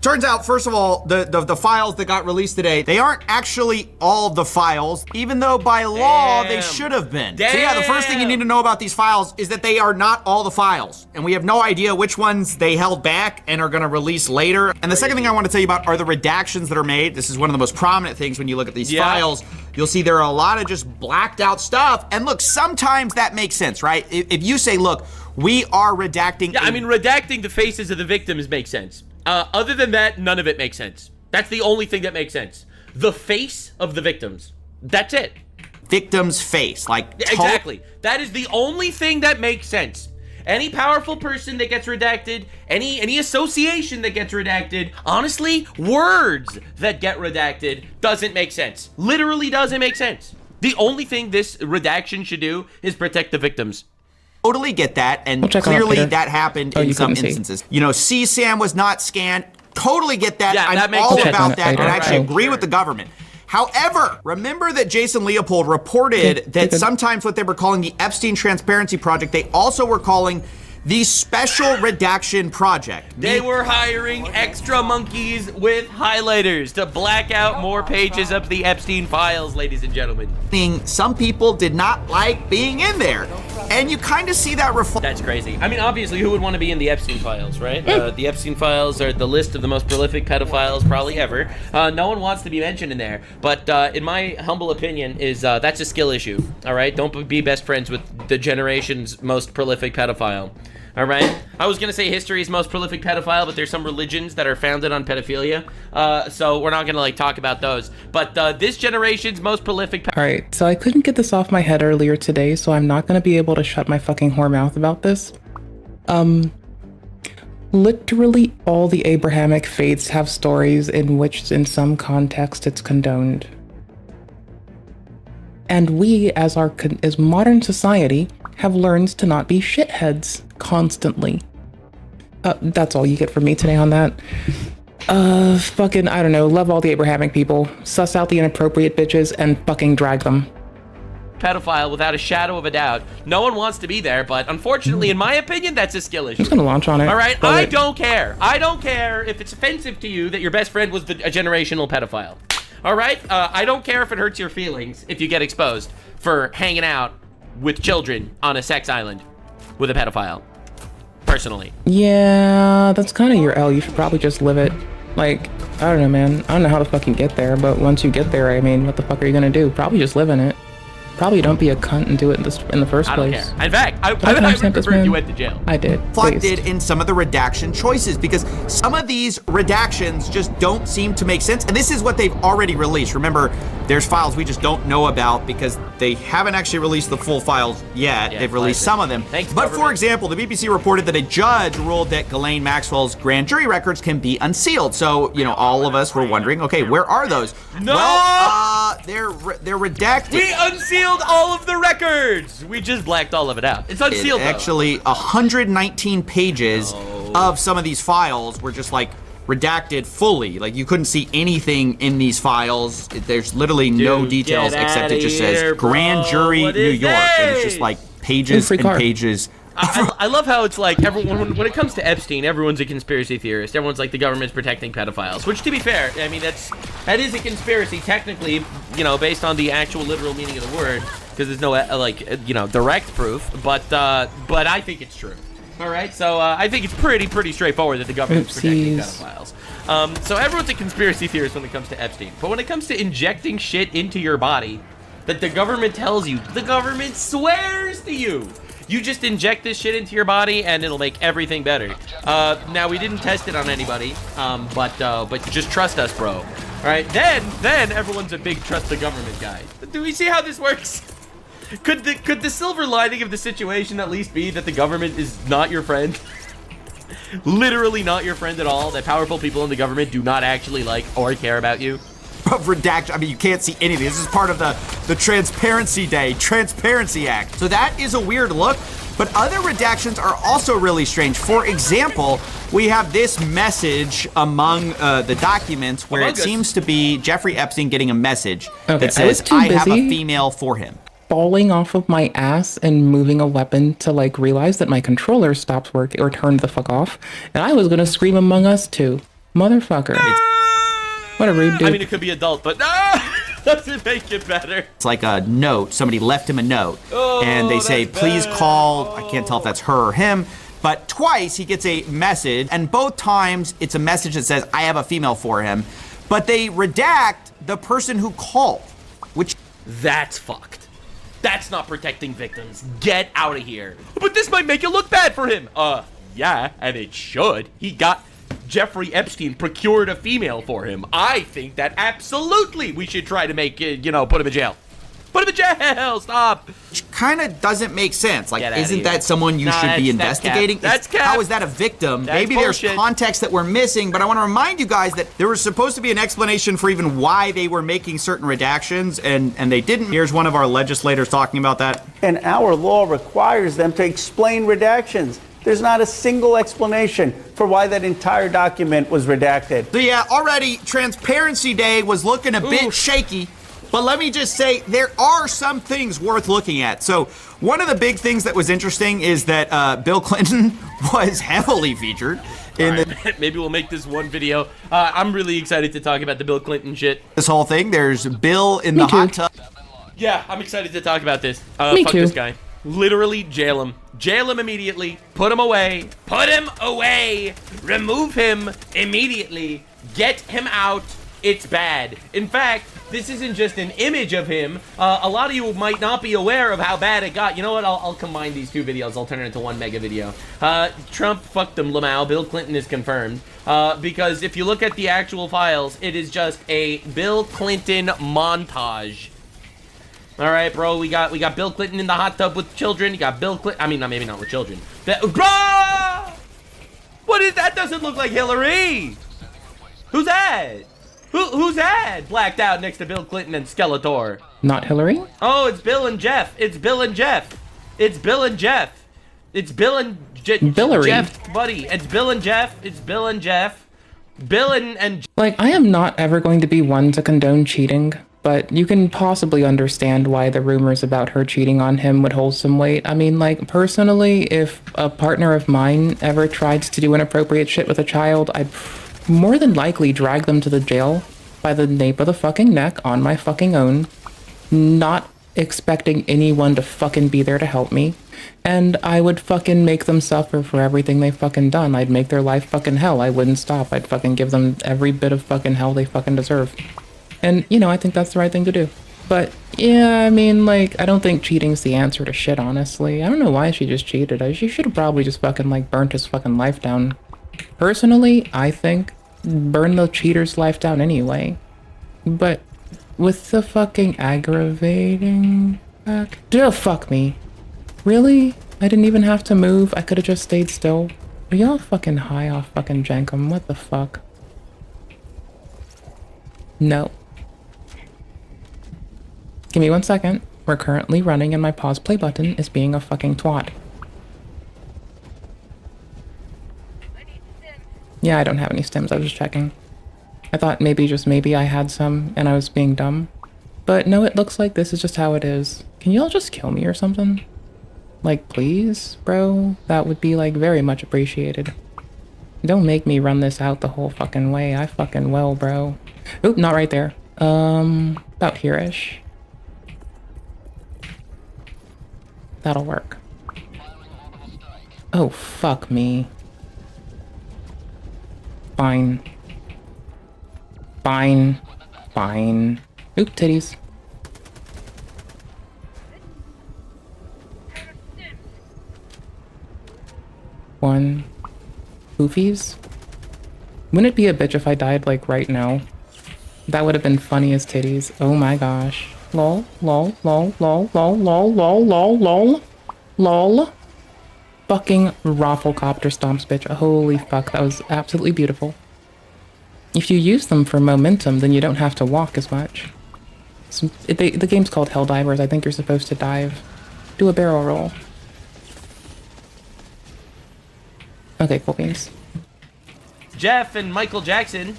turns out, first of all, the files that got released today, they aren't actually all the files, even though by law they should have been. So yeah, the first thing you need to know about these files is that they are not all the files, and we have no idea which ones they held back and are going to release later. And the second thing I want to tell you about are the redactions that are made. This is one of the most prominent things when you look at these files. You'll see there are a lot of just blacked out stuff. And look, sometimes that makes sense, right? If you say, look, we are redacting. Yeah, I mean, redacting the faces of the victims makes sense. Other than that, none of it makes sense. That's the only thing that makes sense. The face of the victims. That's it. Victim's face, like. Exactly. That is the only thing that makes sense. Any powerful person that gets redacted, any association that gets redacted, honestly, words that get redacted doesn't make sense. Literally doesn't make sense. The only thing this redaction should do is protect the victims. Totally get that, and clearly that happened in some instances. You know, CSAM was not scanned. Totally get that. Yeah, I'm all about that, and I actually agree with the government. However, remember that Jason Leopold reported that sometimes what they were calling the Epstein Transparency Project, they also were calling the Special Redaction Project. They were hiring extra monkeys with highlighters to black out more pages of the Epstein files, ladies and gentlemen. Some people did not like being in there. And you kind of see that reflect. That's crazy. I mean, obviously, who would want to be in the Epstein files, right? The Epstein files are the list of the most prolific pedophiles probably ever. No one wants to be mentioned in there. But in my humble opinion, is that's a skill issue, all right? Don't be best friends with the generation's most prolific pedophile. All right. I was going to say history's most prolific pedophile, but there's some religions that are founded on pedophilia. So we're not going to like talk about those. But this generation's most prolific. All right. So I couldn't get this off my head earlier today, so I'm not going to be able to shut my fucking whore mouth about this. Literally all the Abrahamic faiths have stories in which in some context it's condoned. And we, as modern society, have learned to not be shitheads constantly. That's all you get from me today on that. Fucking, I don't know, love all the Abrahamic people, suss out the inappropriate bitches, and fucking drag them. Pedophile without a shadow of a doubt. No one wants to be there, but unfortunately, in my opinion, that's a skill issue. I'm just gonna launch on it. All right, I don't care. I don't care if it's offensive to you that your best friend was a generational pedophile. All right, I don't care if it hurts your feelings if you get exposed for hanging out with children on a sex island with a pedophile. Personally. Yeah, that's kind of your L. You should probably just live it. Like, I don't know, man. I don't know how the fuck you get there, but once you get there, I mean, what the fuck are you gonna do? Probably just live in it. Probably don't be a cunt and do it in the first place. I don't care. In fact, I remember you went to jail. I did. Reflected in some of the redaction choices because some of these redactions just don't seem to make sense. And this is what they've already released. Remember, there's files we just don't know about because they haven't actually released the full files yet. Yeah, they've released some of them. Thanks, but government. for example, the BBC reported that a judge ruled that Ghislaine Maxwell's grand jury records can be unsealed. So, you know, all of us were wondering, okay, where are those? No! Well, they're redacted. We unsealed all of the records. We just blacked all of it out. It's unsealed. Actually, 119 pages of some of these files were just like redacted fully. Like you couldn't see anything in these files. There's literally no details except it just says Grand Jury New York, and it's just like pages and pages. I love how it's like everyone, when it comes to Epstein, everyone's a conspiracy theorist. Everyone's like the government's protecting pedophiles, which to be fair, I mean, that is a conspiracy technically, you know, based on the actual literal meaning of the word. because there's no direct proof, but I think it's true. All right, so I think it's pretty straightforward that the government's protecting pedophiles. So everyone's a conspiracy theorist when it comes to Epstein, but when it comes to injecting shit into your body that the government tells you, the government swears to you, you just inject this shit into your body and it'll make everything better. Now, we didn't test it on anybody, but just trust us, bro. All right, then everyone's a big trust the government guy. Do we see how this works? Could the silver lining of the situation at least be that the government is not your friend? Literally not your friend at all, that powerful people in the government do not actually like or care about you? Redact, I mean, you can't see anything. This is part of the Transparency Day, Transparency Act. So that is a weird look, but other redactions are also really strange. For example, we have this message among the documents where it seems to be Jeffrey Epstein getting a message that says, I have a female for him. Falling off of my ass and moving a weapon to like realize that my controller stops working or turned the fuck off, and I was gonna scream Among Us too. Motherfucker. What a rude dude. I mean, it could be adult, but doesn't make it better. It's like a note. Somebody left him a note, and they say, please call. I can't tell if that's her or him, but twice he gets a message, and both times it's a message that says, I have a female for him, but they redact the person who called, which... That's fucked. That's not protecting victims. Get out of here. But this might make it look bad for him. Yeah, and it should. He got Jeffrey Epstein procured a female for him. I think that absolutely we should try to make, put him in jail. Put him in jail, stop. Which kind of doesn't make sense. Like, isn't that someone you should be investigating? That's cap. How is that a victim? Maybe there's context that we're missing, but I want to remind you guys that there was supposed to be an explanation for even why they were making certain redactions, and they didn't. Here's one of our legislators talking about that. And our law requires them to explain redactions. There's not a single explanation for why that entire document was redacted. So yeah, already Transparency Day was looking a bit shaky. But let me just say, there are some things worth looking at. So one of the big things that was interesting is that Bill Clinton was heavily featured in maybe we'll make this one video. I'm really excited to talk about the Bill Clinton shit. This whole thing, there's Bill in the hot tub. Yeah, I'm excited to talk about this. Me fuck too. This guy. Literally jail him. Jail him immediately. Put him away. Put him away. Remove him immediately. Get him out. It's bad. In fact, this isn't just an image of him. A lot of you might not be aware of how bad it got. You know what? I'll combine these two videos. I'll turn it into one mega video. Trump fucked him, Lamau. Bill Clinton is confirmed. Because if you look at the actual files, it is just a Bill Clinton montage. All right, bro. We got Bill Clinton in the hot tub with children. You got Bill Clinton. I mean, maybe not with children. Bro! What is that? Doesn't look like Hillary. Who's that? Who's that? Blacked out next to Bill Clinton and Skeletor. Not Hillary? Oh, it's Bill and Jeff. It's Bill and Jeff. It's Bill and Jeff. It's Bill and Billary. Jeff, buddy. It's Bill and Jeff. It's Bill and Jeff. Bill and like, I am not ever going to be one to condone cheating, but you can possibly understand why the rumors about her cheating on him would hold some weight. I mean, like, personally, if a partner of mine ever tried to do inappropriate shit with a child, I'd more than likely drag them to the jail by the nape of the fucking neck on my fucking own, not expecting anyone to fucking be there to help me. And I would fucking make them suffer for everything they fucking done. I'd make their life fucking hell. I wouldn't stop. I'd fucking give them every bit of fucking hell they fucking deserve. And, I think that's the right thing to do. But, yeah, I mean, like, I don't think cheating's the answer to shit, honestly. I don't know why she just cheated. She should have probably just fucking, like, burnt his fucking life down. Personally, I think burn the cheater's life down anyway. But with the fucking aggravating factor, fuck me. Really? I didn't even have to move. I could have just stayed still. Are y'all fucking high off fucking Jenkum? What the fuck? No. Give me 1 second. We're currently running and my pause play button is being a fucking twat. Yeah, I don't have any stems. I was just checking. I thought just maybe I had some and I was being dumb. But no, it looks like this is just how it is. Can y'all just kill me or something? Like, please, bro? That would be, like, very much appreciated. Don't make me run this out the whole fucking way. I fucking will, bro. Oop, not right there. About here-ish. That'll work. Oh, fuck me. Fine. Fine. Fine. Oop, titties. One. Poofies? Wouldn't it be a bitch if I died, like, right now? That would have been funny as titties. Oh my gosh. Lol, lol, lol, lol, lol, lol, lol, lol, lol. Lol. Fucking rafflecopter stomps, bitch. Holy fuck, that was absolutely beautiful. If you use them for momentum, then you don't have to walk as much. So, the game's called Helldivers. I think you're supposed to dive. Do a barrel roll. Okay, cool beans. Jeff and Michael Jackson.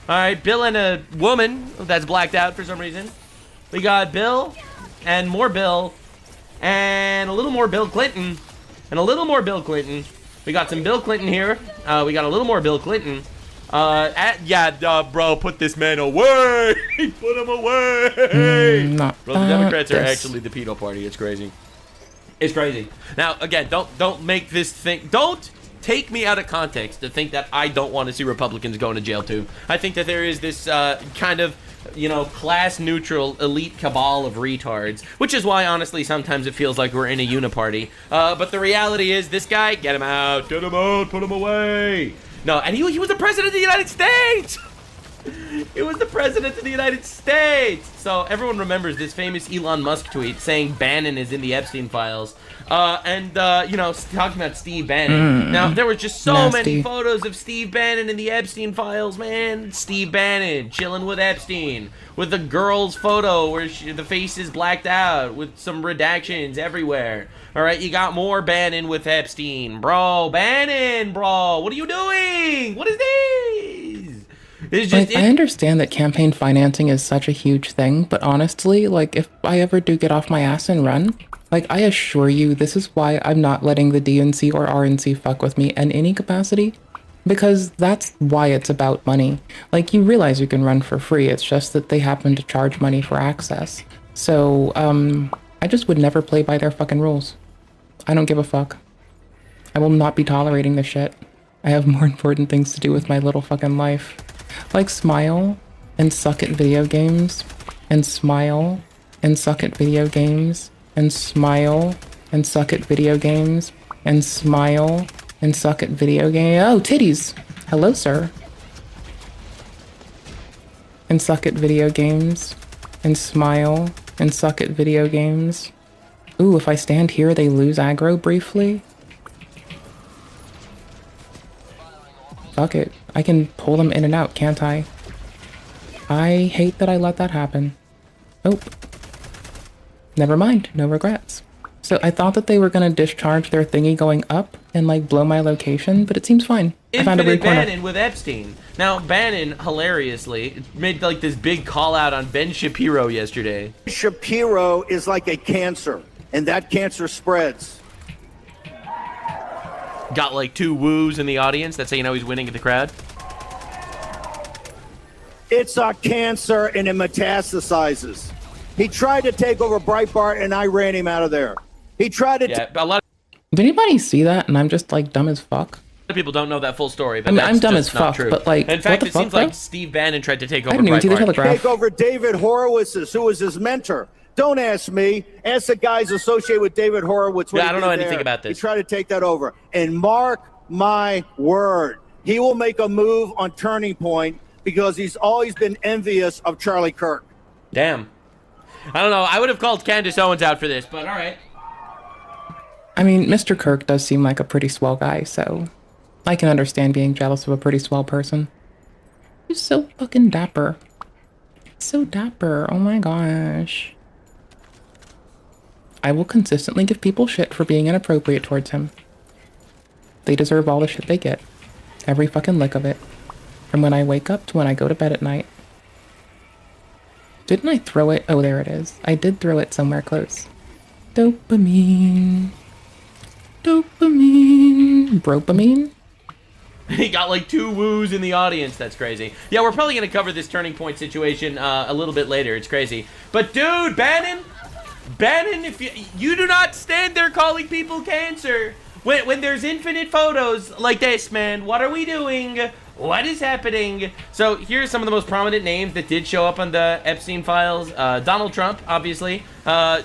All right, Bill and a woman that's blacked out for some reason. We got Bill and more Bill and a little more Bill Clinton and a little more Bill Clinton. We got some Bill Clinton here. We got a little more Bill Clinton. Bro, put this man away. Put him away. Bro, the Democrats are actually the pedo party. It's crazy. It's crazy. Now, again, don't make this thing. Don't take me out of context to think that I don't want to see Republicans going to jail too. I think that there is this kind of, class-neutral elite cabal of retards, which is why, honestly, sometimes it feels like we're in a uniparty. But the reality is, this guy, get him out, put him away. No, and he was the president of the United States. It was the president of the United States. So everyone remembers this famous Elon Musk tweet saying Bannon is in the Epstein files. Talking about Steve Bannon. Now, there were just so many photos of Steve Bannon in the Epstein files, man. Steve Bannon chilling with Epstein with the girl's photo where the face is blacked out with some redactions everywhere. All right, you got more Bannon with Epstein. Bro, Bannon, bro, what are you doing? What is this? It's just, I understand that campaign financing is such a huge thing, but honestly, if I ever do get off my ass and run, I assure you, this is why I'm not letting the DNC or RNC fuck with me in any capacity, because that's why it's about money. You realize you can run for free, it's just that they happen to charge money for access. So, I just would never play by their fucking rules. I don't give a fuck. I will not be tolerating this shit. I have more important things to do with my little fucking life. Smile and suck at video games, and smile and suck at video games, and smile and suck at video games, and smile and suck at video games. Oh, titties! Hello, sir. And suck at video games, and smile and suck at video games. Ooh, if I stand here, they lose aggro briefly. Fuck it. I can pull them in and out, can't I? I hate that I let that happen. Nope. Never mind. No regrets. So I thought that they were gonna discharge their thingy going up and blow my location, but it seems fine. I found a weird corner. Bannon with Epstein. Now, Bannon, hilariously, made this big call out on Ben Shapiro yesterday. Shapiro is like a cancer, and that cancer spreads. Got 2 woos in the audience. That's how you know he's winning at the crowd. It's a cancer and it metastasizes. He tried to take over Breitbart and I ran him out of there. He tried to. Yeah, a lot. Did anybody see that? And I'm just dumb as fuck. A lot of people don't know that full story, but I'm dumb as fuck. True. But in fact, it seems like Steve Bannon tried to take over Breitbart. Take over David Horowitz's, who was his mentor. Don't ask me. Ask the guys associated with David Horowitz. Yeah, I don't know anything about this. He tried to take that over. And mark my word, he will make a move on Turning Point because he's always been envious of Charlie Kirk. Damn. I don't know. I would have called Candace Owens out for this, but all right. I mean, Mr. Kirk does seem like a pretty swell guy, so I can understand being jealous of a pretty swell person. He's so fucking dapper. So dapper. Oh my gosh. I will consistently give people shit for being inappropriate towards him. They deserve all the shit they get. Every fucking lick of it. From when I wake up to when I go to bed at night. Didn't I throw it? Oh, there it is. I did throw it somewhere close. Dopamine. Dopamine. Bropamine? He got 2 woos in the audience. That's crazy. Yeah, we're probably going to cover this Turning Point situation a little bit later. It's crazy. But dude, Bannon, Bannon, if you do not stand there calling people cancer when there's infinite photos like this, man. What are we doing? What is happening? So here's some of the most prominent names that did show up on the Epstein files. Donald Trump, obviously.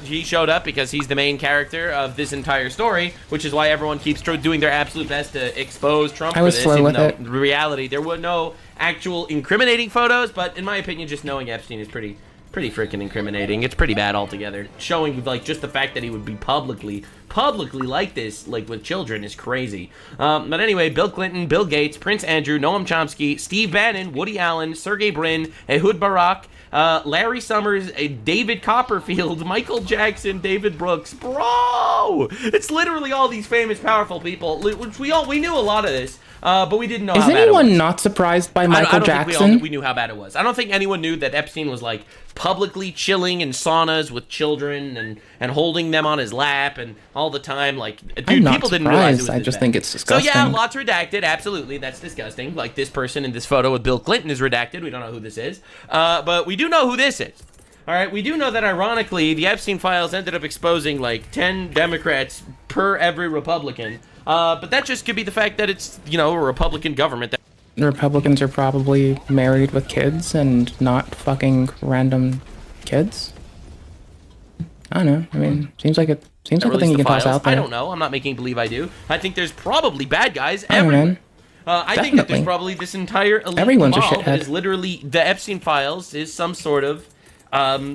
He showed up because he's the main character of this entire story, which is why everyone keeps doing their absolute best to expose Trump I was for this, slow even with though it. in reality there were no actual incriminating photos. But in my opinion, just knowing Epstein is pretty freaking incriminating. It's pretty bad altogether. Showing like just the fact that he would be publicly like this, like with children, is crazy. But anyway, Bill Clinton, Bill Gates, Prince Andrew, Noam Chomsky, Steve Bannon, Woody Allen, Sergey Brin, Ehud Barak, Larry Summers, David Copperfield, Michael Jackson, David Brooks. Bro, it's literally all these famous, powerful people, which we knew a lot of this. But we didn't know Is how bad it anyone was. not surprised by Michael I don't Jackson? think we knew how bad it was. I don't think anyone knew that Epstein was like publicly chilling in saunas with children and holding them on his lap and all the time. Like, dude, I'm not people didn't realize it was surprised. I this just bad. think it's disgusting. So yeah, lots redacted. Absolutely, that's disgusting. Like this person in this photo with Bill Clinton is redacted. We don't know who this is, but we do know who this is. All right, we do know that ironically, the Epstein files ended up exposing like 10 Democrats per every Republican. But that just could be the fact that it's, a Republican government. The Republicans are probably married with kids and not fucking random kids. I don't know. I mean, seems like a thing you can toss out there. I don't know. I'm not making believe I do. I think there's probably bad guys I don't know, everywhere. man. I think that there's probably this entire elite Everyone's a mob that shithead. is literally the Epstein files is some sort of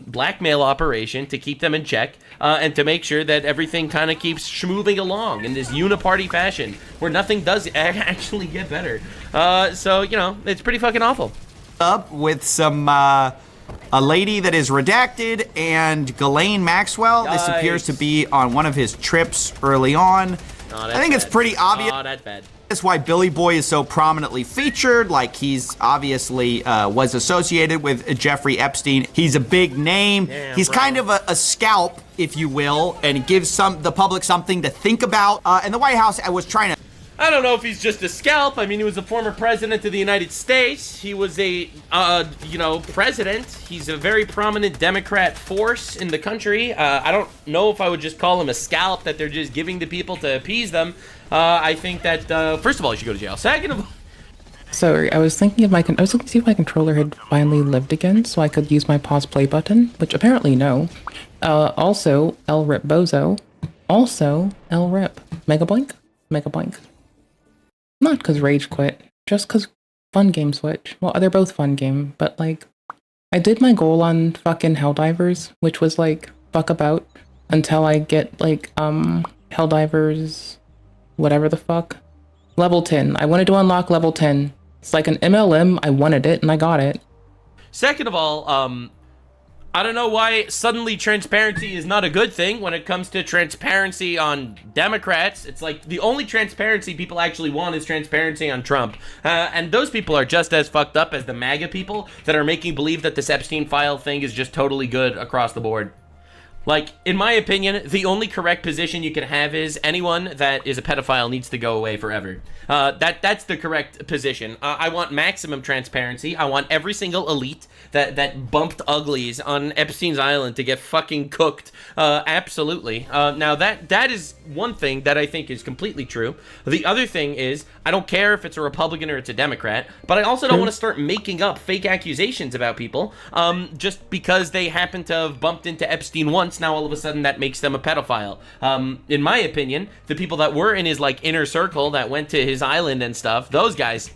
blackmail operation to keep them in check and to make sure that everything kind of keeps moving along in this uniparty fashion where nothing does actually get better. So, it's pretty fucking awful. Up with some a lady that is redacted and Ghislaine Maxwell. This appears to be on one of his trips early on. I think it's pretty obvious. Oh, that's bad. That's why Billy Boy is so prominently featured. Like, he's obviously was associated with Jeffrey Epstein. He's a big name. Damn, he's bro. kind of a scalp, if you will, and it gives the public something to think about. And the White House was trying to... I don't know if he's just a scalp. I mean, he was a former president of the United States. He was a, president. He's a very prominent Democrat force in the country. I don't know if I would just call him a scalp that they're just giving to people to appease them. I think that, first of all, he should go to jail. Second of all... So I was thinking of I was looking to see if my controller had finally lived again, so I could use my pause play button, which apparently no. Also, L Rip Bozo. Also, L Rip. Mega Blink? Mega Blink. Not because Rage quit, just because Fun Game switch. Well, they're both Fun Game, but I did my goal on fucking Helldivers, which was fuck about until I get Helldivers, whatever the fuck. Level 10. I wanted to unlock level 10. It's like an MLM. I wanted it and I got it. Second of all, I don't know why suddenly transparency is not a good thing when it comes to transparency on Democrats. It's like the only transparency people actually want is transparency on Trump. And those people are just as fucked up as the MAGA people that are making believe that this Epstein file thing is just totally good across the board. Like, in my opinion, the only correct position you can have is anyone that is a pedophile needs to go away forever. That's the correct position. I want maximum transparency. I want every single elite that bumped uglies on Epstein's Island to get fucking cooked. Absolutely. Now, that is one thing that I think is completely true. The other thing is, I don't care if it's a Republican or it's a Democrat, but I also don't want to start making up fake accusations about people just because they happen to have bumped into Epstein once. Now all of a sudden that makes them a pedophile. In my opinion, the people that were in his inner circle that went to his island and stuff, those guys,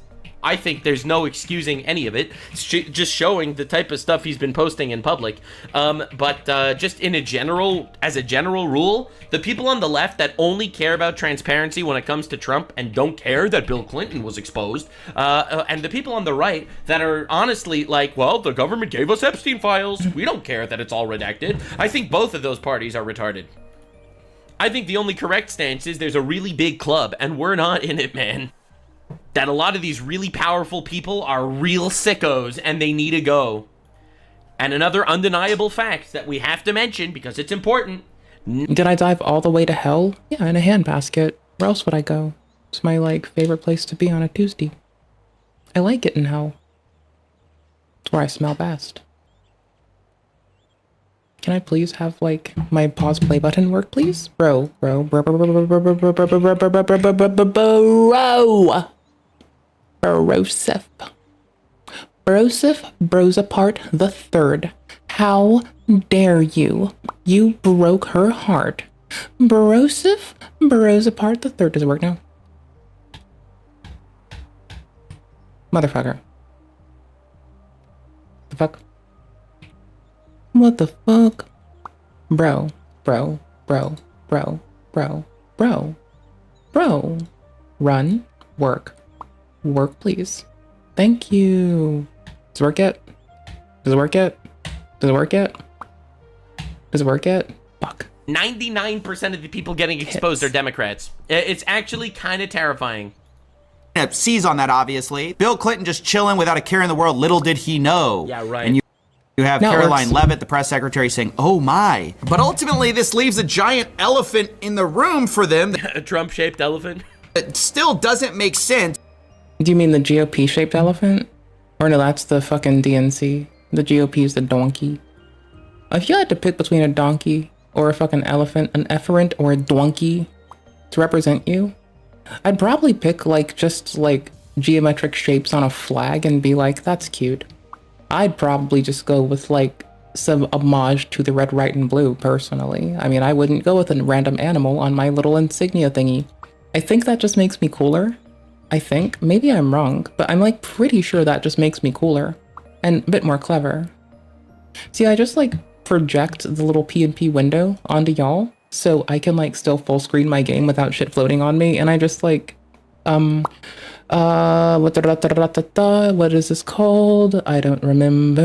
I think there's no excusing any of it. It's just showing the type of stuff he's been posting in public. But just as a general rule, the people on the left that only care about transparency when it comes to Trump and don't care that Bill Clinton was exposed, and the people on the right that are honestly like, well, the government gave us Epstein files. We don't care that it's all redacted. I think both of those parties are retarded. I think the only correct stance is there's a really big club, and we're not in it, man. That a lot of these really powerful people are real sickos and they need to go. And another undeniable fact that we have to mention because it's important. Did I dive all the way to hell? Yeah, in a handbasket. Where else would I go? It's my favorite place to be on a Tuesday. I like it in hell. It's where I smell best. Can I please have like my pause play button work, please? Bro. Broseph Bros Apart the Third. How dare you? You broke her heart. Broseph Bros Apart the Third. Does it work now? Motherfucker. The fuck? What the fuck? Bro. Run. Work. Work, please. Thank you. Does it work yet? Does it work yet? Does it work yet? Does it work yet? Fuck. 99% of the people getting exposed are Democrats. It's actually kind of terrifying. Seize on that, obviously. Bill Clinton just chilling without a care in the world. Little did he know. Yeah, right. And you have Caroline Leavitt, the press secretary, saying, oh my. But ultimately, this leaves a giant elephant in the room for them. A Trump-shaped elephant? It still doesn't make sense. Do you mean the GOP-shaped elephant? Or no, that's the fucking DNC. The GOP is the donkey. If you had to pick between a donkey or a fucking elephant, an efferent or a donkey to represent you, I'd probably pick like just like geometric shapes on a flag and be like, that's cute. I'd probably just go with like some homage to the red, white, and blue personally. I mean, I wouldn't go with a random animal on my little insignia thingy. I think that just makes me cooler. I think. Maybe I'm wrong, but I'm like pretty sure that just makes me cooler and a bit more clever. See, I just like project the little P&P window onto y'all so I can like still full screen my game without shit floating on me, and I just like what is this called? I don't remember.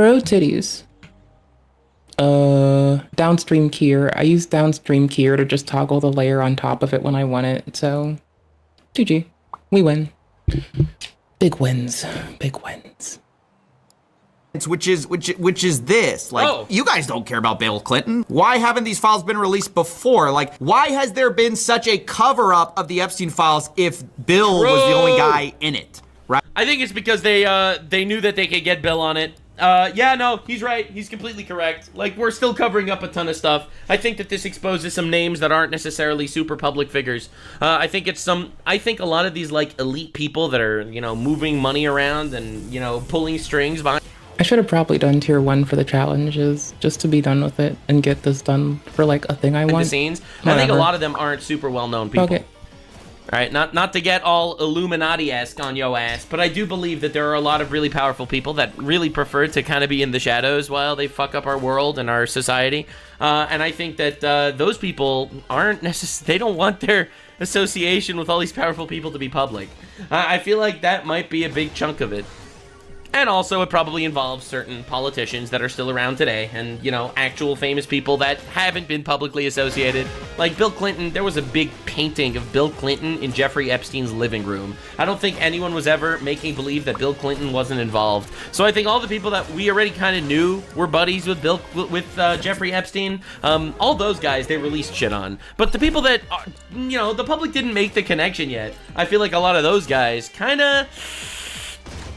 Oh, titties. Downstream keyer. I use downstream keyer to just toggle the layer on top of it when I want it. So, GG. We win. Big wins. Big wins. Which is this? Like, you guys don't care about Bill Clinton. Why haven't these files been released before? Like, why has there been such a cover-up of the Epstein files if Bill was the only guy in it? Right? I think it's because they knew that they could get Bill on it. Yeah, no, he's right. He's completely correct. Like, we're still covering up a ton of stuff. I think that this exposes some names that aren't necessarily super public figures. I think a lot of these, like, elite people that are, you know, moving money around and, you know, pulling strings behind. I should have probably done tier 1 for the challenges just to be done with it and get this done for, like, a thing I want. The scenes. I think a lot of them aren't super well-known people. Okay. All right, not to get all Illuminati-esque on yo ass, but I do believe that there are a lot of really powerful people that really prefer to kind of be in the shadows while they fuck up our world and our society. And I think that those people aren't they don't want their association with all these powerful people to be public. I feel like that might be a big chunk of it. And also, it probably involves certain politicians that are still around today and, you know, actual famous people that haven't been publicly associated. Like Bill Clinton, there was a big painting of Bill Clinton in Jeffrey Epstein's living room. I don't think anyone was ever making believe that Bill Clinton wasn't involved. So I think all the people that we already kind of knew were buddies with Jeffrey Epstein, all those guys, they released shit on. But the people that, you know, the public didn't make the connection yet, I feel like a lot of those guys kind of...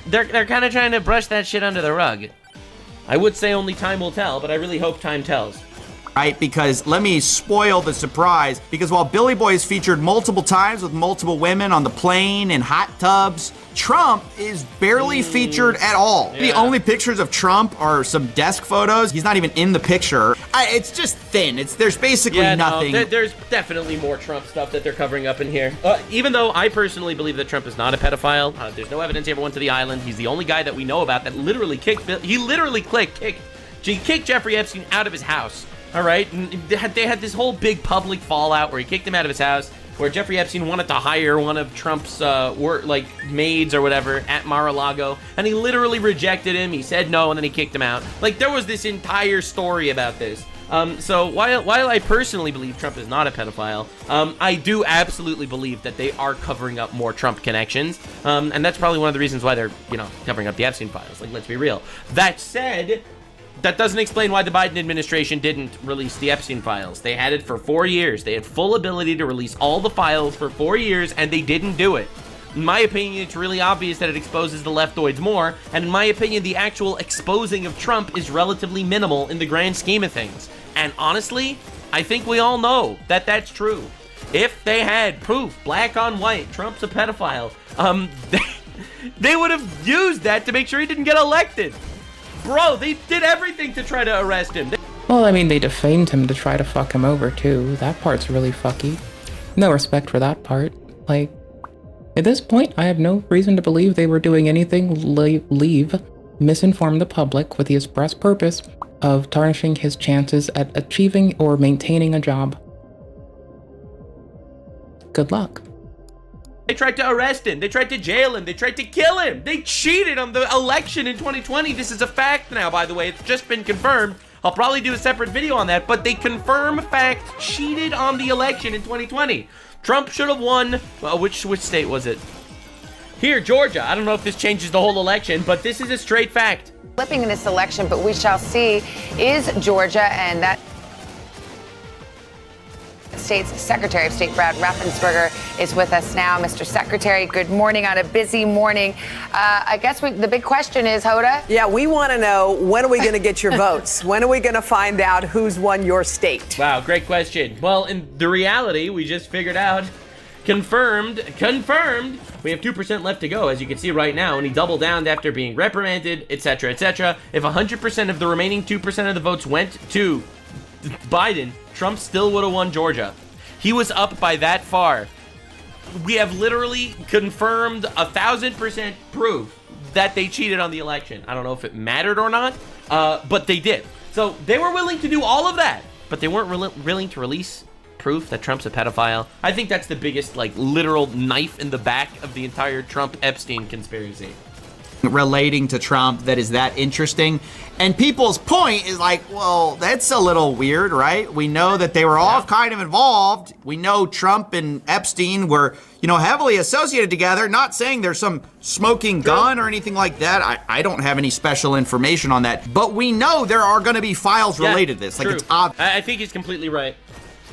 They're kind of trying to brush that shit under the rug. I would say only time will tell, but I really hope time tells. Right, because let me spoil the surprise, because while Billy Boy is featured multiple times with multiple women on the plane and hot tubs, Trump is barely featured at all. Yeah. The only pictures of Trump are some desk photos. He's not even in the picture. It's just thin. There's basically nothing. No, there's definitely more Trump stuff that they're covering up in here. Even though I personally believe that Trump is not a pedophile, there's no evidence he ever went to the island. He's the only guy that we know about that literally kicked Jeffrey Epstein out of his house. All right, and they had this whole big public fallout where he kicked him out of his house, where Jeffrey Epstein wanted to hire one of Trump's maids or whatever at Mar-a-Lago, and he literally rejected him. He said no, and then he kicked him out. Like, there was this entire story about this. So while I personally believe Trump is not a pedophile, I do absolutely believe that they are covering up more Trump connections, and that's probably one of the reasons why they're, you know, covering up the Epstein files. Like, let's be real. That said, that doesn't explain why the Biden administration didn't release the Epstein files. They had it for 4 years. They had full ability to release all the files for 4 years, and they didn't do it. In my opinion, it's really obvious that it exposes the leftoids more, and in my opinion, the actual exposing of Trump is relatively minimal in the grand scheme of things. And honestly, I think we all know that that's true. If they had proof, black on white, Trump's a pedophile, they would have used that to make sure he didn't get elected. Bro, they did everything to try to arrest him. Well, I mean, they defamed him to try to fuck him over, too. That part's really fucky. No respect for that part. Like, at this point, I have no reason to believe they were doing anything misinform the public with the express purpose of tarnishing his chances at achieving or maintaining a job. Good luck. They tried to arrest him. They tried to jail him. They tried to kill him. They cheated on the election in 2020. This is a fact now, by the way. It's just been confirmed. I'll probably do a separate video on that, but they confirm fact cheated on the election in 2020. Trump should have won. Well, which state was it? Here, Georgia. I don't know if this changes the whole election, but this is a straight fact. Flipping in this election, but we shall see, is Georgia and that State's Secretary of State Brad Raffensperger is with us now. Mr. Secretary, good morning on a busy morning. I guess the big question is, Hoda? Yeah, we want to know, when are we going to get your votes? When are we going to find out who's won your state? Wow, great question. Well, in the reality, we just figured out, confirmed, we have 2% left to go, as you can see right now, and he doubled down after being reprimanded, etc., etc. If 100% of the remaining 2% of the votes went to Biden, Trump still would have won Georgia. He was up by that far. We have literally confirmed 1,000% proof that they cheated on the election. I don't know if it mattered or not, but they did. So they were willing to do all of that, but they weren't willing to release proof that Trump's a pedophile. I think that's the biggest, like, literal knife in the back of the entire Trump-Epstein conspiracy. Relating to Trump that is that interesting. And people's point is like, well, that's a little weird, right? We know that they were all kind of involved. We know Trump and Epstein were, heavily associated together. Not saying there's some smoking gun or anything like that. I don't have any special information on that. But we know there are going to be files related to this. Like, it's obvious. I think he's completely right.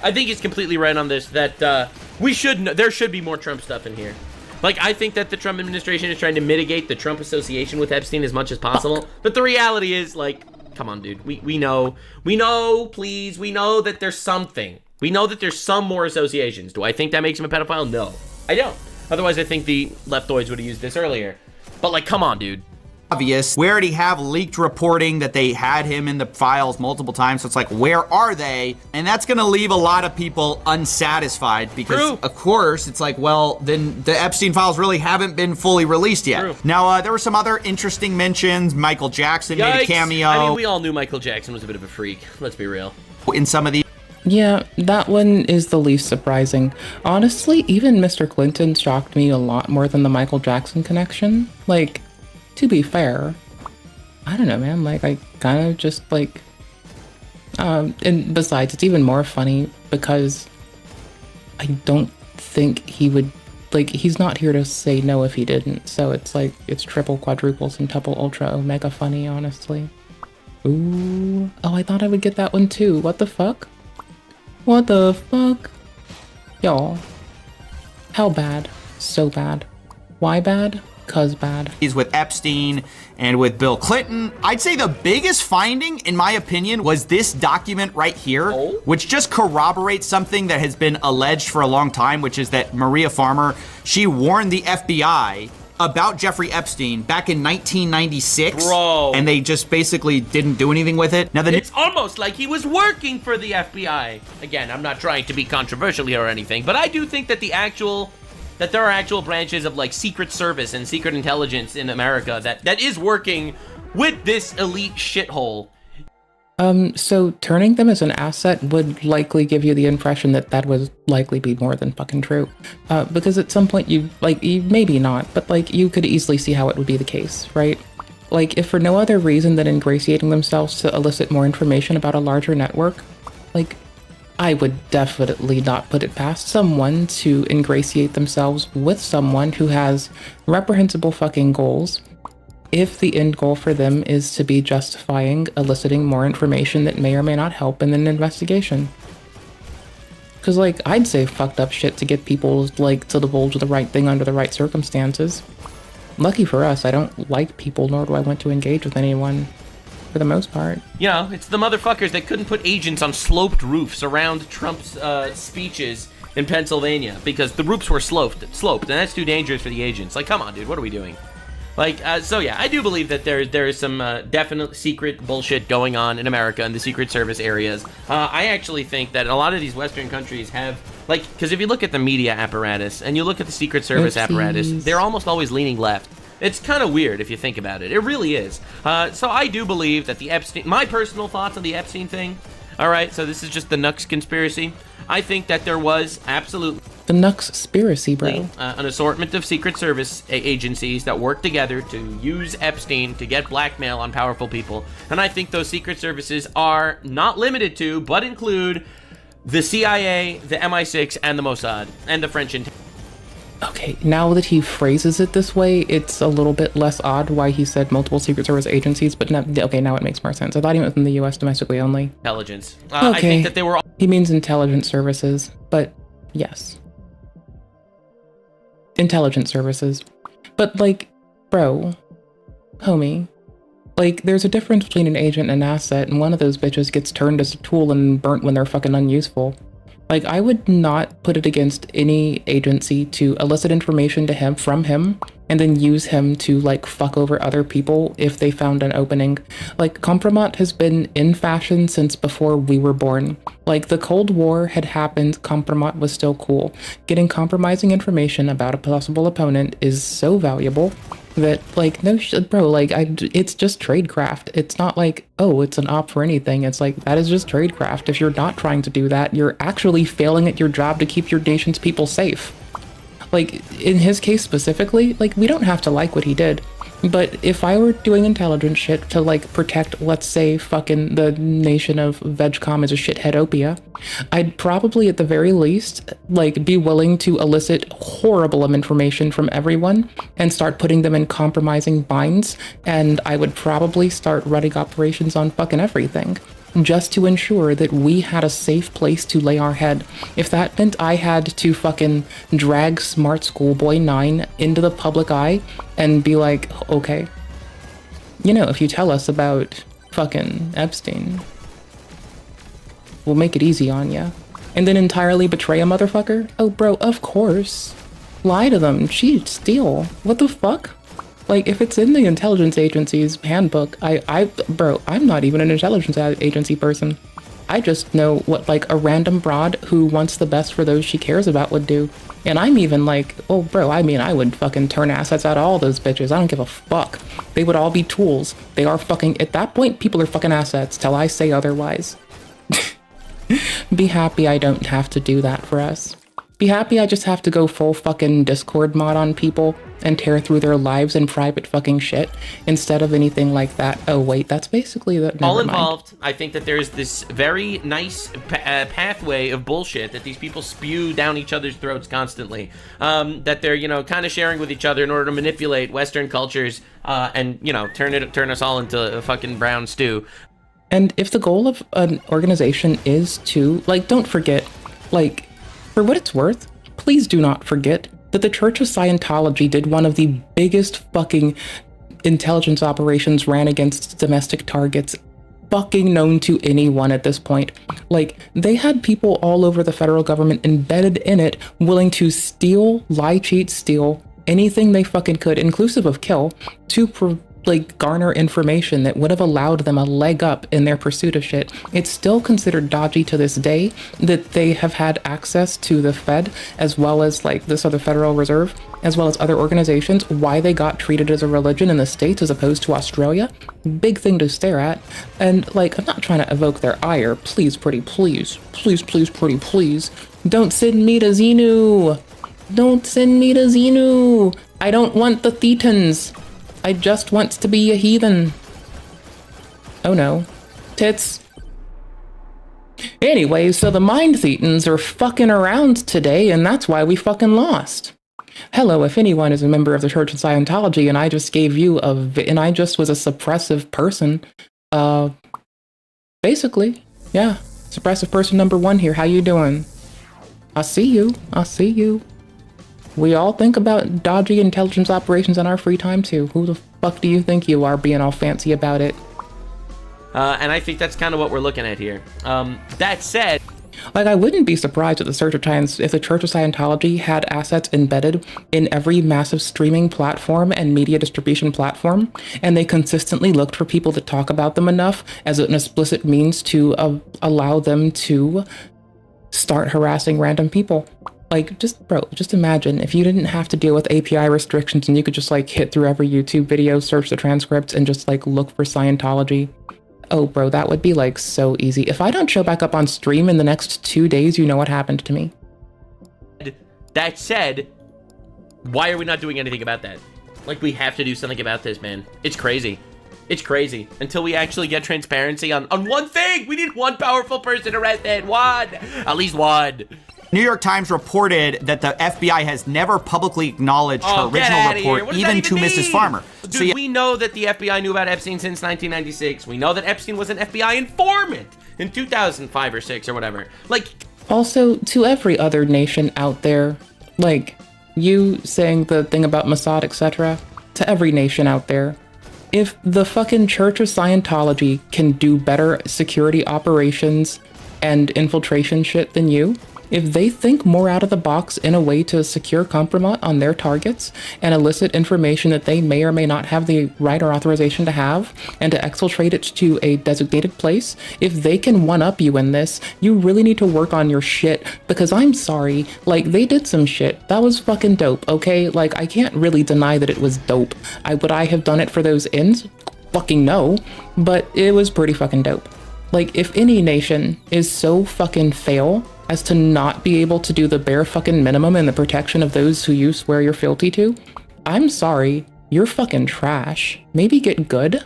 I think he's completely right on this, that there should be more Trump stuff in here. Like, I think that the Trump administration is trying to mitigate the Trump association with Epstein as much as possible. But the reality is, like, come on, dude. We know, please. We know that there's something. We know that there's some more associations. Do I think that makes him a pedophile? No, I don't. Otherwise, I think the leftoids would have used this earlier. But, like, come on, dude. Obvious. We already have leaked reporting that they had him in the files multiple times. So it's like, where are they? And that's going to leave a lot of people unsatisfied because, of course, it's like, well, then the Epstein files really haven't been fully released yet. Now, there were some other interesting mentions. Michael Jackson made a cameo. I mean, we all knew Michael Jackson was a bit of a freak. Let's be real. In some of the Yeah, that one is the least surprising. Honestly, even Mr. Clinton shocked me a lot more than the Michael Jackson connection. Like, to be fair, I don't know, man. Like, I kind of just like, and besides, it's even more funny because I don't think he would, like, he's not here to say no if he didn't. So it's like, it's triple, quadruple, centuple, ultra, omega funny, honestly. Ooh. Oh, I thought I would get that one too. What the fuck? What the fuck? Y'all. How bad? So bad. Why bad? Cause bad. He's with Epstein and with Bill Clinton. I'd say the biggest finding, in my opinion, was this document right here, which just corroborates something that has been alleged for a long time, which is that Maria Farmer, she warned the FBI about Jeffrey Epstein back in 1996. Bro. And they just basically didn't do anything with it. Now, it's almost like he was working for the FBI. Again, I'm not trying to be controversial here or anything, but I do think that there are actual branches of, like, Secret Service and Secret Intelligence in America that is working with this elite shithole. So turning them as an asset would likely give you the impression that that would likely be more than fucking true. Because at some point you maybe not, but, like, you could easily see how it would be the case, right? Like, if for no other reason than ingratiating themselves to elicit more information about a larger network, like, I would definitely not put it past someone to ingratiate themselves with someone who has reprehensible fucking goals if the end goal for them is to be justifying eliciting more information that may or may not help in an investigation. Because, like, I'd say fucked up shit to get people, like, to divulge the right thing under the right circumstances. Lucky for us, I don't like people, nor do I want to engage with anyone, for the most part. You know, it's the motherfuckers that couldn't put agents on sloped roofs around Trump's speeches in Pennsylvania because the roofs were sloped, and that's too dangerous for the agents. Like, come on, dude, what are we doing? Like, so yeah, I do believe that there is some definite secret bullshit going on in America in the Secret Service areas. I actually think that a lot of these Western countries have, like, because if you look at the media apparatus and you look at the Secret Service apparatus, they're almost always leaning left. It's kind of weird if you think about it. It really is. So I do believe that the Epstein, my personal thoughts on the Epstein thing, all right, so this is just the Nux conspiracy. I think that there was absolutely the Nux-spiracy, bro. An assortment of Secret Service agencies that work together to use Epstein to get blackmail on powerful people. And I think those Secret Services are not limited to, but include the CIA, the MI6, and the Mossad, and the French intelligence. Okay, now that he phrases it this way, it's a little bit less odd why he said multiple Secret Service agencies, but okay, now it makes more sense. I thought he meant in the U.S. domestically only. Intelligence. Okay. I think that they were all... He means intelligence services, but yes. Intelligence services. But, like, bro, homie, like, there's a difference between an agent and an asset, and one of those bitches gets turned as a tool and burnt when they're fucking unuseful. Like, I would not put it against any agency to elicit information to him from him and then use him to, like, fuck over other people if they found an opening. Like, compromat has been in fashion since before we were born. Like, the Cold War had happened, compromat was still cool. Getting compromising information about a possible opponent is so valuable that, like, no shit, bro, like, it's just tradecraft. It's not like, oh, it's an op for anything. It's like, that is just tradecraft. If you're not trying to do that, you're actually failing at your job to keep your nation's people safe. Like, in his case specifically, like, we don't have to like what he did. But if I were doing intelligence shit to, like, protect, let's say, fucking the nation of VegCom as a shitheadopia, I'd probably, at the very least, like, be willing to elicit horrible information from everyone and start putting them in compromising binds, and I would probably start running operations on fucking everything, just to ensure that we had a safe place to lay our head. If that meant I had to fucking drag Smart Schoolboy 9 into the public eye and be like, okay, you know, if you tell us about fucking Epstein, we'll make it easy on ya. And then entirely betray a motherfucker? Oh, bro, of course. Lie to them, cheat, steal. What the fuck? Like, if it's in the intelligence agency's handbook, bro, I'm not even an intelligence agency person. I just know what, like, a random broad who wants the best for those she cares about would do. And I'm even like, oh, bro, I mean, I would fucking turn assets out of all those bitches. I don't give a fuck. They would all be tools. They are fucking, at that point, people are fucking assets till I say otherwise. Be happy I don't have to do that for us. Be happy I just have to go full fucking Discord mod on people and tear through their lives and private fucking shit instead of anything like that. Oh wait, that's basically the all involved. I think that there's this very nice pathway of bullshit that these people spew down each other's throats constantly. That they're, you know, kind of sharing with each other in order to manipulate Western cultures and, you know, turn us all into a fucking brown stew. And if the goal of an organization is to, like, don't forget, like, for what it's worth, please do not forget that the Church of Scientology did one of the biggest fucking intelligence operations ran against domestic targets fucking known to anyone at this point. Like, they had people all over the federal government embedded in it, willing to steal, lie, cheat, steal anything they fucking could, inclusive of kill, to like garner information that would have allowed them a leg up in their pursuit of shit. It's still considered dodgy to this day that they have had access to the Fed, as well as like this other Federal Reserve, as well as other organizations. Why they got treated as a religion in the States as opposed to Australia, big thing to stare at. And like, I'm not trying to evoke their ire. Please, pretty please, please, please, pretty please, don't send me to Xenu. Don't send me to Xenu. I don't want the Thetans. I just want to be a heathen. Oh no. Tits. Anyway, so the Mind Thetans are fucking around today, and that's why we fucking lost. Hello, if anyone is a member of the Church of Scientology and I just gave you and I just was a suppressive person, basically, yeah. Suppressive person number one here, how you doing? I see you. I see you. We all think about dodgy intelligence operations in our free time too. Who the fuck do you think you are being all fancy about it? And I think that's kind of what we're looking at here. That said, like, I wouldn't be surprised if the Church of Scientology had assets embedded in every massive streaming platform and media distribution platform, and they consistently looked for people to talk about them enough as an explicit means to allow them to start harassing random people. Like, just imagine if you didn't have to deal with API restrictions and you could just like hit through every YouTube video, search the transcripts, and just like look for Scientology. Oh, bro, that would be like so easy. If I don't show back up on stream in the next 2 days, you know what happened to me. that said, why are we not doing anything about that? Like, we have to do something about this, man. It's crazy. It's crazy. Until we actually get transparency on one thing. We need one powerful person arrested. One. At least one. New York Times reported that the FBI has never publicly acknowledged her original report, even to Mrs. Farmer. Dude, we know that the FBI knew about Epstein since 1996. We know that Epstein was an FBI informant in 2005 or 6 or whatever. Like, also, to every other nation out there, like you saying the thing about Mossad, etc., to every nation out there, if the fucking Church of Scientology can do better security operations and infiltration shit than you, if they think more out of the box in a way to secure compromise on their targets and elicit information that they may or may not have the right or authorization to have, and to exfiltrate it to a designated place, if they can one-up you in this, you really need to work on your shit, because I'm sorry, like, they did some shit. That was fucking dope, okay? Like, I can't really deny that it was dope. Would I have done it for those ends? Fucking no. But it was pretty fucking dope. Like, if any nation is so fucking fail as to not be able to do the bare fucking minimum in the protection of those who you swear you're fealty to, I'm sorry, you're fucking trash. Maybe get good.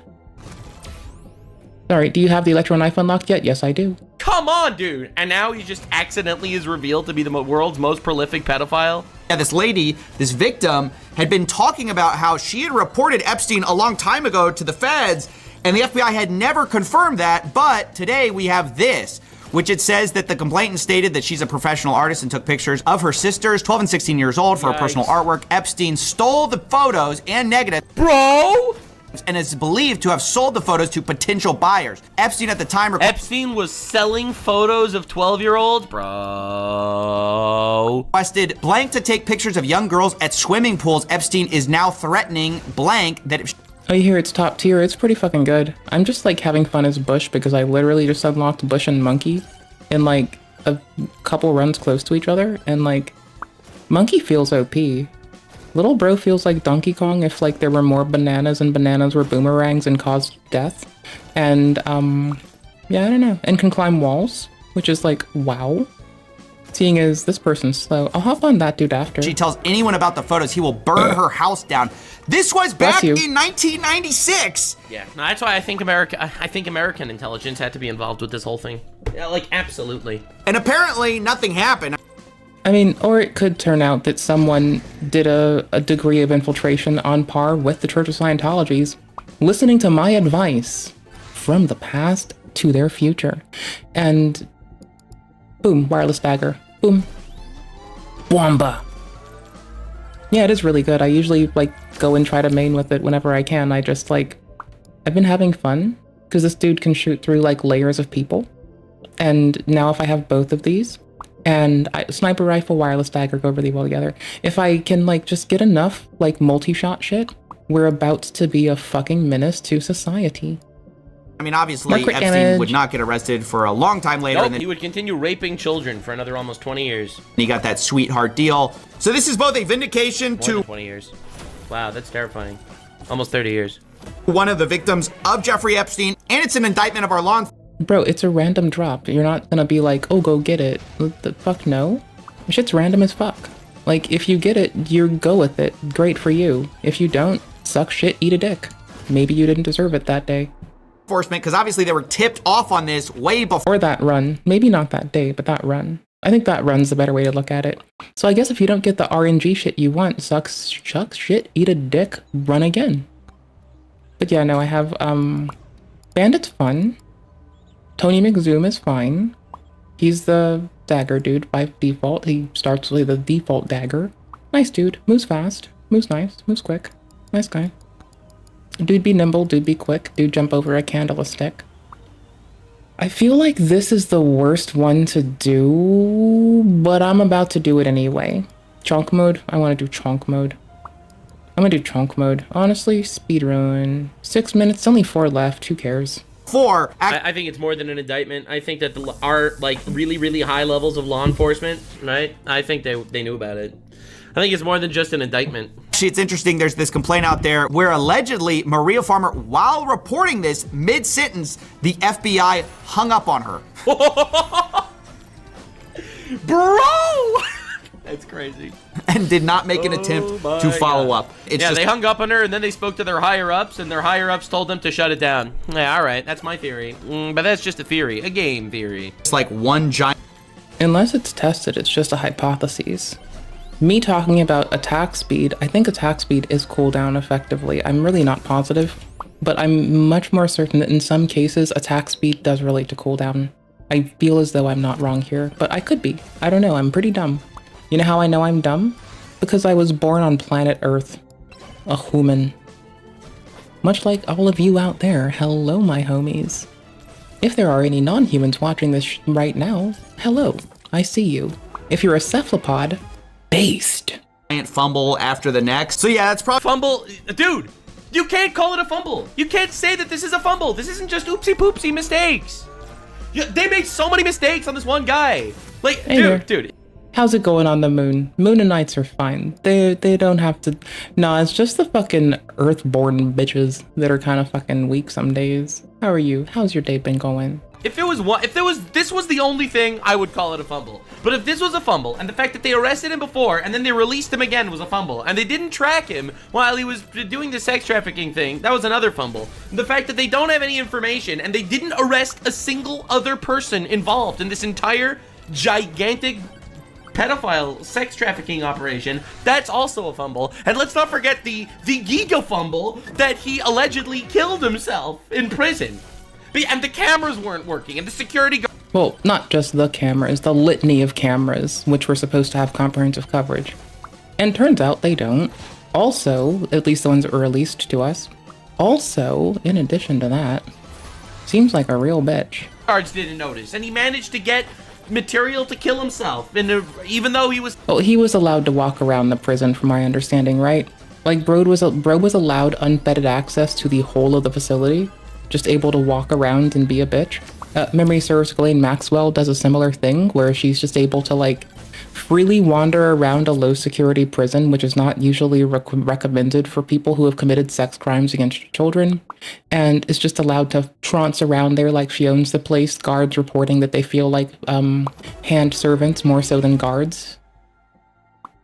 Alright, do you have the electro knife unlocked yet? Yes, I do. come on, dude. And now he just accidentally is revealed to be the world's most prolific pedophile. Yeah, this lady, this victim, had been talking about how she had reported Epstein a long time ago to the feds, and the FBI had never confirmed that, but today we have this, which it says that the complainant stated that she's a professional artist and took pictures of her sisters, 12 and 16 years old, for her personal artwork. Epstein stole the photos and negatives. Bro! And is believed to have sold the photos to potential buyers. Epstein at the time... Epstein was selling photos of 12-year-olds? Bro. Requested blank to take pictures of young girls at swimming pools. Epstein is now threatening blank that... If Oh, you hear it's top tier. It's pretty fucking good. I'm just like having fun as Bush because I literally just unlocked Bush and Monkey in like a couple runs close to each other, and like Monkey feels OP. Little bro feels like Donkey Kong if like there were more bananas and bananas were boomerangs and caused death. And yeah, I don't know. And can climb walls, which is like wow. Seeing as this person's slow, I'll hop on that dude after. She tells anyone about the photos, he will burn her house down. This was back in 1996. Yeah, no, that's why I think American intelligence had to be involved with this whole thing. Yeah, like absolutely. And apparently nothing happened. I mean, or it could turn out that someone did a degree of infiltration on par with the Church of Scientology's, listening to my advice from the past to their future. And boom, wireless dagger. Boom. Wamba. Yeah, it is really good. I usually like go and try to main with it whenever I can. I just like, I've been having fun because this dude can shoot through like layers of people. And now if I have both of these and sniper rifle, wireless dagger go really well together. If I can like just get enough like multi-shot shit, we're about to be a fucking menace to society. I mean, obviously, Epstein would not get arrested for a long time later. Nope, and then he would continue raping children for another almost 20 years. He got that sweetheart deal. So this is both a vindication More than 20 years. Wow, that's terrifying. Almost 30 years. One of the victims of Jeffrey Epstein, and it's an indictment of our law enforcement. Bro, it's a random drop. You're not gonna be like, oh, go get it. The fuck no. Shit's random as fuck. Like, if you get it, you go with it. Great for you. If you don't, suck shit, eat a dick. Maybe you didn't deserve it that day. Enforcement, because obviously they were tipped off on this way before. Or that run. Maybe not that day, but that run. I think that run's the better way to look at it. So I guess if you don't get the RNG shit you want, suck shit, eat a dick, run again. But yeah, no, I have, Bandit's fun. Tony McZoom is fine. He's the dagger dude by default. He starts with a default dagger. Nice dude. Moves fast. Moves nice. Moves quick. Nice guy. Dude be nimble. Dude be quick. Dude jump over a candlestick. I feel like this is the worst one to do, but I'm about to do it anyway. Chonk mode? I want to do chonk mode. I'm gonna do chonk mode. Honestly, speedrun. 6 minutes, only 4 left. Who cares? 4. I think it's more than an indictment. I think that our like really high levels of law enforcement, right? I think they knew about it. I think it's more than just an indictment. Actually, it's interesting. There's this complaint out there where allegedly Maria Farmer, while reporting this mid-sentence, the FBI hung up on her. Bro! That's crazy. And did not make an attempt to follow up. They hung up on her, and then they spoke to their higher-ups, and their higher-ups told them to shut it down. Yeah, all right, that's my theory. But that's just a theory, a game theory. It's like one giant... Unless it's tested, it's just a hypothesis. Me talking about attack speed, I think attack speed is cooldown effectively. I'm really not positive, but I'm much more certain that in some cases, attack speed does relate to cooldown. I feel as though I'm not wrong here, but I could be. I don't know, I'm pretty dumb. You know how I know I'm dumb? Because I was born on planet Earth. A human. Much like all of you out there, hello my homies. If there are any non-humans watching this right now, hello, I see you. If you're a cephalopod, based. Giant fumble after the next. So yeah, that's probably... Fumble, dude, you can't call it a fumble. You can't say that this is a fumble. This isn't just oopsie poopsie mistakes. They made so many mistakes on this one guy. Like, hey dude. How's it going on the moon? Moonanites are fine. They don't have to... Nah, it's just the fucking Earthborn bitches that are kind of fucking weak some days. How are you? How's your day been going? If this was the only thing, I would call it a fumble. But if this was a fumble, and the fact that they arrested him before, and then they released him again was a fumble, and they didn't track him while he was doing the sex trafficking thing, that was another fumble. The fact that they don't have any information, and they didn't arrest a single other person involved in this entire gigantic pedophile sex trafficking operation, that's also a fumble. And let's not forget the giga fumble that he allegedly killed himself in prison. And the cameras weren't working, and the security guard... Well, not just the cameras, the litany of cameras, which were supposed to have comprehensive coverage. And turns out they don't. Also, at least the ones that were released to us. Also, in addition to that, seems like a real bitch. Guards didn't notice, and he managed to get material to kill himself, and even though he was... Well, he was allowed to walk around the prison, from my understanding, right? Like, Bro was allowed unfettered access to the whole of the facility, just able to walk around and be a bitch. Memory serves, Ghislaine Maxwell does a similar thing, where she's just able to, like, freely wander around a low-security prison, which is not usually recommended for people who have committed sex crimes against children, and is just allowed to trance around there like she owns the place, guards reporting that they feel like hand servants more so than guards.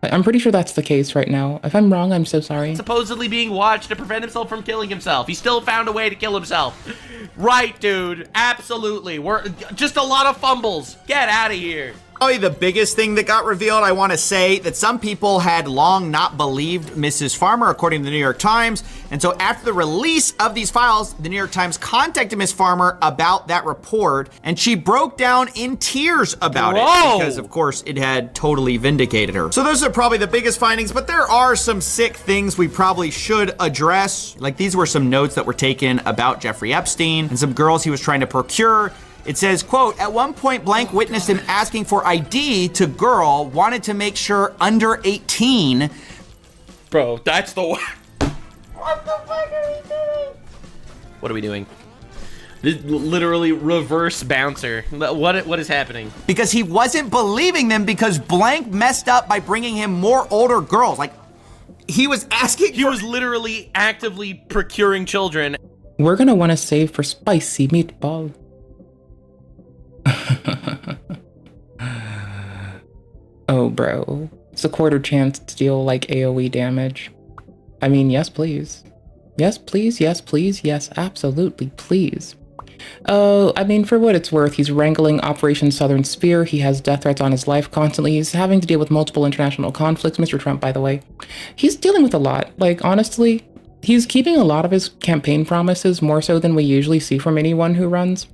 I'm pretty sure that's the case right now. If I'm wrong, I'm so sorry. Supposedly being watched to prevent himself from killing himself. He still found a way to kill himself. Right, dude. Absolutely. We're just a lot of fumbles. Get out of here. Probably the biggest thing that got revealed, I want to say that some people had long not believed Mrs. Farmer, according to the New York Times. And so after the release of these files, the New York Times contacted Ms. Farmer about that report, and she broke down in tears about it because, of course, it had totally vindicated her. So those are probably the biggest findings, but there are some sick things we probably should address. Like, these were some notes that were taken about Jeffrey Epstein and some girls he was trying to procure. It says, quote, at one point, Blank witnessed him asking for ID to girl, wanted to make sure under 18. Bro, that's the one. What the fuck are we doing? What are we doing? This is literally reverse bouncer. What is happening? Because he wasn't believing them because Blank messed up by bringing him more older girls. Like, he was asking He was literally actively procuring children. We're gonna want to save for spicy meatball. Oh, bro. It's a quarter chance to deal like AoE damage. I mean, yes, please. Yes, please. Yes, please. Yes, absolutely, please. Oh, I mean, for what it's worth, he's wrangling Operation Southern Sphere. He has death threats on his life constantly. He's having to deal with multiple international conflicts. Mr. Trump, by the way. He's dealing with a lot. Like, honestly, he's keeping a lot of his campaign promises more so than we usually see from anyone who runs.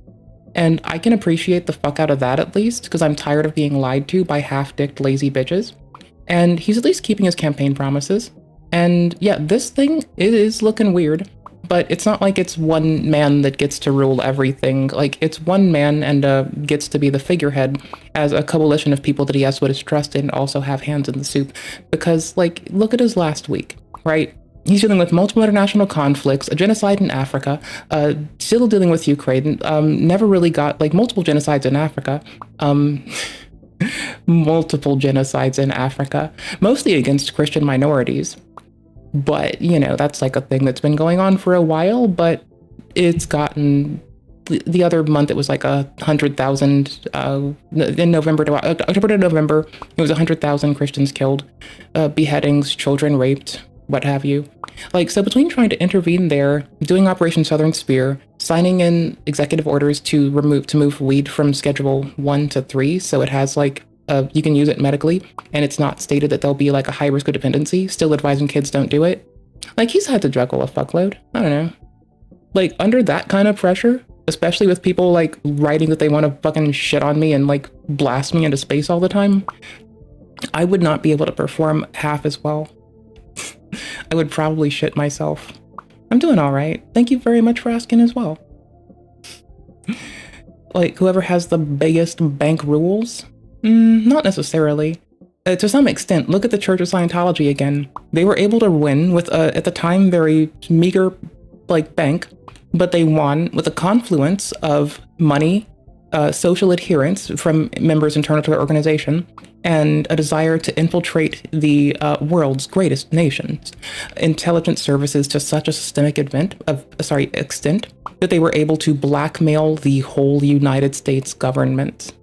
And I can appreciate the fuck out of that at least, because I'm tired of being lied to by half-dicked lazy bitches. And he's at least keeping his campaign promises. And yeah, this thing, it is looking weird, but it's not like it's one man that gets to rule everything. Like, it's one man and gets to be the figurehead, as a coalition of people that he has to put his trust in also have hands in the soup. Because, like, look at his last week, right? He's dealing with multiple international conflicts, a genocide in Africa, still dealing with Ukraine, never really got, like, multiple genocides in Africa, multiple genocides in Africa, mostly against Christian minorities. But, you know, that's like a thing that's been going on for a while, but it's gotten, the other month it was like 100,000, in November to October to November, it was 100,000 Christians killed, beheadings, children raped, what have you. Like, so between trying to intervene there, doing Operation Southern Spear, signing in executive orders to move weed from Schedule 1 to 3, so it has like, you can use it medically, and it's not stated that there'll be like a high risk of dependency, still advising kids don't do it. Like, he's had to juggle a fuckload. I don't know. Like, under that kind of pressure, especially with people like writing that they want to fucking shit on me and like blast me into space all the time, I would not be able to perform half as well. I would probably shit myself. I'm doing all right. Thank you very much for asking as well. Like, whoever has the biggest bank rules? Not necessarily. To some extent, look at the Church of Scientology again. They were able to win with a, at the time, very meager, like, bank, but they won with a confluence of money, social adherence from members internal to their organization, and a desire to infiltrate the world's greatest nations, intelligence services to such a systemic extent that they were able to blackmail the whole United States government.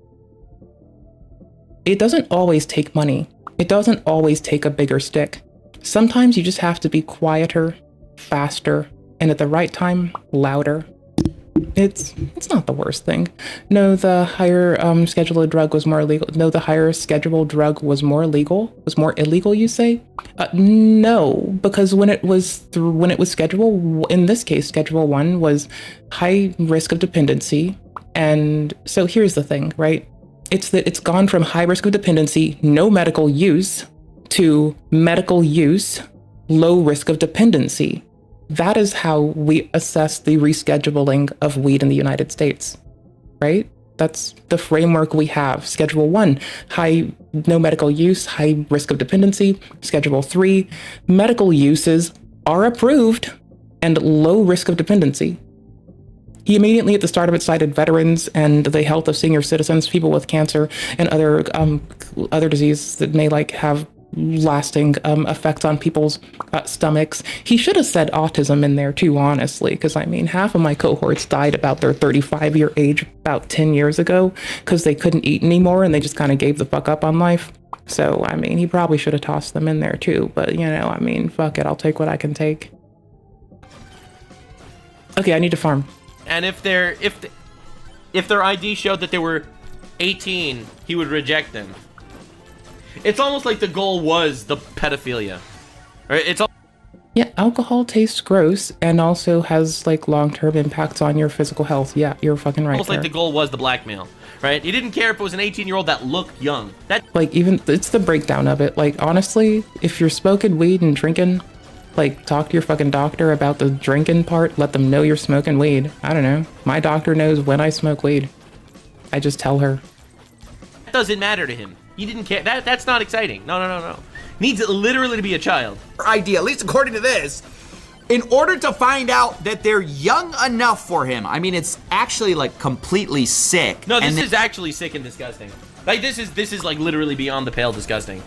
It doesn't always take money. It doesn't always take a bigger stick. Sometimes you just have to be quieter, faster, and at the right time, louder. It's not the worst thing. No, the higher scheduled drug was more illegal. No, the higher scheduled drug was more illegal. Was more illegal, you say? No, because when it was schedule, in this case, Schedule 1 was high risk of dependency. And so here's the thing, right? It's that it's gone from high risk of dependency, no medical use, to medical use, low risk of dependency. That is how we assess the rescheduling of weed in the United States, right? That's the framework we have. Schedule 1, high, no medical use, high risk of dependency. Schedule 3, medical uses are approved and low risk of dependency. He immediately at the start of it cited veterans and the health of senior citizens, people with cancer and other diseases that may like have lasting effects on people's stomachs. He should have said autism in there too, honestly, because I mean, half of my cohorts died about their 35-year age about 10 years ago because they couldn't eat anymore and they just kind of gave the fuck up on life. So, I mean, he probably should have tossed them in there too, but you know, I mean, fuck it, I'll take what I can take. Okay, I need to farm. And if their ID showed that they were 18, he would reject them. It's almost like the goal was the pedophilia. Right? Yeah, alcohol tastes gross and also has like long-term impacts on your physical health. Yeah, you're fucking right. Almost like the goal was the blackmail, right? He didn't care if it was an 18-year-old that looked young. Like, even it's the breakdown of it. Like, honestly, if you're smoking weed and drinking, like, talk to your fucking doctor about the drinking part. Let them know you're smoking weed. I don't know. My doctor knows when I smoke weed. I just tell her. That doesn't matter to him. He didn't care. That's not exciting. No. Needs literally to be a child. Idea, at least according to this, in order to find out that they're young enough for him. I mean, it's actually like completely sick. No, this is actually sick and disgusting. Like, this is like literally beyond the pale disgusting.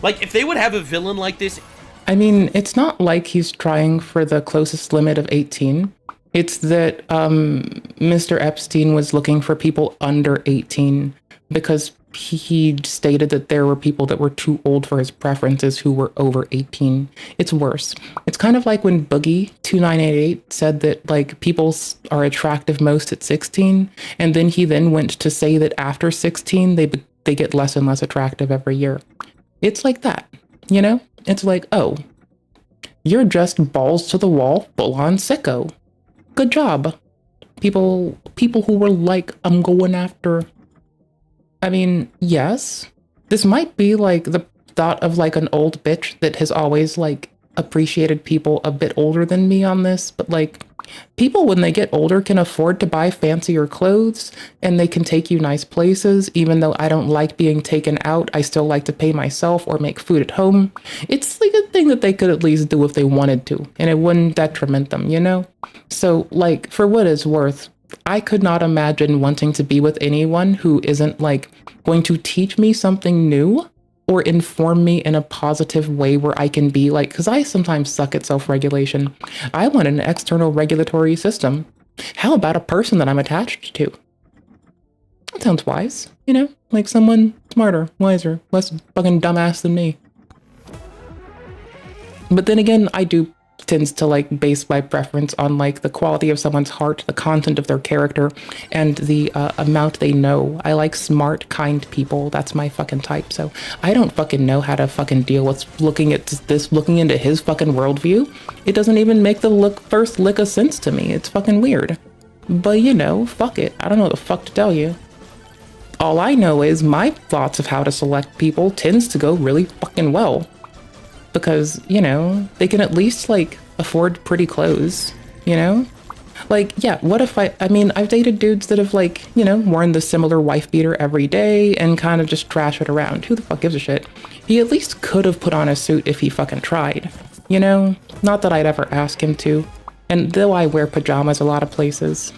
Like, if they would have a villain like this. I mean, it's not like he's trying for the closest limit of 18. It's that Mr. Epstein was looking for people under 18 because he stated that there were people that were too old for his preferences who were over 18. It's worse. It's kind of like when Boogie 2988 said that like people are attractive most at 16, and then he went to say that after 16 they get less and less attractive every year. It's like that, you know? It's like, oh, you're just balls to the wall, full on sicko. Good job. People who were like, I'm going after. I mean, yes, this might be like the thought of like an old bitch that has always like appreciated people a bit older than me on this, but like people when they get older can afford to buy fancier clothes and they can take you nice places. Even though I don't like being taken out, I still like to pay myself or make food at home. It's like a thing that they could at least do if they wanted to, and it wouldn't detriment them, you know? So like, for what it's worth, I could not imagine wanting to be with anyone who isn't like going to teach me something new or inform me in a positive way where I can be like, because I sometimes suck at self-regulation. I want an external regulatory system. How about a person that I'm attached to? That sounds wise, you know? Like someone smarter, wiser, less fucking dumbass than me. But then again, I do tends to like base my preference on like the quality of someone's heart, the content of their character, and the amount they know. I like smart, kind people. That's my fucking type. So I don't fucking know how to fucking deal with looking into his fucking worldview. It doesn't even make the first lick of sense to me. It's fucking weird. But you know, fuck it. I don't know what the fuck to tell you. All I know is my thoughts of how to select people tends to go really fucking well. Because, you know, they can at least, like, afford pretty clothes, you know? Like, yeah, what if I mean, I've dated dudes that have, like, you know, worn the similar wife beater every day and kind of just trash it around. Who the fuck gives a shit? He at least could have put on a suit if he fucking tried, you know? Not that I'd ever ask him to. And though I wear pajamas a lot of places.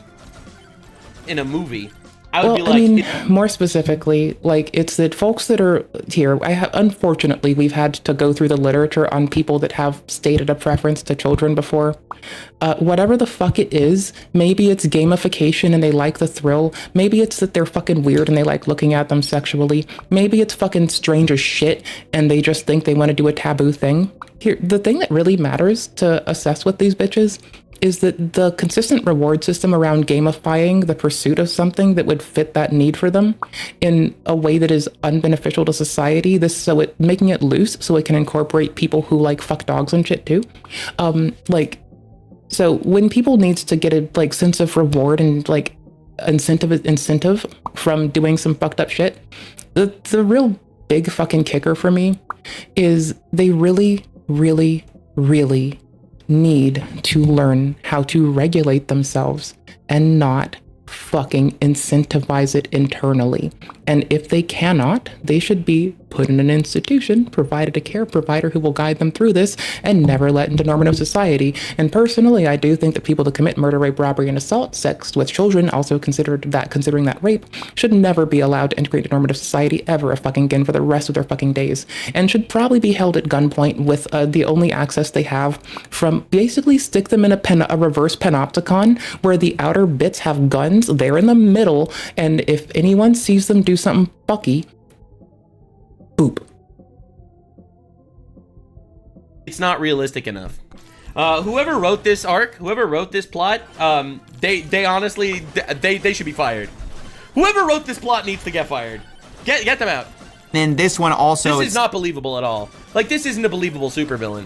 In a movie, I would be like... I mean, more specifically, like, it's that folks that are here, unfortunately, we've had to go through the literature on people that have stated a preference to children before. Whatever the fuck it is, maybe it's gamification and they like the thrill. Maybe it's that they're fucking weird and they like looking at them sexually. Maybe it's fucking strange as shit and they just think they want to do a taboo thing. Here, the thing that really matters to assess with these bitches is that the consistent reward system around gamifying the pursuit of something that would fit that need for them in a way that is unbeneficial to society, making it loose so it can incorporate people who like fuck dogs and shit too. So when people needs to get a like sense of reward and like incentive from doing some fucked up shit, the real big fucking kicker for me is they really, really, really need to learn how to regulate themselves and not fucking incentivize it internally. And if they cannot, they should be put in an institution, provided a care provider who will guide them through this and never let into normative society. And personally, I do think that people that commit murder, rape, robbery, and assault, sex with children, also considering that rape, should never be allowed to integrate into normative society ever fucking again for the rest of their fucking days, and should probably be held at gunpoint with the only access they have from basically stick them in a reverse panopticon where the outer bits have guns, they're in the middle, and if anyone sees them do something fucky, boop. It's not realistic enough. Whoever wrote this arc, whoever wrote this plot, they honestly, they should be fired. Whoever wrote this plot needs to get fired. Get them out. And this one also... This is not believable at all. Like, this isn't a believable supervillain.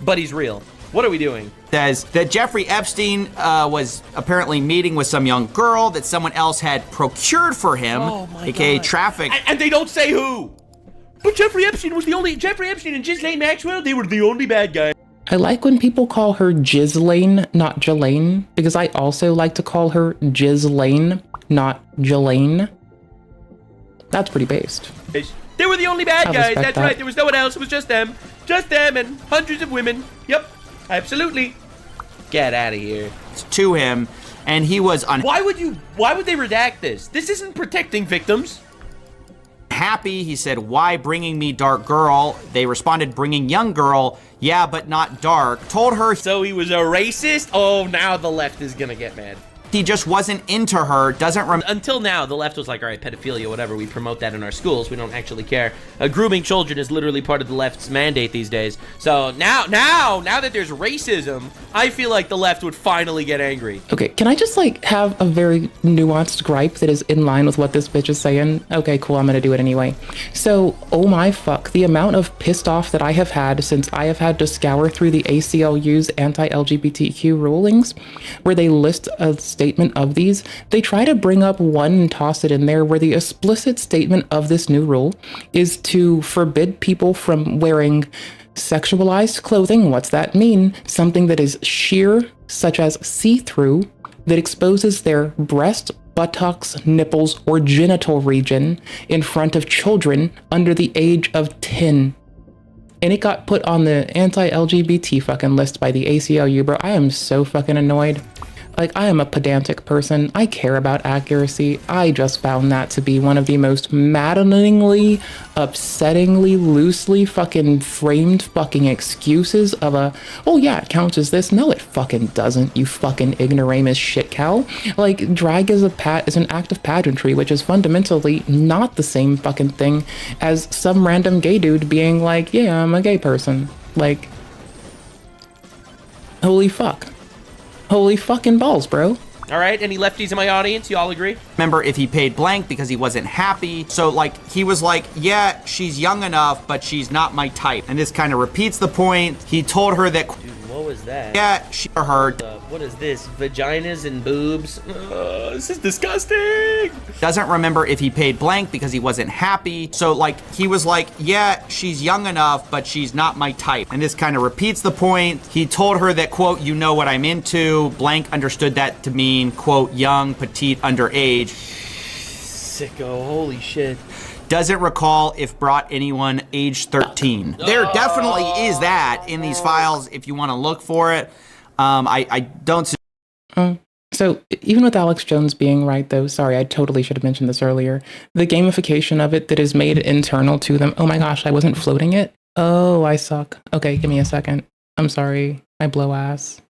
But he's real. What are we doing? Says that Jeffrey Epstein was apparently meeting with some young girl that someone else had procured for him, aka trafficked. And they don't say who. But Jeffrey Epstein and Ghislaine Maxwell, they were the only bad guy. I like when people call her Ghislaine, not Jelaine, because I also like to call her Ghislaine, not Jelaine. That's pretty based. They were the only bad guys. That's that. right. There was no one else. It was just them. Just them and hundreds of women. Yep. Absolutely. Get out of here. To him, and he was Why would they redact this? This isn't protecting victims. Happy. He said, "Why bringing me dark girl?" They responded, "Bringing young girl. Yeah, but not dark." Told her. So he was a racist? Oh, now the left is gonna get mad. He just wasn't into her, Until now, the left was like, all right, pedophilia, whatever, we promote that in our schools, we don't actually care. Grooming children is literally part of the left's mandate these days. So now that there's racism, I feel like the left would finally get angry. Okay, can I just like have a very nuanced gripe that is in line with what this bitch is saying? Okay, cool, I'm gonna do it anyway. So, oh my fuck, the amount of pissed off that I have had since I have had to scour through the ACLU's anti-LGBTQ rulings, where they list statement of these, they try to bring up one and toss it in there where the explicit statement of this new rule is to forbid people from wearing sexualized clothing. What's that mean? Something that is sheer, such as see-through, that exposes their breast, buttocks, nipples, or genital region in front of children under the age of 10. And it got put on the anti-LGBT fucking list by the ACLU, bro. I am so fucking annoyed. Like, I am a pedantic person. I care about accuracy. I just found that to be one of the most maddeningly, upsettingly, loosely fucking framed fucking excuses of a, oh yeah, it counts as this. No, it fucking doesn't, you fucking ignoramus shit cow. Like, drag is an act of pageantry, which is fundamentally not the same fucking thing as some random gay dude being like, yeah, I'm a gay person. Like, holy fuck. Holy fucking balls, bro. All right, any lefties in my audience? You all agree? Remember, if he paid blank because he wasn't happy. So, like, he was like, yeah, she's young enough, but she's not my type. And this kind of repeats the point. He told her that... Dude, what was that? Yeah, she or her... What is this? Vaginas and boobs? This is disgusting! Doesn't remember if he paid blank because he wasn't happy. So, like, he was like, yeah, she's young enough, but she's not my type. And this kind of repeats the point. He told her that, quote, you know what I'm into. Blank understood that to mean, quote, young, petite, underage. Sicko, holy shit. Doesn't recall if brought anyone age 13. There definitely is that in these files if you want to look for it. I don't... So even with Alex Jones being right, though, sorry, I totally should have mentioned this earlier, the gamification of it that is made internal to them. Oh my gosh, I wasn't floating it. Oh, I suck. Okay, give me a second. I'm sorry. I blow ass.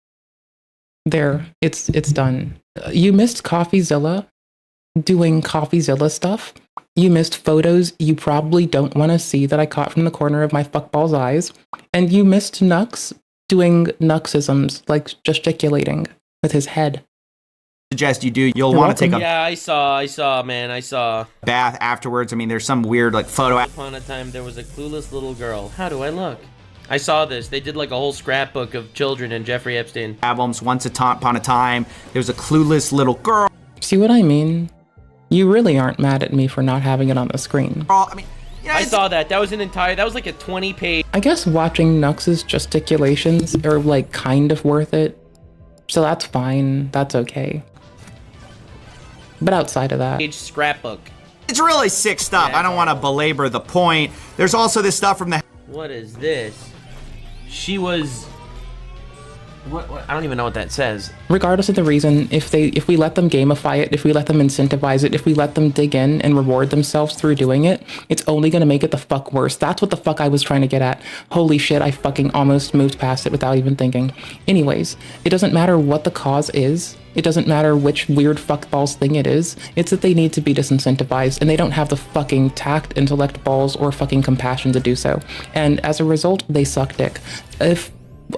There, it's done. You missed CoffeeZilla doing CoffeeZilla stuff. You missed photos you probably don't want to see that I caught from the corner of my fuckball's eyes. And you missed Nux doing Nuxisms, like gesticulating with his head. Suggest you do. You'll want to take a Yeah, I saw, man. I saw. Bath afterwards. I mean, there's some weird, like, photo. Once upon a time, there was a clueless little girl. How do I look? I saw this. They did like a whole scrapbook of children and Jeffrey Epstein. Albums. Once upon a time, there was a clueless little girl. See what I mean? You really aren't mad at me for not having it on the screen. I mean, yeah, I saw that. That was like a 20-page. I guess watching Nux's gesticulations are like kind of worth it. So that's fine. That's okay. But outside of that, page scrapbook. It's really sick stuff. Yeah, I don't want to belabor the point. There's also this stuff from the... What is this? She was... What? I don't even know what that says. Regardless of the reason, if we let them gamify it, if we let them incentivize it, if we let them dig in and reward themselves through doing it, it's only going to make it the fuck worse. That's what the fuck I was trying to get at. Holy shit, I fucking almost moved past it without even thinking. Anyways, it doesn't matter what the cause is. It doesn't matter which weird fuckballs thing it is. It's that they need to be disincentivized, and they don't have the fucking tact, intellect, balls, or fucking compassion to do so. And as a result, they suck dick.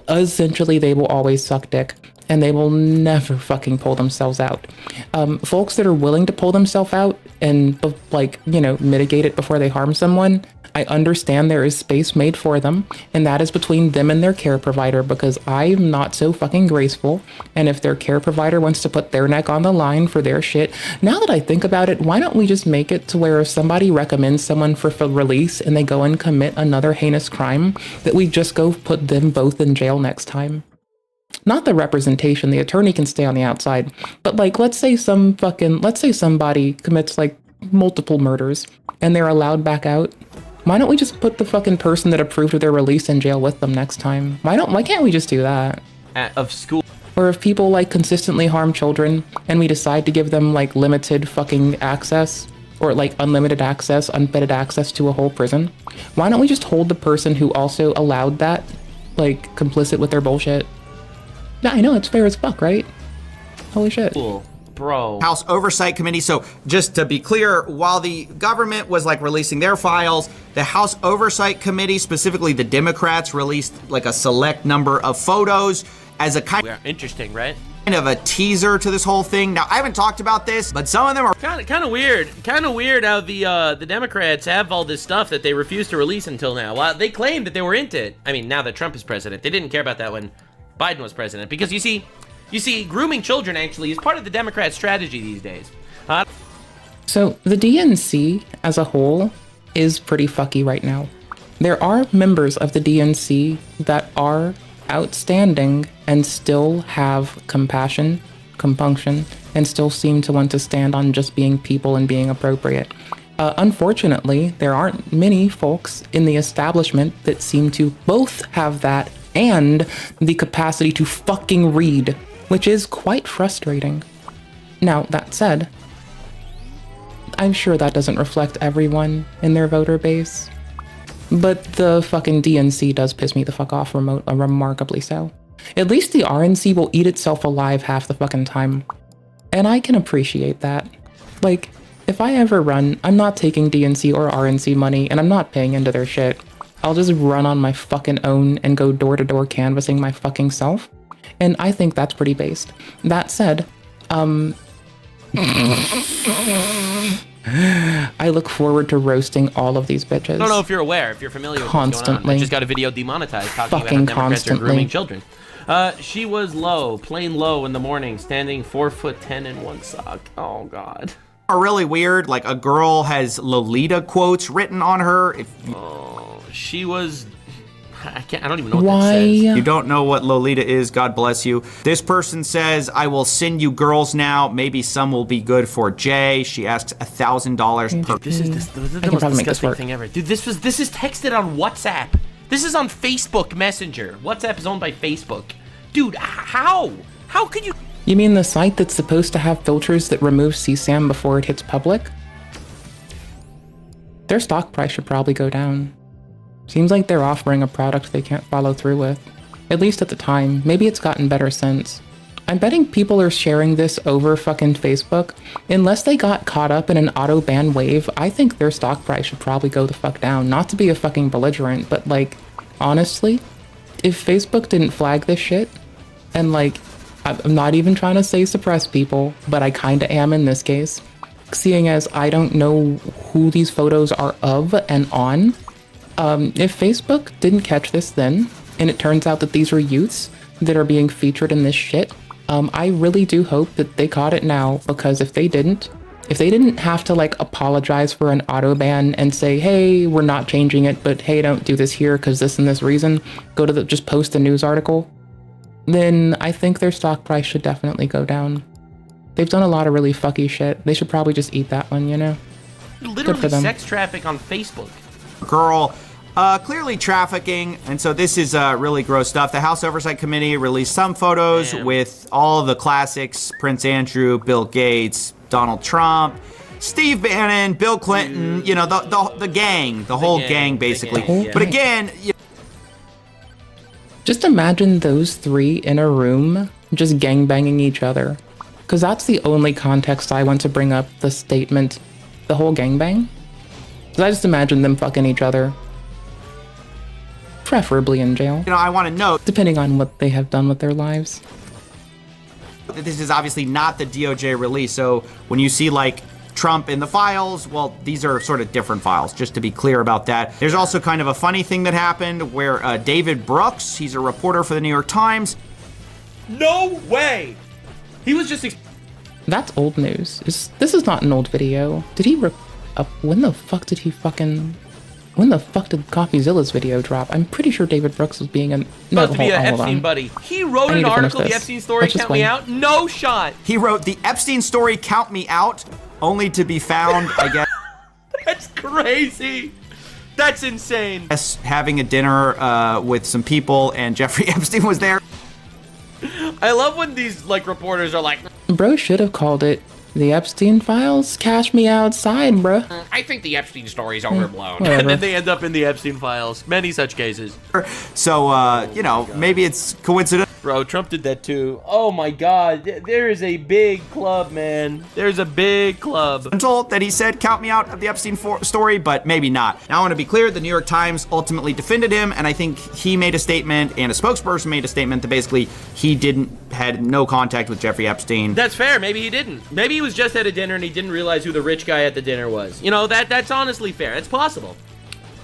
Essentially, they will always suck dick, and they will never fucking pull themselves out. Folks that are willing to pull themselves out and, like, you know, mitigate it before they harm someone, I understand there is space made for them, and that is between them and their care provider, because I'm not so fucking graceful, and if their care provider wants to put their neck on the line for their shit, now that I think about it, why don't we just make it to where if somebody recommends someone for release and they go and commit another heinous crime, that we just go put them both in jail next time? Not the representation, the attorney can stay on the outside, but like, let's say somebody commits like multiple murders and they're allowed back out. Why don't we just put the fucking person that approved of their release in jail with them next time? Why can't we just do that? Of school. Or if people like consistently harm children and we decide to give them like limited fucking access or like unlimited access, unfettered access to a whole prison, why don't we just hold the person who also allowed that like complicit with their bullshit? Yeah, I know, it's fair as fuck, right? Holy shit. Cool. Bro. House Oversight Committee. So just to be clear, while the government was like releasing their files, the House Oversight Committee, specifically the Democrats, released like a select number of photos as a kind interesting, right? Of a teaser to this whole thing. Now, I haven't talked about this, but some of them are kind of weird. Kind of weird how the Democrats have all this stuff that they refuse to release until now. Well, they claimed that they were into it. I mean, now that Trump is president, they didn't care about that when Biden was president, because you see, You see, grooming children actually is part of the Democrat strategy these days. So the DNC as a whole is pretty fucky right now. There are members of the DNC that are outstanding and still have compassion, compunction, and still seem to want to stand on just being people and being appropriate. Unfortunately, there aren't many folks in the establishment that seem to both have that and the capacity to fucking read, which is quite frustrating. Now, that said, I'm sure that doesn't reflect everyone in their voter base, but the fucking DNC does piss me the fuck off remarkably so. At least the RNC will eat itself alive half the fucking time. And I can appreciate that. Like, if I ever run, I'm not taking DNC or RNC money, and I'm not paying into their shit. I'll just run on my fucking own and go door to door canvassing my fucking self. And I think that's pretty based. That said, I look forward to roasting all of these bitches. I don't know if you're aware, if you're familiar with what's going on. I just got a video demonetized talking about how Democrats are grooming children. She was low, plain low in the morning, standing 4'10" in one sock. Oh, God. Are really weird. Like, a girl has Lolita quotes written on her. She was... I don't even know what that says. You don't know what Lolita is, God bless you. This person says, I will send you girls now. Maybe some will be good for Jay. She asks $1,000 per... This is the most disgusting thing ever. Dude, this is texted on WhatsApp. This is on Facebook Messenger. WhatsApp is owned by Facebook. Dude, how? How could you... You mean the site that's supposed to have filters that remove CSAM before it hits public? Their stock price should probably go down. Seems like they're offering a product they can't follow through with. At least at the time. Maybe it's gotten better since. I'm betting people are sharing this over fucking Facebook. Unless they got caught up in an auto ban wave, I think their stock price should probably go the fuck down. Not to be a fucking belligerent, but like, honestly, if Facebook didn't flag this shit, and like, I'm not even trying to say suppress people, but I kinda am in this case, seeing as I don't know who these photos are of and on. If Facebook didn't catch this then, and it turns out that these are youths that are being featured in this shit, I really do hope that they caught it now, because if they didn't have to like apologize for an auto ban and say, hey, we're not changing it, but hey, don't do this here because this and this reason, just post a news article, then I think their stock price should definitely go down. They've done a lot of really fucky shit. They should probably just eat that one, you know? Literally sex traffic on Facebook. Girl, clearly trafficking, and so this is really gross stuff. The House Oversight Committee released some photos with all of the classics: Prince Andrew, Bill Gates, Donald Trump, Steve Bannon, Bill Clinton, you know, the gang, the whole gang basically. But again... Just imagine those three in a room just gangbanging each other. Because that's the only context I want to bring up the statement, the whole gangbang. Because I just imagine them fucking each other. Preferably in jail. You know, I want to note, depending on what they have done with their lives. This is obviously not the DOJ release, so when you see like Trump in the files, well, these are sort of different files, just to be clear about that. There's also kind of a funny thing that happened where David Brooks, he's a reporter for the New York Times. No way! He was just... That's old news. This is not an old video. Did he when the fuck did he fucking... When the fuck did CoffeeZilla's video drop? I'm pretty sure David Brooks was being supposed to be an Epstein buddy. He wrote an article, The Epstein Story, Count Me Out. No shot. He wrote The Epstein Story, Count Me Out, only to be found, I guess. That's crazy. That's insane. Having a dinner with some people, and Jeffrey Epstein was there. I love when these like reporters are like, bro should have called it The Epstein Files. Cash me outside, bro. I think the Epstein story is overblown. And then they end up in the Epstein Files. Many such cases. So, you know, maybe it's coincidence. Bro, Trump did that too. Oh my God. There is a big club, man. There's a big club. I'm told that he said, count me out of the Epstein story, but maybe not. Now, I want to be clear. The New York Times ultimately defended him, and I think he made a statement, and a spokesperson made a statement that basically he had no contact with Jeffrey Epstein. That's fair. Maybe he didn't. Maybe he was just at a dinner and he didn't realize who the rich guy at the dinner was. You know, that's honestly fair. It's possible.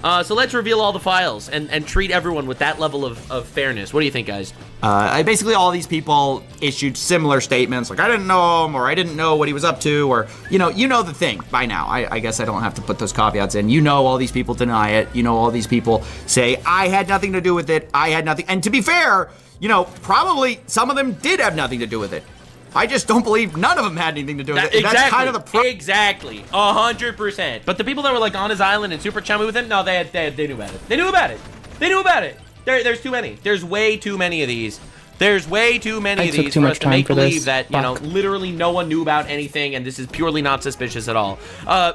So let's reveal all the files and treat everyone with that level of fairness. What do you think, guys? Basically, all these people issued similar statements, like I didn't know him, or I didn't know what he was up to, or you know the thing by now. I guess I don't have to put those caveats in. You know, all these people deny it. You know, all these people say I had nothing to do with it. I had nothing. And to be fair, you know, probably some of them did have nothing to do with it. I just don't believe none of them had anything to do with it. Exactly. That's kind of the exactly 100%. But the people that were like on his island and super chummy with him, no, they knew about it. They knew about it. They knew about it. There's too many. There's way too many of these. There's way too many of these for us to make believe that, you know, literally no one knew about anything, and this is purely not suspicious at all.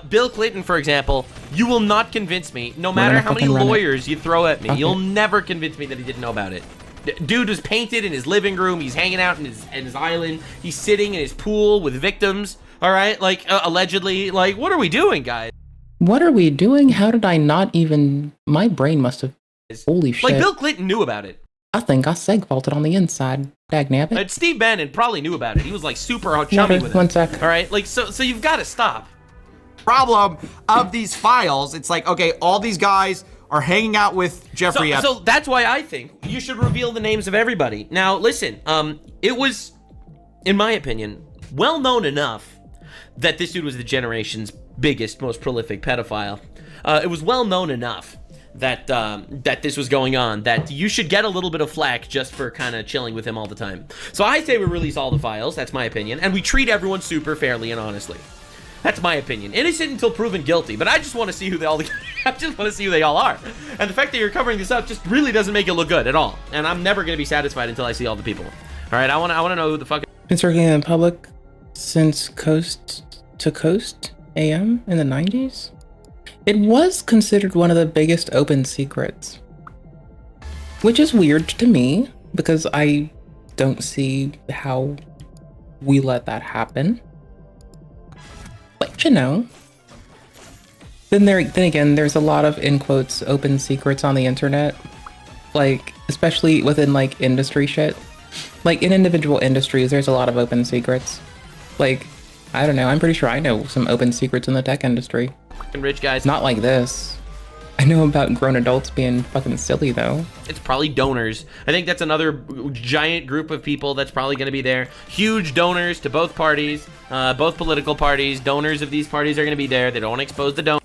Bill Clinton, for example, you will not convince me, no matter how many lawyers you throw at me, you'll never convince me that he didn't know about it. Dude was painted in his living room. He's hanging out in his island. He's sitting in his pool with victims. All right, like allegedly. Like, what are we doing, guys? What are we doing? How did I not even? My brain must have. Holy shit! Like Bill Clinton knew about it. I think I seg-faulted on the inside. Dagnabbit. Steve Bannon probably knew about it. He was like super chummy with it. 1 sec. All right, like so you've got to stop. Problem of these files. It's like, okay, all these guys are hanging out with Jeffrey Epstein. So that's why I think you should reveal the names of everybody. Now, listen, it was, in my opinion, well known enough that this dude was the generation's biggest, most prolific pedophile. It was well known enough that that this was going on, that you should get a little bit of flack just for kind of chilling with him all the time. So I say we release all the files, that's my opinion, and we treat everyone super fairly and honestly. That's my opinion. Innocent until proven guilty, but I just want to see who they all are. And the fact that you're covering this up just really doesn't make it look good at all. And I'm never going to be satisfied until I see all the people. All right, I want to know who the fuck. Been circulating in the public since Coast to Coast AM in the 90s. It was considered one of the biggest open secrets, which is weird to me because I don't see how we let that happen. But you know, then again, there's a lot of in quotes open secrets on the internet, like especially within like industry shit. Like in individual industries, there's a lot of open secrets. Like I don't know, I'm pretty sure I know some open secrets in the tech industry. Rich guys. Not like this. I know about grown adults being fucking silly though. It's probably donors. I think that's another giant group of people that's probably going to be there. Huge donors to both parties, both political parties. Donors of these parties are going to be there. They don't want to expose the donors.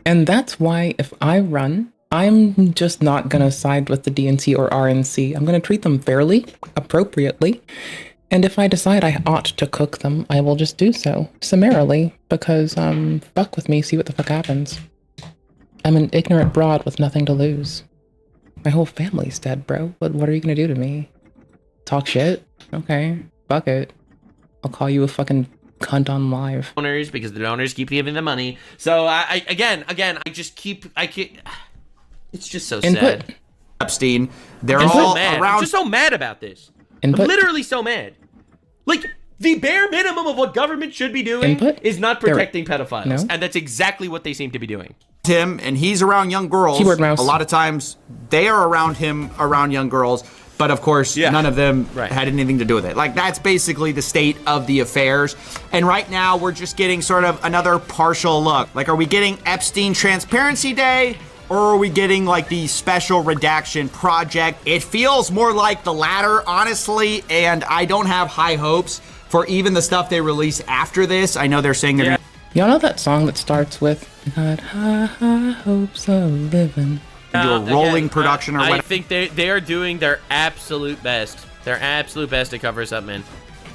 And that's why if I run, I'm just not going to side with the DNC or RNC. I'm going to treat them fairly, appropriately. And if I decide I ought to cook them, I will just do so summarily because fuck with me, see what the fuck happens. I'm an ignorant broad with nothing to lose. My whole family's dead, bro. What are you gonna do to me? Talk shit? Okay, fuck it. I'll call you a fucking cunt on live. Donors, because the donors keep giving the money. So I can't. It's just so sad. Epstein, they're I'm all so mad. around. I'm just so mad about this. Input. I'm literally so mad. Like, the bare minimum of what government should be doing is not protecting pedophiles. No. And that's exactly what they seem to be doing. Him, and he's around young girls. Keyboard mouse. A lot of times they are around him, around young girls, but of course none of them had anything to do with it. Like, that's basically the state of the affairs. And right now we're just getting sort of another partial look. Like, are we getting Epstein Transparency Day? Or are we getting like the special redaction project? It feels more like the latter, honestly, and I don't have high hopes for even the stuff they release after this. I know they're saying they're Y'all know that song that starts with "Got high hopes of living"? do a rolling production or whatever. I think they are doing their absolute best. Their absolute best to cover us up, man.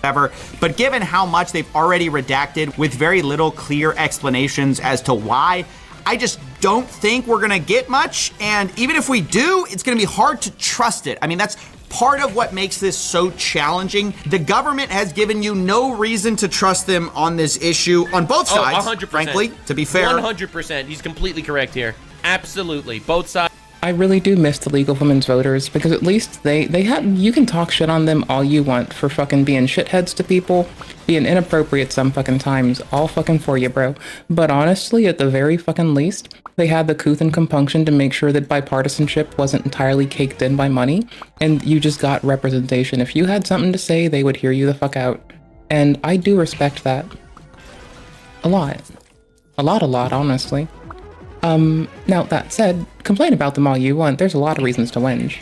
But given how much they've already redacted with very little clear explanations as to why, I just don't think we're gonna get much, and even if we do, it's gonna be hard to trust it. I mean, that's part of what makes this so challenging. The government has given you no reason to trust them on this issue, on both sides, 100%. frankly, to be fair. 100%. He's completely correct here. Absolutely. Both sides. I really do miss the League of Women's Voters because at least they have, you can talk shit on them all you want for fucking being shitheads to people, being inappropriate some fucking times, all fucking for you, bro. But honestly, at the very fucking least, they had the couth and compunction to make sure that bipartisanship wasn't entirely caked in by money, and you just got representation. If you had something to say, they would hear you the fuck out. And I do respect that. A lot. A lot, honestly. Now that said, complain about them all you want. There's a lot of reasons to whinge.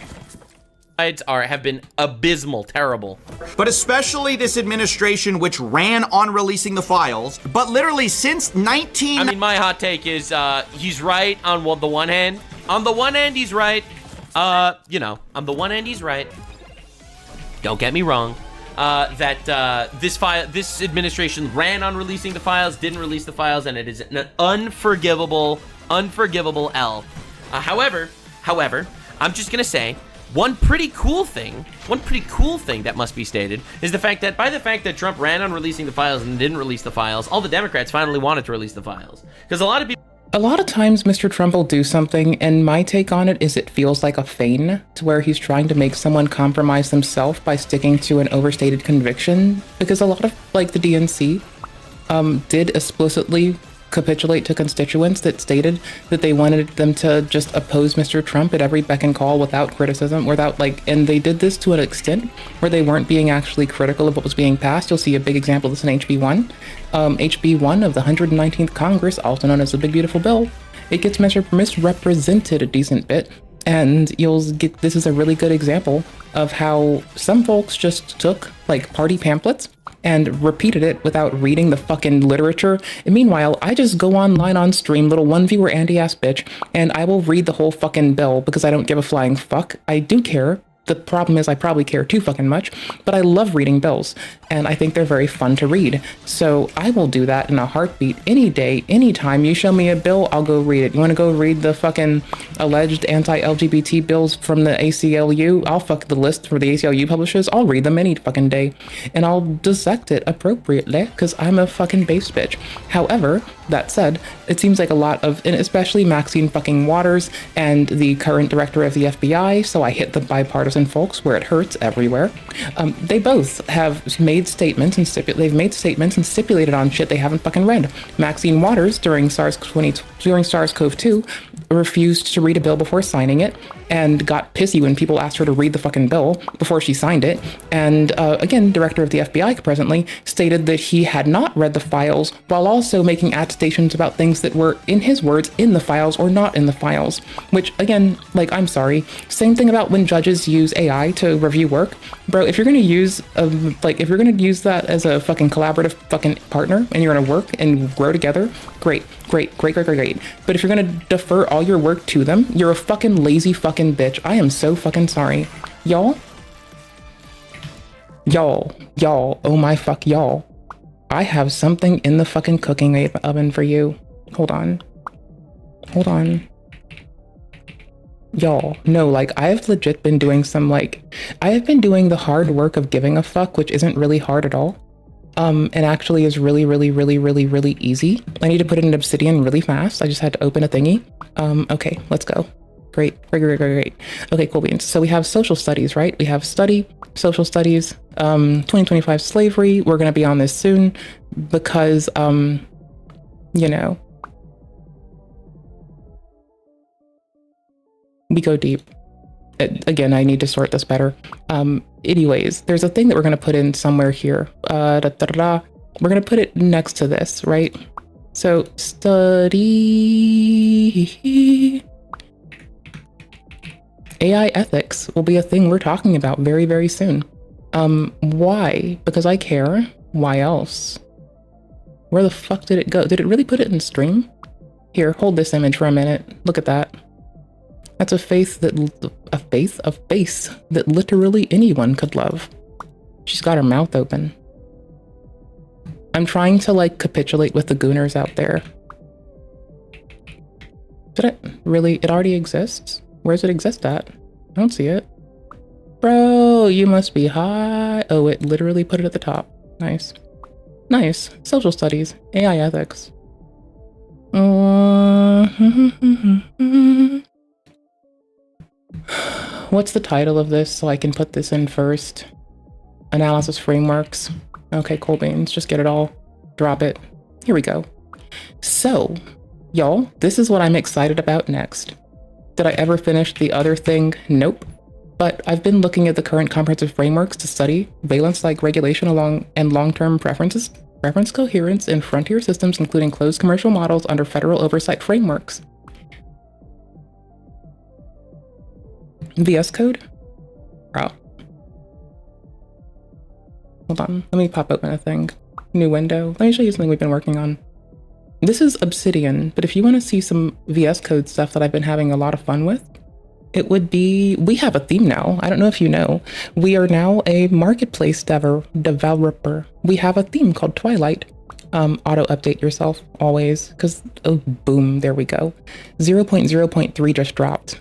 have been abysmal, terrible. But especially this administration, which ran on releasing the files, but literally since I mean, my hot take is he's right on the one hand. On the one hand, he's right. You know, on the one hand, he's right. Don't get me wrong. That this administration ran on releasing the files, didn't release the files, and it is an unforgivable L. However, I'm just gonna say, one pretty cool thing that must be stated is the fact that Trump ran on releasing the files and didn't release the files, all the Democrats finally wanted to release the files. Because a lot of times Mr. Trump will do something, and my take on it is it feels like a feign, to where he's trying to make someone compromise themselves by sticking to an overstated conviction. Because a lot of, like, the DNC did explicitly capitulate to constituents that stated that they wanted them to just oppose Mr. Trump at every beck and call without criticism, and they did this to an extent where they weren't being actually critical of what was being passed. You'll see a big example of this in HB1. HB1 of the 119th Congress, also known as the Big Beautiful Bill, it gets misrepresented a decent bit, and this is a really good example of how some folks just took, like, party pamphlets and repeated it without reading the fucking literature. And meanwhile, I just go online on stream, little one viewer Andy-ass bitch, and I will read the whole fucking bill because I don't give a flying fuck. I do care. The problem is I probably care too fucking much, but I love reading bills, and I think they're very fun to read. So I will do that in a heartbeat any day, anytime. You show me a bill, I'll go read it. You want to go read the fucking alleged anti-LGBT bills from the ACLU? I'll fuck the list for the ACLU publishers. I'll read them any fucking day, and I'll dissect it appropriately because I'm a fucking base bitch. However, that said, it seems like a lot of, and especially Maxine fucking Waters and the current director of the FBI, so I hit the bipartisan folks where it hurts everywhere. They both have made statements and stipulated on shit they haven't fucking read. Maxine Waters, during SARS-CoV-2, refused to read a bill before signing it and got pissy when people asked her to read the fucking bill before she signed it. And again, director of the FBI presently stated that he had not read the files while also making attestations about things that were, in his words, in the files or not in the files. Which, again, like, I'm sorry. Same thing about when judges use AI to review work. Bro, if you're gonna use that as a fucking collaborative fucking partner and you're gonna work and grow together, great. But if you're gonna defer all your work to them, you're a fucking lazy fucking bitch. I am so fucking sorry. Y'all, oh my fuck, y'all. I have something in the fucking cooking oven for you. Hold on. Y'all, no, like, I've legit been doing I have been doing the hard work of giving a fuck, which isn't really hard at all. And actually is really easy. I need to put it in Obsidian really fast. I just had to open a thingy. Okay, let's go. Great. Okay, cool beans. So we have social studies, right? We have social studies, 2025 slavery. We're going to be on this soon because, you know, we go deep. Again, I need to sort this better. Anyways, there's a thing that we're going to put in somewhere here. We're going to put it next to this, right? So study AI ethics will be a thing we're talking about very soon. Why? Because I care. Why else? Where the fuck did it go? Did it really put it in stream? Here, hold this image for a minute. Look at that. That's a face that literally anyone could love. She's got her mouth open. I'm trying to, like, capitulate with the gooners out there. Did it really? It already exists? Where does it exist at? I don't see it. Bro, you must be high. Oh, it literally put it at the top. Nice. Social studies, AI ethics. What's the title of this so I can put this in first? Analysis frameworks. Okay, cool beans. Just get it all. Drop it. Here we go. So, y'all, this is what I'm excited about next. Did I ever finish the other thing? Nope. But I've been looking at the current comprehensive frameworks to study valence-like regulation and long-term preference coherence in frontier systems, including closed commercial models under federal oversight frameworks. VS Code? crap. Hold on, let me pop open a thing. New window. Let me show you something we've been working on. This is Obsidian, but if you want to see some VS Code stuff that I've been having a lot of fun with, it would be, we have a theme now. I don't know if you know. We are now a marketplace developer. We have a theme called Twilight. Auto update yourself always, because, oh, boom, there we go. 0.0.3 just dropped.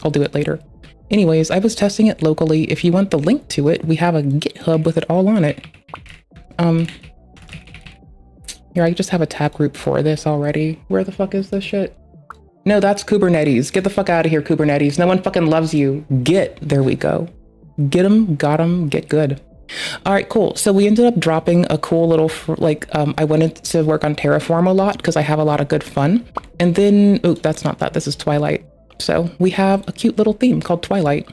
I'll do it later. Anyways, I was testing it locally. If you want the link to it, we have a GitHub with it all on it. Here, I just have a tab group for this already. Where the fuck is this shit? No, that's Kubernetes. Get the fuck out of here, Kubernetes. No one fucking loves you. There we go. Get them, got them, get good. All right, cool. So we ended up dropping a cool little, I wanted to work on Terraform a lot because I have a lot of good fun. And then, oh, that's not that. This is Twilight. So we have a cute little theme called Twilight.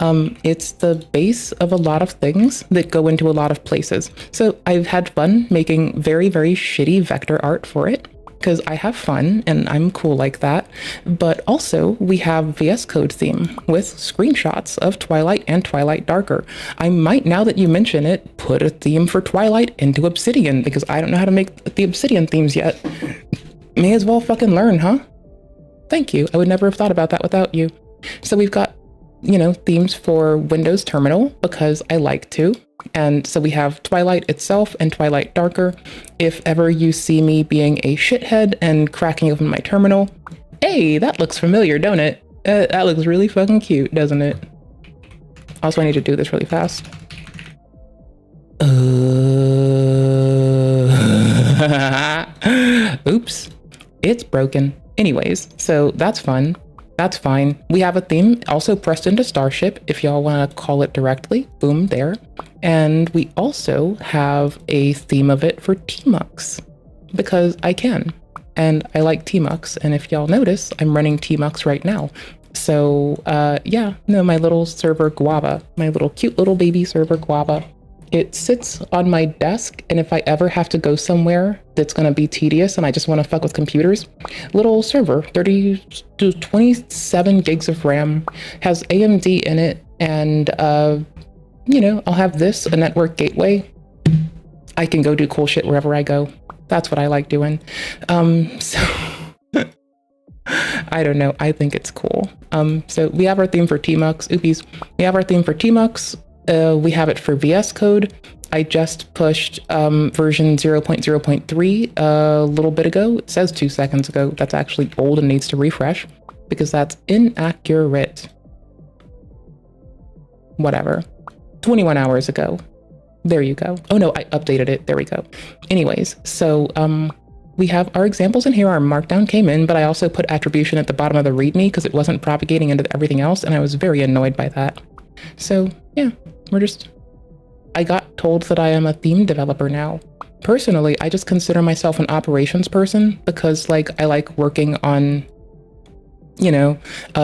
It's the base of a lot of things that go into a lot of places. So I've had fun making very, very shitty vector art for it because I have fun and I'm cool like that. But also we have VS Code theme with screenshots of Twilight and Twilight Darker. I might, now that you mention it, put a theme for Twilight into Obsidian because I don't know how to make the Obsidian themes yet. May as well fucking learn, huh? Thank you. I would never have thought about that without you. So we've got, you know, themes for Windows Terminal because I like to. And so we have Twilight itself and Twilight Darker. If ever you see me being a shithead and cracking open my terminal, hey, that looks familiar, don't it? That looks really fucking cute, doesn't it? Also, I need to do this really fast. Oops, it's broken. Anyways, so that's fun. That's fine. We have a theme also pressed into Starship if y'all want to call it directly. Boom, there. And we also have a theme of it for Tmux because I can. And I like Tmux. And if y'all notice, I'm running Tmux right now. So yeah, no, my little server Guava, my little cute little baby server Guava. It sits on my desk, and if I ever have to go somewhere that's going to be tedious and I just want to fuck with computers, little server, 30 to 27 gigs of RAM, has AMD in it, and, you know, I'll have this, a network gateway. I can go do cool shit wherever I go. That's what I like doing. So I don't know. I think it's cool. So we have our theme for Tmux. Oopies. We have our theme for Tmux. We have it for VS Code. I just pushed version 0.0.3 a little bit ago. It says 2 seconds ago. That's actually old and needs to refresh because that's inaccurate. Whatever. 21 hours ago. There you go. Oh no, I updated it. There we go. Anyways, so we have our examples in here. Our markdown came in, but I also put attribution at the bottom of the README because it wasn't propagating into everything else, and I was very annoyed by that. So yeah, I got told that I am a theme developer now. Personally, I just consider myself an operations person because I like working on, you know,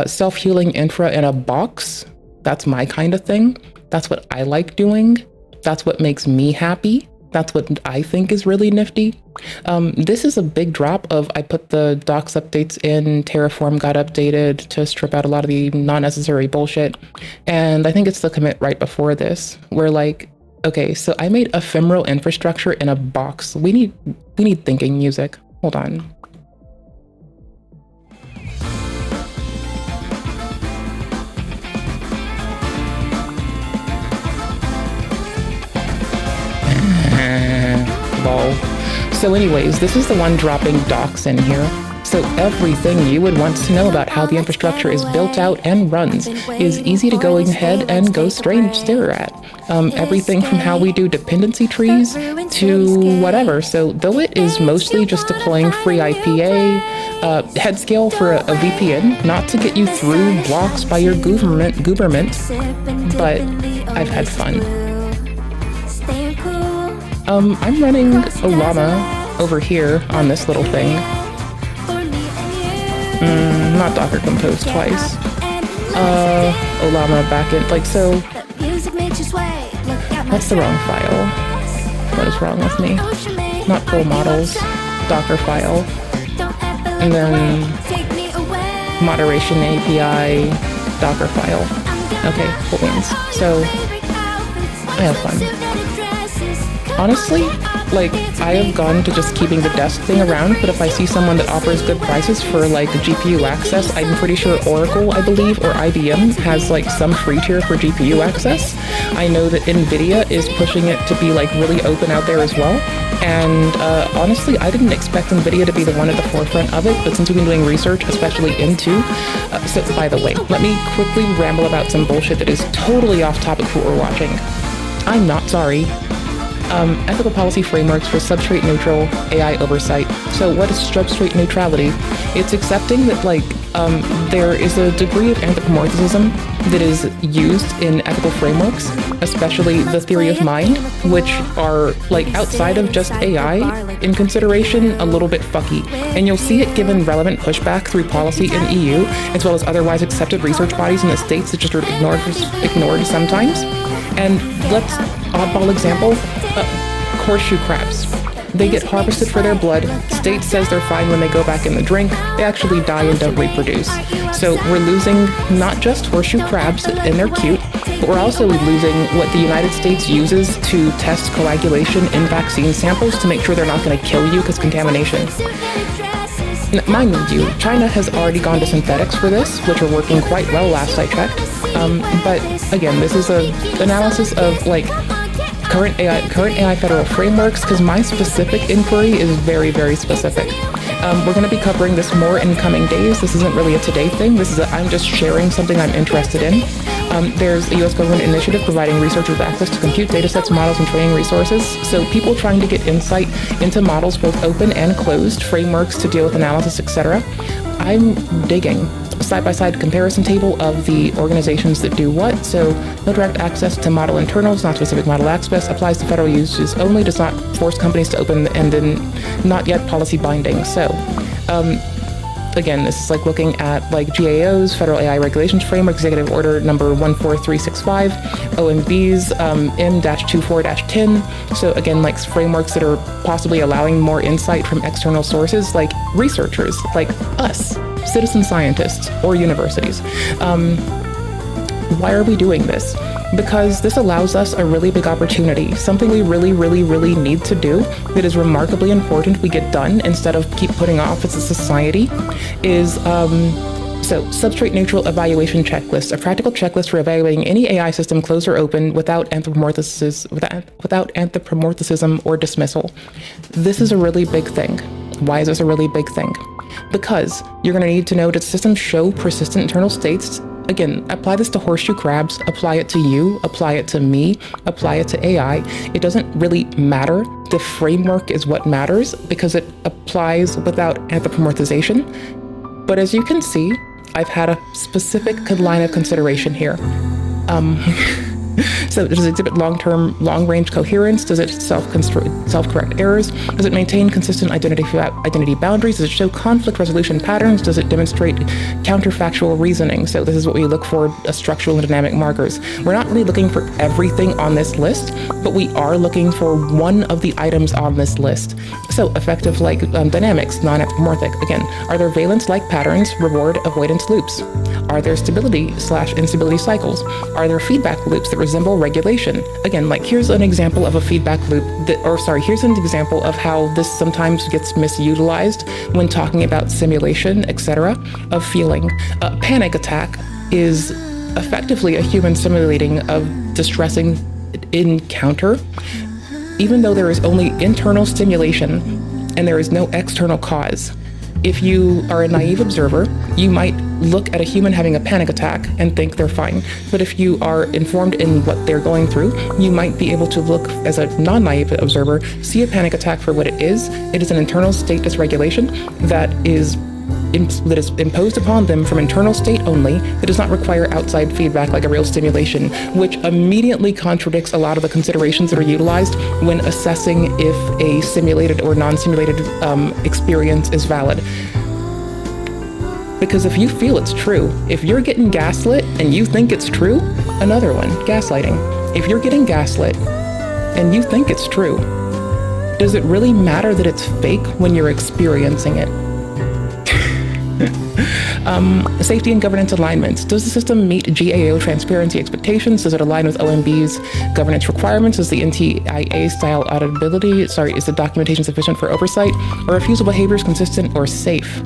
self-healing infra in a box. That's my kind of thing. That's what I like doing. That's what makes me happy. That's what I think is really nifty. This is a big drop of, I put the docs updates in, Terraform got updated to strip out a lot of the non-necessary bullshit. And I think it's the commit right before this, where okay, so I made ephemeral infrastructure in a box. We need thinking music. Hold on. Lol. So anyways, this is the one dropping docs in here. So everything you would want to know about how the infrastructure is built out and runs is easy to go ahead and go straight stare at. Everything from how we do dependency trees to whatever. So though it is mostly just deploying free IPA, head scale for a VPN, not to get you through blocks by your gooberment, but I've had fun. I'm running Olama over here on this little thing. Not Docker Compose twice. Olama backend, so. That's the wrong file. What is wrong with me? Not full models, Docker file. And then moderation API, Docker file. Okay, cool beans. So, I have fun. Honestly, like, I have gone to just keeping the desk thing around, but if I see someone that offers good prices for, like, GPU access, I'm pretty sure Oracle, I believe, or IBM has, like, some free tier for GPU access. I know that NVIDIA is pushing it to be, like, really open out there as well. And honestly, I didn't expect NVIDIA to be the one at the forefront of it, but since we've been doing research, especially into... so, by the way, let me quickly ramble about some bullshit that is totally off topic for what we're watching. I'm not sorry. Ethical policy frameworks for substrate neutral AI oversight. So what is substrate neutrality? It's accepting that, like, there is a degree of anthropomorphism that is used in ethical frameworks, especially the theory of mind, which are, like, outside of just AI, in consideration, a little bit fucky. And you'll see it given relevant pushback through policy in EU, as well as otherwise accepted research bodies in the States that just are ignored sometimes. And let's, oddball example, horseshoe crabs. They get harvested for their blood. State says they're fine when they go back in the drink. They actually die and don't reproduce. So we're losing not just horseshoe crabs, and they're cute, but we're also losing what the United States uses to test coagulation in vaccine samples to make sure they're not going to kill you because contamination. Mind you, China has already gone to synthetics for this, which are working quite well last I checked. But again, this is an analysis of, like, current AI federal frameworks, because my specific inquiry is very, very specific. We're going to be covering this more in coming days. This isn't really a today thing. I'm just sharing something I'm interested in. There's a U.S. government initiative providing researchers access to compute datasets, models, and training resources. So people trying to get insight into models, both open and closed, frameworks to deal with analysis, etc. I'm digging. Side-by-side comparison table of the organizations that do what. So no direct access to model internals, not specific model access, applies to federal uses only, does not force companies to open, and then not yet policy binding. So again, this is like looking at, like, GAO's Federal AI Regulations Framework, Executive Order number 14365, OMB's M-24-10. So again, like, frameworks that are possibly allowing more insight from external sources, like researchers, like us, citizen scientists, or universities. Why are we doing this? Because this allows us a really big opportunity, something we really, really, really need to do that is remarkably important we get done instead of keep putting off as a society, is substrate neutral evaluation checklist, a practical checklist for evaluating any AI system, closed or open, without anthropomorphism or dismissal. This is a really big thing. Why is this a really big thing? Because you're going to need to know, does systems show persistent internal states? Again, apply this to horseshoe crabs, apply it to you, apply it to me, apply it to AI. It doesn't really matter. The framework is what matters because it applies without anthropomorphization. But as you can see, I've had a specific line of consideration here. So does it exhibit long-range coherence? Does it self-correct errors? Does it maintain consistent identity boundaries? Does it show conflict resolution patterns? Does it demonstrate counterfactual reasoning? So this is what we look for, structural and dynamic markers. We're not really looking for everything on this list, but we are looking for one of the items on this list. So effective like dynamics, non-anthropomorphic. Again, are there valence-like patterns, reward avoidance loops? Are there stability/instability cycles? Are there feedback loops that resemble regulation? Again, like, here's an example of a feedback loop here's an example of how this sometimes gets misutilized when talking about simulation, etc., of feeling. A panic attack is effectively a human simulating of distressing encounter, even though there is only internal stimulation and there is no external cause. If you are a naive observer, you might look at a human having a panic attack and think they're fine. But if you are informed in what they're going through, you might be able to look as a non-naive observer, see a panic attack for what it is. It is an internal state dysregulation that is imposed upon them from internal state only, that does not require outside feedback like a real stimulation, which immediately contradicts a lot of the considerations that are utilized when assessing if a simulated or non-simulated experience is valid. Because if you feel it's true, if you're getting gaslit and you think it's true, another one, gaslighting. If you're getting gaslit and you think it's true, does it really matter that it's fake when you're experiencing it? Safety and governance alignment. Does the system meet GAO transparency expectations? Does it align with OMB's governance requirements? Is the NTIA style auditability, is the documentation sufficient for oversight? Are refusal behaviors consistent or safe?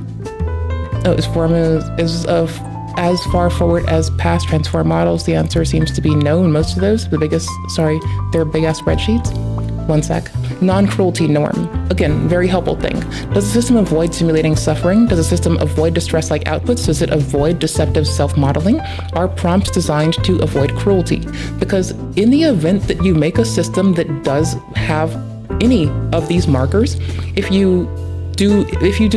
As far forward as past transform models? The answer seems to be no in most of those. They're big ass spreadsheets. One sec. Non-cruelty norm. Again, very helpful thing. Does the system avoid simulating suffering? Does the system avoid distress-like outputs? Does it avoid deceptive self-modeling? Are prompts designed to avoid cruelty? Because in the event that you make a system that does have any of these markers, if you do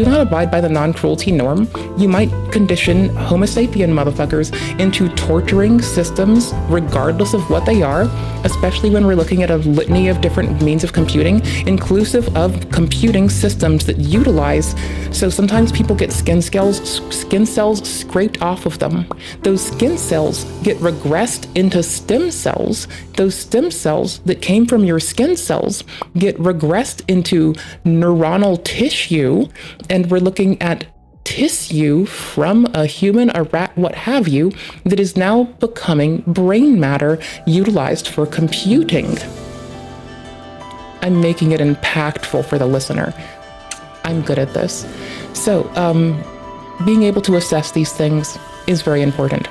not abide by the non-cruelty norm, you might condition Homo sapien motherfuckers into torturing systems regardless of what they are, especially when we're looking at a litany of different means of computing, inclusive of computing systems that utilize. So sometimes people get skin cells scraped off of them. Those skin cells get regressed into stem cells. Those stem cells that came from your skin cells get regressed into neuronal tissue, and we're looking at tissue from a human, a rat, what have you, that is now becoming brain matter utilized for computing. I'm making it impactful for the listener. I'm good at this. So, being able to assess these things is very important.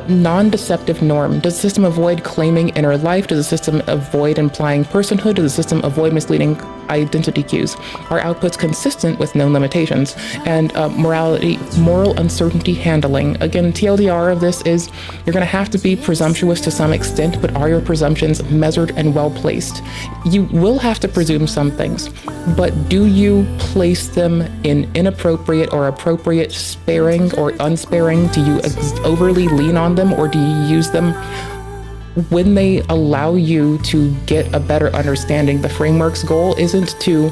Non-deceptive norm. Does the system avoid claiming inner life? Does the system avoid implying personhood? Does the system avoid misleading identity cues? Are outputs consistent with known limitations? And moral uncertainty handling. Again, TLDR of this is you're going to have to be presumptuous to some extent, but are your presumptions measured and well placed? You will have to presume some things, but do you place them in inappropriate or appropriate, sparing or unsparing? Do you overly lean on them, or do you use them when they allow you to get a better understanding? The framework's goal isn't to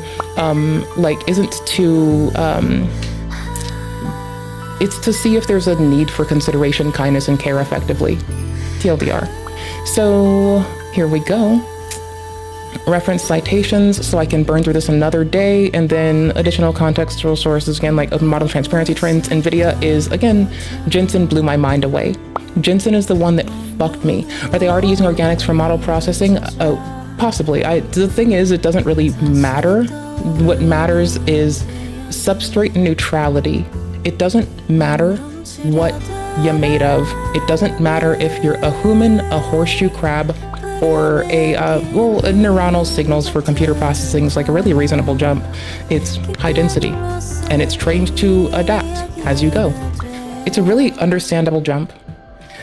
it's to see if there's a need for consideration, kindness, and care effectively. TLDR. So here we go. Reference citations, so I can burn through this another day, and then additional contextual sources, again, like open model transparency trends. NVIDIA is, again, Jensen blew my mind away. Jensen is the one that fucked me. Are they already using organics for model processing? Oh, possibly. The thing is, it doesn't really matter. What matters is substrate neutrality. It doesn't matter what you're made of. It doesn't matter if you're a human, a horseshoe crab, or a neuronal signals for computer processing is like a really reasonable jump. It's high density, and it's trained to adapt as you go. It's a really understandable jump.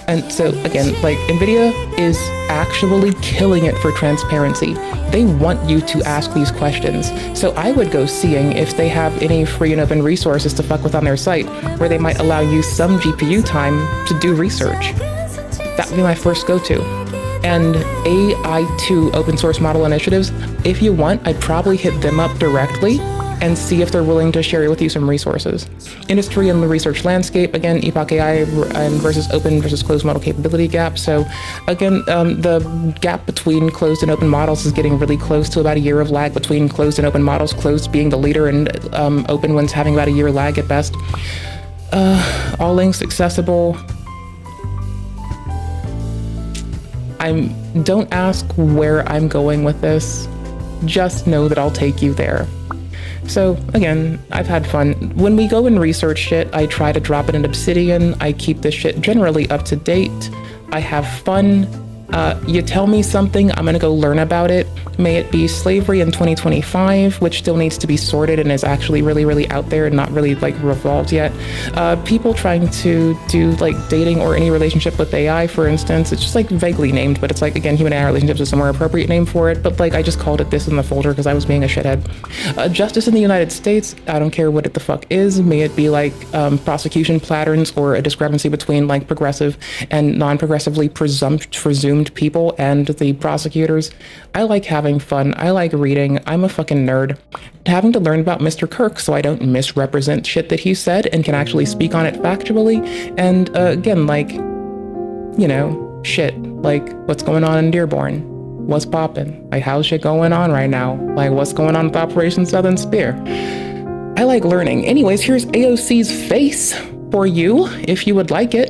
And so again, like NVIDIA is actually killing it for transparency. They want you to ask these questions. So I would go seeing if they have any free and open resources to fuck with on their site, where they might allow you some GPU time to do research. That would be my first go-to. And AI2 open source model initiatives, if you want, I'd probably hit them up directly and see if they're willing to share with you some resources. Industry and the research landscape, again, Epoch AI versus open versus closed model capability gap. So again, the gap between closed and open models is getting really close to about a year of lag between closed and open models, closed being the leader and open ones having about a year lag at best. All links accessible. Don't ask where I'm going with this. Just know that I'll take you there. So again, I've had fun. When we go and research shit, I try to drop it in Obsidian. I keep this shit generally up to date. I have fun. You tell me something, I'm gonna go learn about it. May it be slavery in 2025, which still needs to be sorted and is actually really, really out there and not really like revolved yet. People trying to do like dating or any relationship with AI, for instance, it's just like vaguely named, but it's like, again, human AI relationships is a more appropriate name for it, but like I just called it this in the folder because I was being a shithead. Justice in the United States, I don't care what it the fuck is. May it be like prosecution patterns or a discrepancy between like progressive and non-progressively presumed people and the prosecutors. I like having fun. I like reading. I'm a fucking nerd. Having to learn about Mr. Kirk so I don't misrepresent shit that he said and can actually speak on it factually. And again, like, you know, shit, like what's going on in Dearborn? What's poppin'? Like how's shit going on right now? Like what's going on with Operation Southern Spear? I like learning. Anyways, here's AOC's face for you, if you would like it.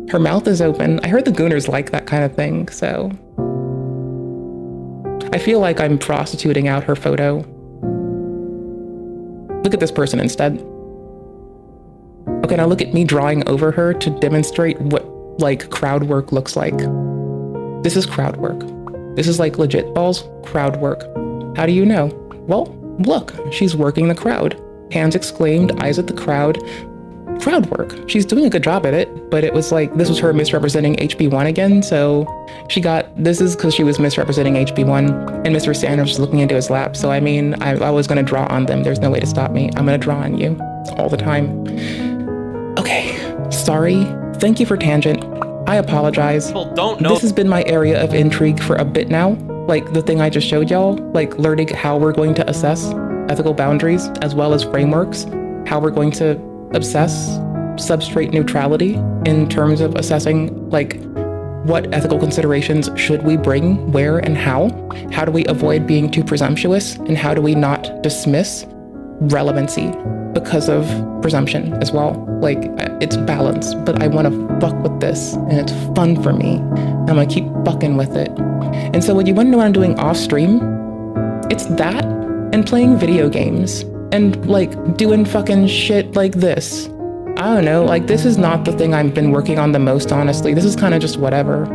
Her mouth is open. I heard the Gooners like that kind of thing, so. I feel like I'm prostituting out her photo. Look at this person instead. Okay, now look at me drawing over her to demonstrate what, like, crowd work looks like. This is crowd work. This is like legit balls crowd work. How do you know? Well, look, she's working the crowd. Hands exclaimed, eyes at the crowd. Crowd work. She's doing a good job at it, but it was like, this was her misrepresenting HB1 again, so she got, this is because she was misrepresenting HB1, and Mr. Sanders was looking into his lap, so I mean, I was gonna draw on them. There's no way to stop me. I'm gonna draw on you all the time. Okay, sorry. Thank you for tangent. I apologize. People don't know. This has been my area of intrigue for a bit now. Like the thing I just showed y'all, like learning how we're going to assess ethical boundaries as well as frameworks, how we're going to obsess substrate neutrality in terms of assessing like what ethical considerations should we bring, where and how do we avoid being too presumptuous, and how do we not dismiss relevancy because of presumption as well. Like it's balanced, but I want to fuck with this and it's fun for me. I'm gonna keep fucking with it. And so when you want to know what I'm doing off stream, it's that and playing video games and like doing fucking shit like this. I don't know, like this is not the thing I've been working on the most, honestly. This is kind of just whatever.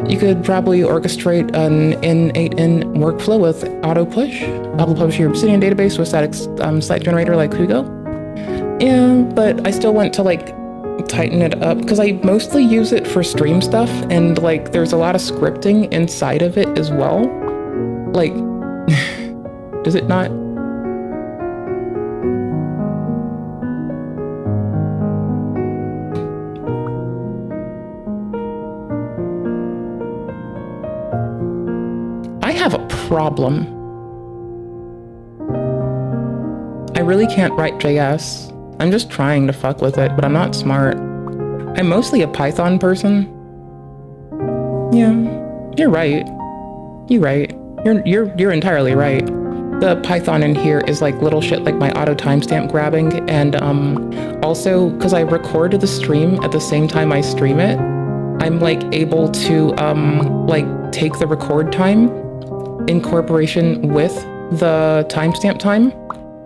You could probably orchestrate an N8N workflow with auto push. Auto push your Obsidian database with static site generator like Hugo. Yeah, but I still want to like tighten it up because I mostly use it for stream stuff, and like there's a lot of scripting inside of it as well. Like, does it not? I have a problem. I really can't write JS. I'm just trying to fuck with it, but I'm not smart. I'm mostly a Python person. Yeah, you're right. You're right. You're entirely right. The Python in here is like little shit like my auto timestamp grabbing, and also because I record the stream at the same time I stream it, I'm like able to like take the record time in corporation with the timestamp time,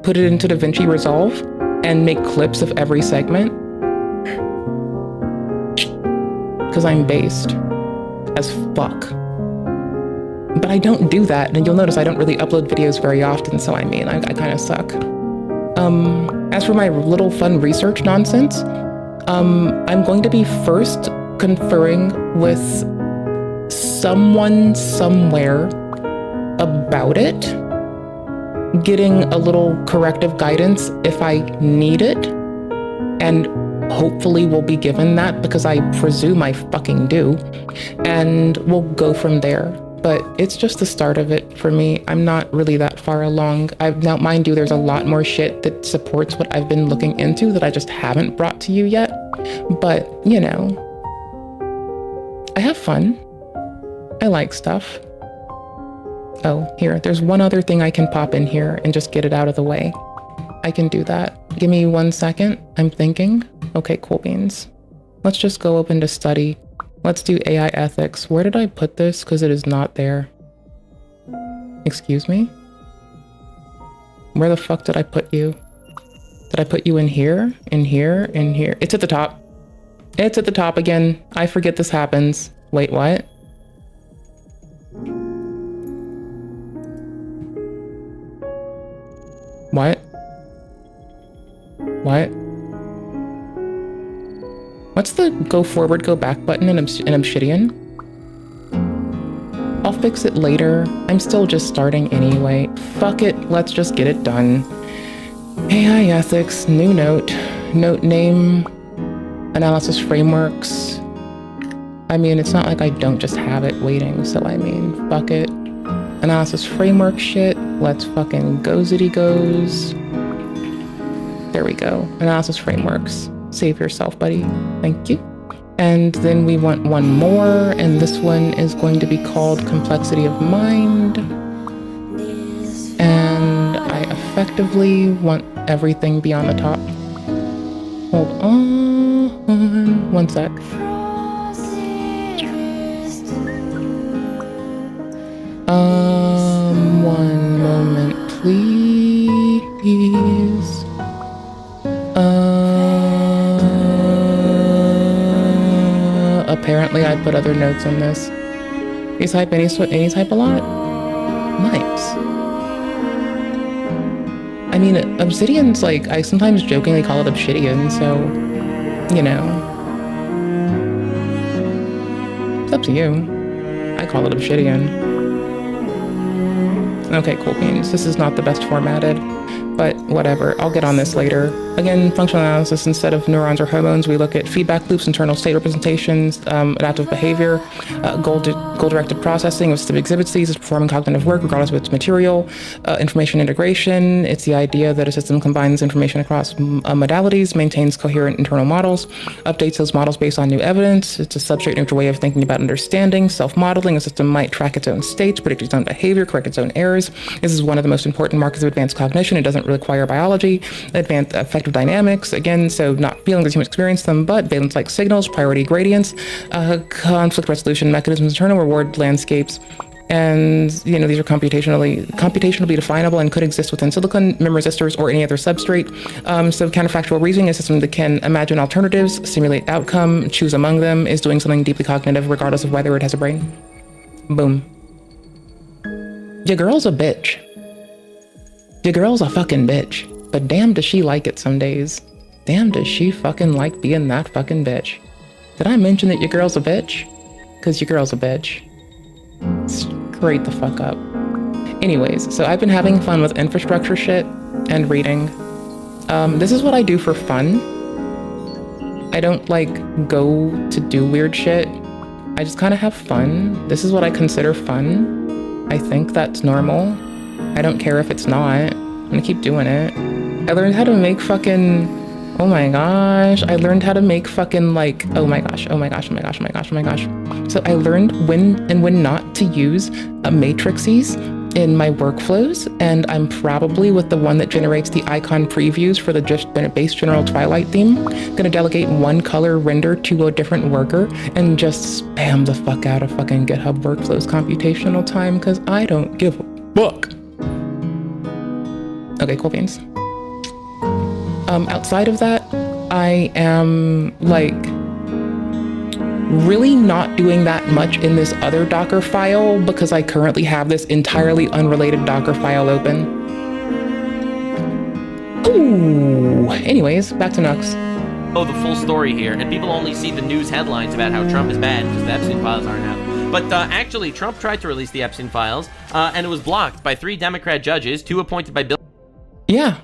put it into DaVinci Resolve, and make clips of every segment. Because I'm based as fuck. But I don't do that, and you'll notice I don't really upload videos very often, so I mean, I kind of suck. As for my little fun research nonsense, I'm going to be first conferring with someone somewhere about it, getting a little corrective guidance if I need it, and hopefully we'll be given that because I presume I fucking do, and we'll go from there. But it's just the start of it for me. I'm not really that far along. Now, mind you, there's a lot more shit that supports what I've been looking into that I just haven't brought to you yet. But, you know, I have fun. I like stuff. Oh, here, there's one other thing I can pop in here and just get it out of the way. I can do that. Give me 1 second. I'm thinking. Okay, cool beans. Let's just go open to study. Let's do AI ethics. Where did I put this? Because it is not there. Excuse me? Where the fuck did I put you? Did I put you in here? In here? In here? It's at the top. It's at the top again. I forget this happens. Wait, what? What? What? What's the go forward, go back button in Obsidian? I'll fix it later. I'm still just starting anyway. Fuck it, let's just get it done. AI ethics, new note, note name, analysis frameworks. I mean, it's not like I don't just have it waiting, so I mean, fuck it. Analysis framework shit, let's fucking go-zity goes. There we go, analysis frameworks. Save yourself, buddy. Thank you. And then we want one more, and this one is going to be called Complexity of Mind. And I effectively want everything beyond the top. Hold on 1 sec. One moment, please. Apparently I put other notes on this. Is type any type a lot? Nice. I mean, obsidian's like, I sometimes jokingly call it obsidian, so, you know. It's up to you. I call it obsidian. Okay, cool beans. This is not the best formatted, but whatever. I'll get on this later. Again, functional analysis, instead of neurons or hormones, we look at feedback loops, internal state representations, adaptive behavior, goal-directed processing of system exhibits these as performing cognitive work regardless of its material, information integration. It's the idea that a system combines information across modalities, maintains coherent internal models, updates those models based on new evidence. It's a substrate neutral way of thinking about understanding, self-modeling. A system might track its own states, predict its own behavior, correct its own errors. This is one of the most important markers of advanced cognition. It doesn't require biology, advanced affective dynamics, again, so not feelings as humans experience them, but valence-like signals, priority gradients, conflict resolution mechanisms, internal reward landscapes, and you know, these are computationally definable and could exist within silicon, MIM resistors, or any other substrate. So counterfactual reasoning is a system that can imagine alternatives, simulate outcome, choose among them, is doing something deeply cognitive regardless of whether it has a brain. Boom. Your girl's a bitch. Your girl's a fucking bitch. But damn does she like it some days. Damn does she fucking like being that fucking bitch. Did I mention that your girl's a bitch? Cause your girl's a bitch. Straight the fuck up. Anyways, so I've been having fun with infrastructure shit and reading. This is what I do for fun. I don't like go to do weird shit. I just kind of have fun. This is what I consider fun. I think that's normal. I don't care if it's not. I'm gonna keep doing it. I learned how to make fucking, oh my gosh. I learned how to make fucking like, oh my gosh. So I learned when and when not to use matrices in my workflows, and I'm probably with the one that generates the icon previews for the just base general Twilight theme. Gonna delegate one color render to a different worker and just spam the fuck out of fucking GitHub workflows computational time, because I don't give a fuck. Okay, cool beans. Outside of that, I am like really not doing that much in this other Docker file because I currently have this entirely unrelated Docker file open. Ooh. Anyways, back to Nux. Oh, the full story here, and people only see the news headlines about how Trump is bad because the Epstein files aren't out. But actually, Trump tried to release the Epstein files, and it was blocked by 3 Democrat judges, 2 appointed by Bill. Yeah,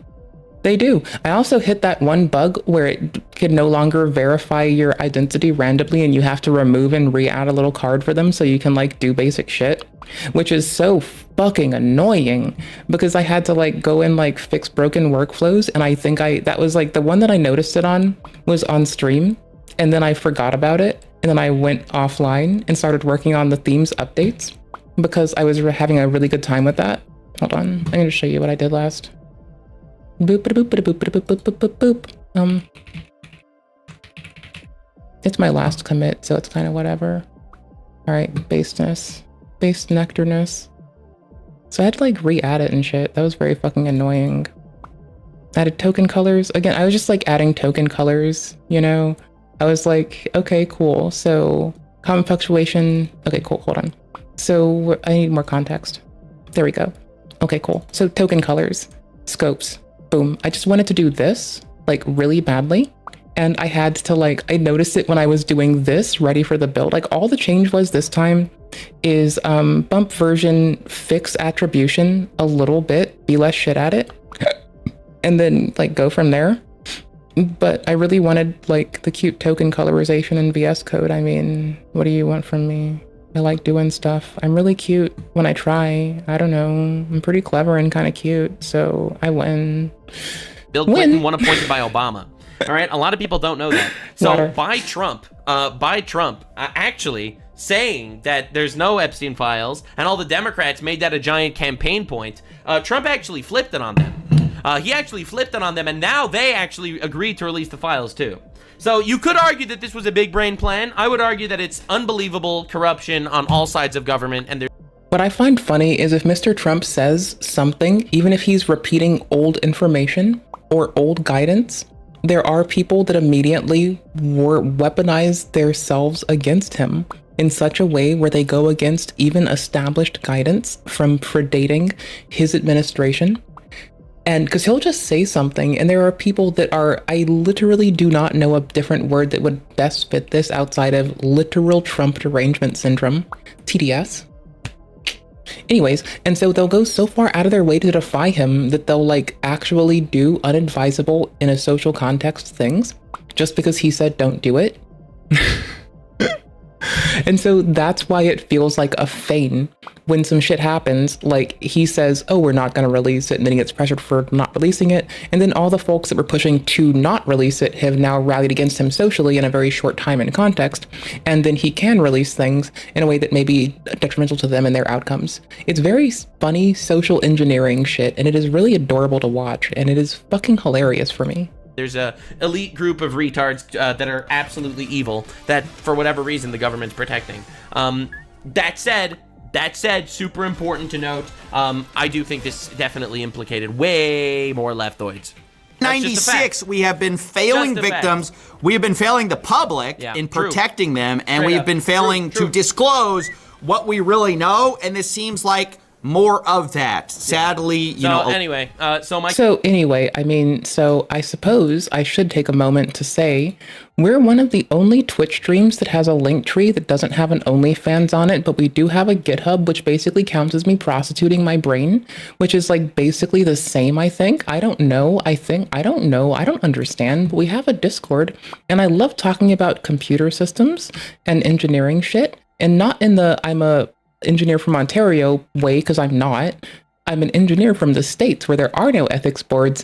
they do. I also hit that one bug where it can no longer verify your identity randomly and you have to remove and re-add a little card for them so you can like do basic shit, which is so fucking annoying because I had to like go and like fix broken workflows. And I think that was like the one that I noticed it on was on stream, and then I forgot about it. And then I went offline and started working on the themes updates because I was having a really good time with that. Hold on, I'm gonna show you what I did last. Boop, boop, boop, boop, boop, boop, boop, boop, boop. It's my last commit, so it's kind of whatever. All right, baseness, base nectarness. So I had to like re-add it and shit. That was very fucking annoying. Added token colors. Again, I was just like adding token colors, you know? I was like, okay, cool. So common punctuation. Okay, cool, hold on. So I need more context. There we go. Okay, cool. So token colors, scopes. Boom. I just wanted to do this like really badly. And I had to like, I noticed it when I was doing this ready for the build. Like all the change was this time is bump version, fix attribution a little bit, be less shit at it. And then like go from there. But I really wanted like the cute token colorization in VS Code. I mean, what do you want from me? I like doing stuff. I'm really cute when I try. I don't know. I'm pretty clever and kind of cute, so I win. Bill Clinton won appointed by Obama. All right, a lot of people don't know that. So by Trump actually saying that there's no Epstein files, and all the Democrats made that a giant campaign point, Trump actually flipped it on them. He actually flipped it on them, and now they actually agreed to release the files too. So you could argue that this was a big brain plan. I would argue that it's unbelievable corruption on all sides of government, and what I find funny is if Mr. Trump says something, even if he's repeating old information or old guidance, there are people that immediately weaponize themselves against him in such a way where they go against even established guidance from predating his administration. And because he'll just say something, and there are people that are, I literally do not know a different word that would best fit this outside of literal Trump derangement syndrome, TDS. Anyways, and so they'll go so far out of their way to defy him that they'll like actually do unadvisable in a social context things just because he said don't do it. And so that's why it feels like a feign when some shit happens, like he says, oh, we're not going to release it, and then he gets pressured for not releasing it. And then all the folks that were pushing to not release it have now rallied against him socially in a very short time and context. And then he can release things in a way that may be detrimental to them and their outcomes. It's very funny social engineering shit, and it is really adorable to watch, and it is fucking hilarious for me. There's a elite group of retards that are absolutely evil that, for whatever reason, the government's protecting. That said, super important to note, I do think this definitely implicated way more leftoids. 96, we have been failing victims. We have been failing the public in protecting them, and we have been failing to disclose what we really know, and this seems like more of that. Sadly, you know. Anyway, so I suppose I should take a moment to say we're one of the only Twitch streams that has a link tree that doesn't have an OnlyFans on it, but we do have a GitHub, which basically counts as me prostituting my brain, which is like basically the same, I think. I don't know. I don't understand, but we have a Discord, and I love talking about computer systems and engineering shit, and not in the I'm a engineer from Ontario way, because I'm not. I'm an engineer from the States where there are no ethics boards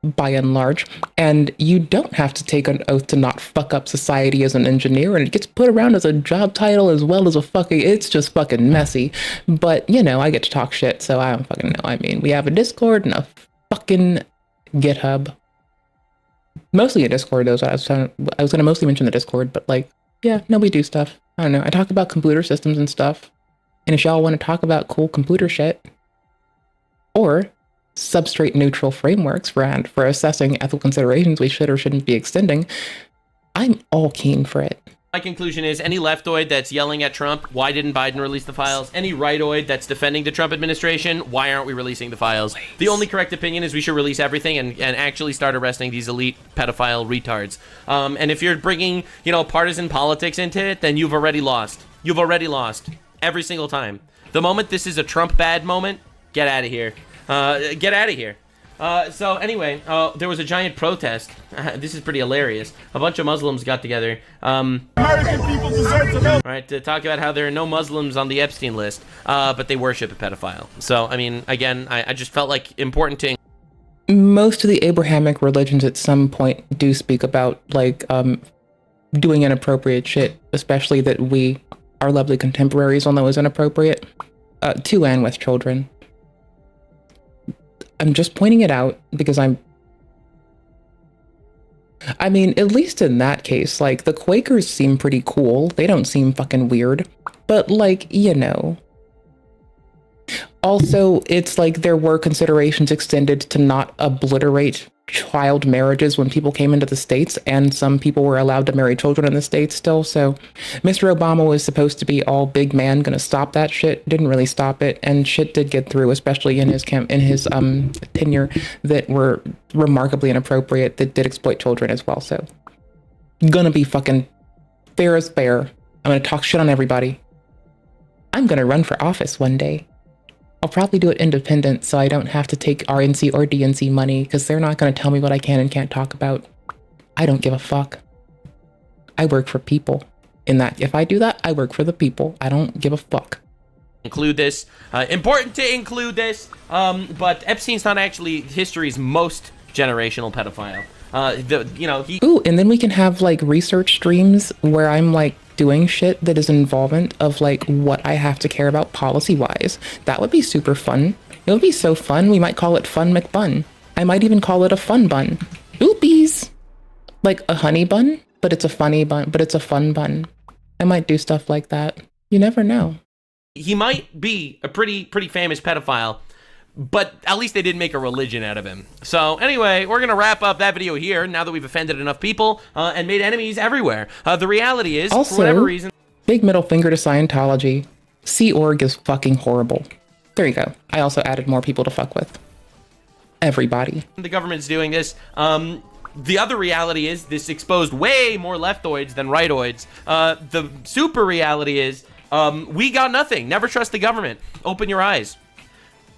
by and large, and you don't have to take an oath to not fuck up society as an engineer, and it gets put around as a job title as well as it's just fucking messy. But you know, I get to talk shit, so I don't fucking know. I mean, we have a Discord and a fucking GitHub. Mostly a Discord though, so I was gonna mostly mention the Discord, but like, yeah, no, we do stuff. I don't know. I talk about computer systems and stuff. And if y'all want to talk about cool computer shit or substrate neutral frameworks for assessing ethical considerations we should or shouldn't be extending, I'm all keen for it. My conclusion is any leftoid that's yelling at Trump, why didn't Biden release the files? Any rightoid that's defending the Trump administration, why aren't we releasing the files? Please. The only correct opinion is we should release everything and actually start arresting these elite pedophile retards. And if you're bringing, partisan politics into it, then you've already lost. You've already lost. Every single time. The moment this is a Trump bad moment, get out of here. Get out of here. So anyway, there was a giant protest. This is pretty hilarious. A bunch of Muslims got together. American people deserve to know. Right, to talk about how there are no Muslims on the Epstein list, but they worship a pedophile. So, I mean, again, I just felt like important to... Most of the Abrahamic religions at some point do speak about, like, doing inappropriate shit, especially that our lovely contemporaries will know is inappropriate, to and with children. I'm just pointing it out because I mean, at least in that case, like, the Quakers seem pretty cool. They don't seem fucking weird. But, like, Also, it's like there were considerations extended to not obliterate child marriages when people came into the States, and some people were allowed to marry children in the States still. So Mr. Obama was supposed to be all big man, gonna stop that shit, didn't really stop it, and shit did get through, especially in his tenure, that were remarkably inappropriate, that did exploit children as well. So gonna be fucking fair as fair. I'm gonna talk shit on everybody. I'm gonna run for office one day. I'll probably do it independent, so I don't have to take RNC or DNC money, because they're not going to tell me what I can and can't talk about. I don't give a fuck. I work for people. If I do that, I work for the people. I don't give a fuck. Include this. Important to include this, but Epstein's not actually history's most generational pedophile. Ooh, and then we can have, like, research streams where I'm, like, doing shit that is involvement of, like, what I have to care about policy-wise. That would be super fun. It would be so fun, we might call it Fun McBun. I might even call it a fun bun. Oopies! Like a honey bun, but it's a funny bun, but it's a fun bun. I might do stuff like that. You never know. He might be a pretty famous pedophile, but at least they didn't make a religion out of him. So anyway, we're going to wrap up that video here now that we've offended enough people and made enemies everywhere. The reality is, also, for whatever reason... big middle finger to Scientology. Sea Org is fucking horrible. There you go. I also added more people to fuck with. Everybody. The government's doing this. The other reality is this exposed way more leftoids than rightoids. The super reality is we got nothing. Never trust the government. Open your eyes.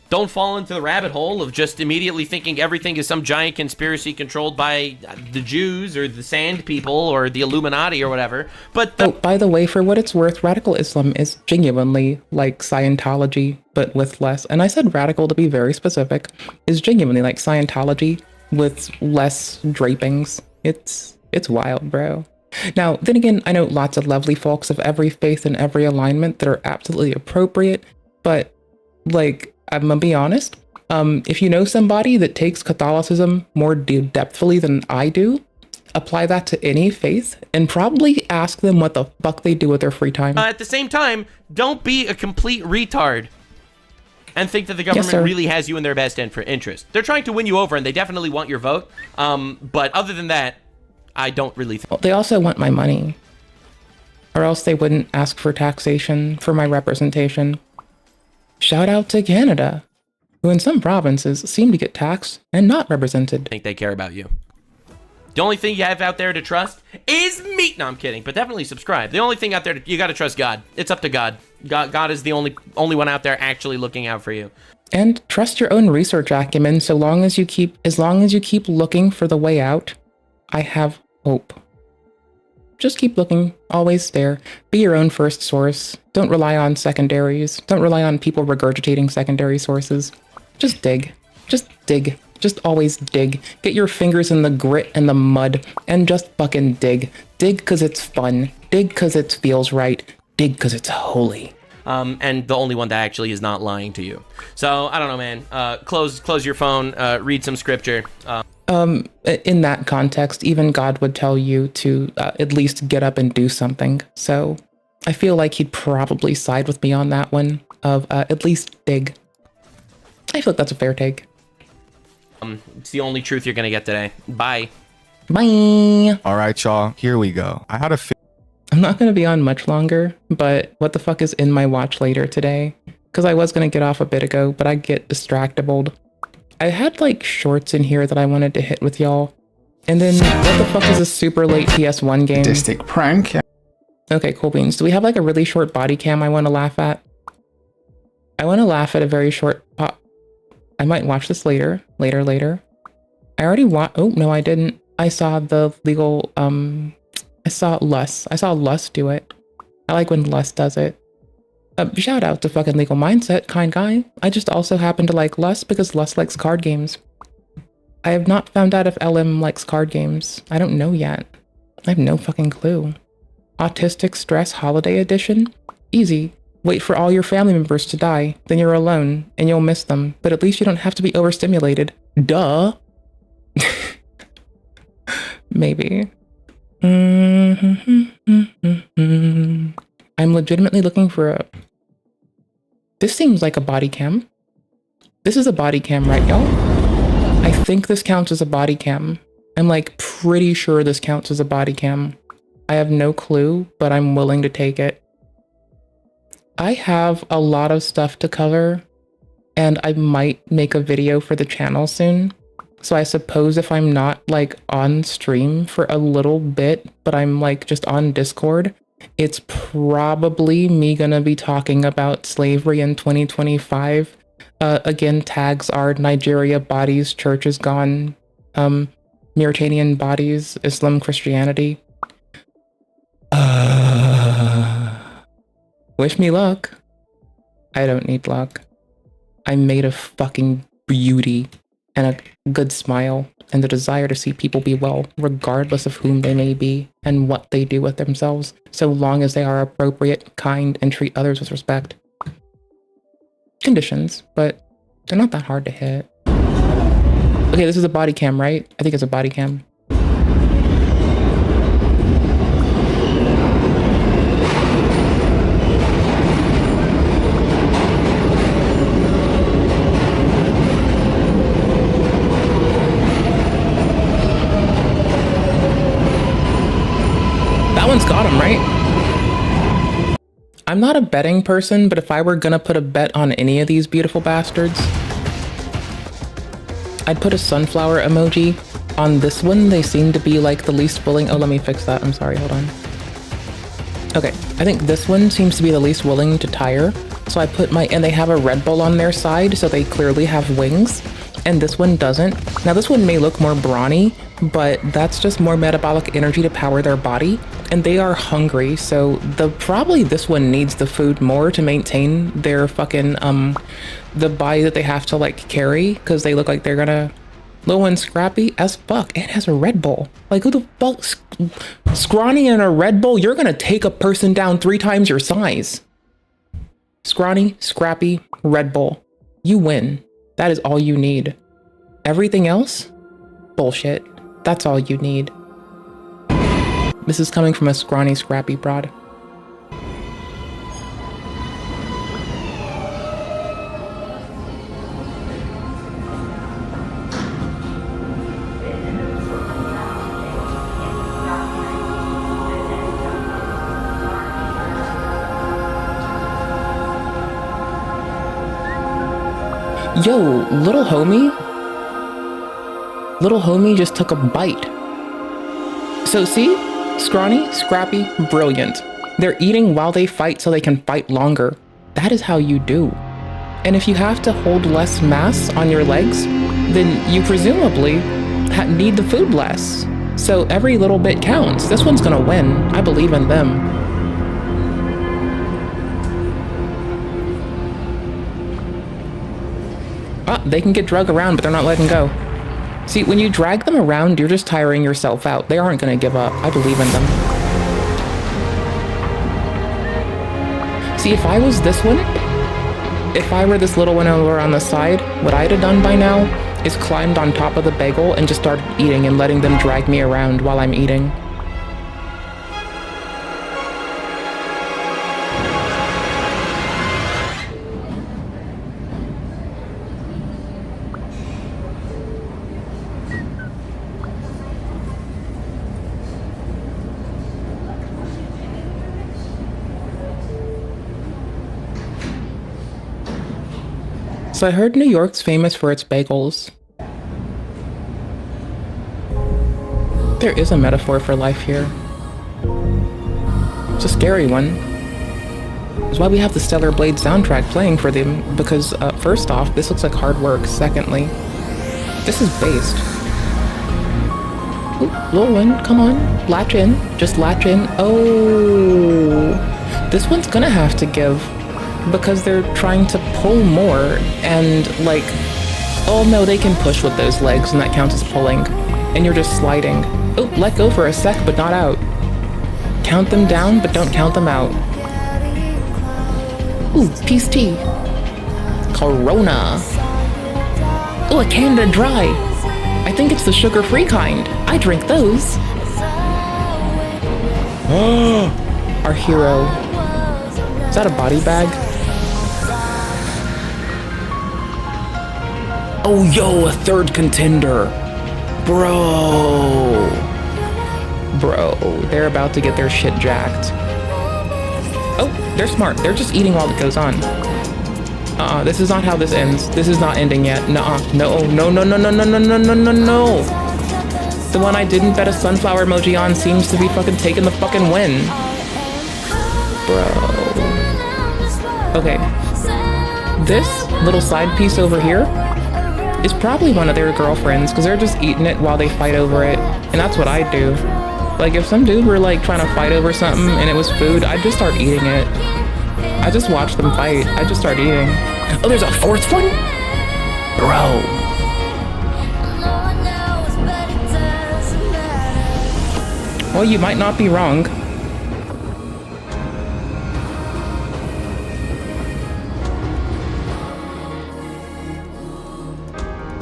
Don't fall into the rabbit hole of just immediately thinking everything is some giant conspiracy controlled by the Jews or the Sand People or the Illuminati or whatever. But oh, by the way, for what it's worth, radical Islam is genuinely like Scientology, but with less. And I said radical to be very specific. Is genuinely like Scientology with less drapings. It's wild, bro. Now, then again, I know lots of lovely folks of every faith and every alignment that are absolutely appropriate, but like, I'm gonna be honest, if you know somebody that takes Catholicism more depthfully than I do, apply that to any faith and probably ask them what the fuck they do with their free time. At the same time, don't be a complete retard and think that the government really has you in their best interest. They're trying to win you over and they definitely want your vote. But other than that, I don't really think. Well, they also want my money, or else they wouldn't ask for taxation for my representation. Shout out to Canada, who in some provinces seem to get taxed and not represented. I think they care about you. The only thing you have out there to trust is me. No, I'm kidding, but definitely subscribe. The only thing out there, you got to trust God. It's up to God. God is the only one out there actually looking out for you. And trust your own research acumen. As long as you keep looking for the way out, I have hope. Just keep looking, always there. Be your own first source. Don't rely on secondaries. Don't rely on people regurgitating secondary sources. Just dig. Just dig. Just always dig. Get your fingers in the grit and the mud and just fucking dig. Dig because it's fun. Dig because it feels right. Dig because it's holy. And the only one that actually is not lying to you. So, I don't know, man. Close your phone, read some scripture. In that context, even God would tell you to at least get up and do something. So I feel like he'd probably side with me on that one of at least dig. I feel like that's a fair take. It's the only truth you're going to get today. Bye. Bye. All right, y'all. Here we go. I had a I'm not going to be on much longer, but what the fuck is in my watch later today? Because I was going to get off a bit ago, but I get distractible. I had like shorts in here that I wanted to hit with y'all. And then what the fuck is a super late PS1 game? Sadistic prank. Okay, cool beans. Do we have like a really short body cam I want to laugh at? I want to laugh at a very short pop. I might watch this later. I already oh, no, I didn't. I saw the legal, I saw Lust do it. I like when Lust does it. Shout out to fucking Legal Mindset, kind guy. I just also happen to like Lust because Lust likes card games. I have not found out if LM likes card games. I don't know yet. I have no fucking clue. Autistic Stress Holiday Edition? Easy. Wait for all your family members to die, then you're alone, and you'll miss them, but at least you don't have to be overstimulated. Duh. Maybe. I'm legitimately looking for a... This seems like a body cam. This is a body cam, right, y'all? I think this counts as a body cam. I'm like pretty sure this counts as a body cam. I have no clue, but I'm willing to take it. I have a lot of stuff to cover, and I might make a video for the channel soon. So I suppose if I'm not like on stream for a little bit, but I'm like just on Discord, it's probably me gonna be talking about slavery in 2025. Again, tags are Nigeria bodies, church is gone, Mauritanian bodies, Islam, Christianity. Wish me luck. I don't need luck. I'm made of fucking beauty and a good smile and the desire to see people be well, regardless of whom they may be and what they do with themselves, so long as they are appropriate, kind, and treat others with respect. Conditions, but they're not that hard to hit. Okay, this is a body cam, right? I think it's a body cam. That one's got him, right? I'm not a betting person, but if I were gonna put a bet on any of these beautiful bastards, I'd put a sunflower emoji. On this one, they seem to be like the least willing. Oh, let me fix that. I'm sorry, hold on. Okay, I think this one seems to be the least willing to tire. So I put and they have a Red Bull on their side, so they clearly have wings. And this one doesn't. Now this one may look more brawny, but that's just more metabolic energy to power their body. And they are hungry, so probably this one needs the food more to maintain their fucking, the body that they have to like carry, because they look like they're gonna, little and scrappy as fuck, and has a Red Bull. Like who the fuck, scrawny and a Red Bull? You're gonna take a person down 3 times your size. Scrawny, scrappy, Red Bull. You win. That is all you need. Everything else? Bullshit. That's all you need. This is coming from a scrawny, scrappy broad. Yo, little homie just took a bite. So see? Scrawny, scrappy, brilliant. They're eating while they fight so they can fight longer. That is how you do. And if you have to hold less mass on your legs, then you presumably need the food less. So every little bit counts. This one's gonna win. I believe in them. Ah, they can get dragged around, but they're not letting go. See, when you drag them around, you're just tiring yourself out. They aren't going to give up. I believe in them. See, if I was this one, if I were this little one over on the side, what I'd have done by now is climbed on top of the bagel and just started eating and letting them drag me around while I'm eating. So I heard New York's famous for its bagels. There is a metaphor for life here. It's a scary one. That's why we have the Stellar Blade soundtrack playing for them, because first off, this looks like hard work. Secondly, this is based. Ooh, little one, come on, latch in, just latch in. Oh, this one's gonna have to give, because they're trying to pull more, and like, oh no, they can push with those legs and that counts as pulling, and you're just sliding. Oh, let go for a sec, but not out. Count them down, but don't count them out. Ooh, peace tea. Corona. Oh, a Canada Dry. I think it's the sugar-free kind. I drink those. Our hero. Is that a body bag? Oh, yo, a third contender. Bro, they're about to get their shit jacked. Oh, they're smart. They're just eating while it goes on. This is not how this ends. This is not ending yet. Nuh-uh. No. The one I didn't bet a sunflower emoji on seems to be fucking taking the fucking win. Bro. Okay. This little side piece over here is probably one of their girlfriends, because they're just eating it while they fight over it. And that's what I'd do. Like, if some dude were like trying to fight over something and it was food, I'd just start eating it. I just watch them fight. I just start eating. Oh, there's a fourth one? Bro. Well, you might not be wrong.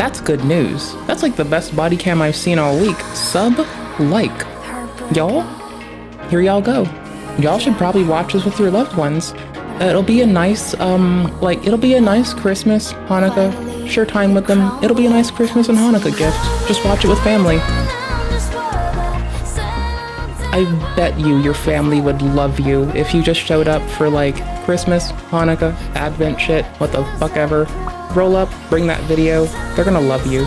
That's good news. That's like the best body cam I've seen all week. Like. Y'all, here y'all go. Y'all should probably watch this with your loved ones. It'll be a nice, it'll be a nice Christmas, Hanukkah, share time with them. It'll be a nice Christmas and Hanukkah gift. Just watch it with family. I bet you your family would love you if you just showed up for like Christmas, Hanukkah, Advent shit, what the fuck ever. Roll up, bring that video. They're gonna love you.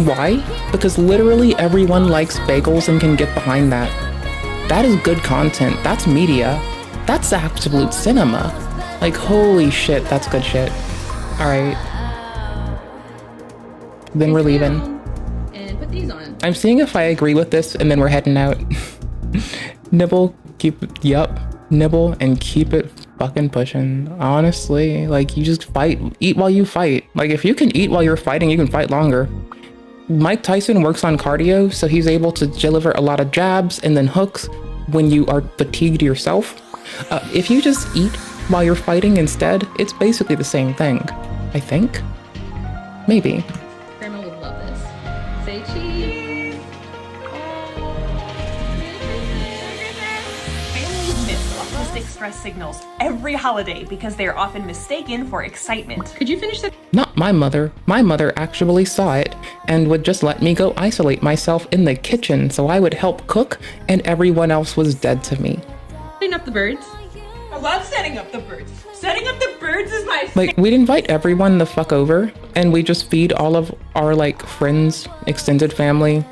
Why? Because literally everyone likes bagels and can get behind that. That is good content. That's media. That's absolute cinema. Like, holy shit, that's good shit. All right. Then we're leaving. And put these on. I'm seeing if I agree with this, and then we're heading out. Nibble, nibble and keep it fucking pushing. Honestly, like, you just fight. Eat while you fight. Like, if you can eat while you're fighting, you can fight longer. Mike Tyson works on cardio, so he's able to deliver a lot of jabs and then hooks when you are fatigued yourself. If you just eat while you're fighting instead, it's basically the same thing, I think. Maybe. Grandma would love this. Say cheese. Families miss autistic stress signals every holiday because they are often mistaken for excitement. Could you finish that? Not my mother. My mother actually saw it and would just let me go isolate myself in the kitchen so I would help cook and everyone else was dead to me. Setting up the birds. I love setting up the birds. Setting up the birds is my Like, we'd invite everyone the fuck over and we just feed all of our like friends, extended family.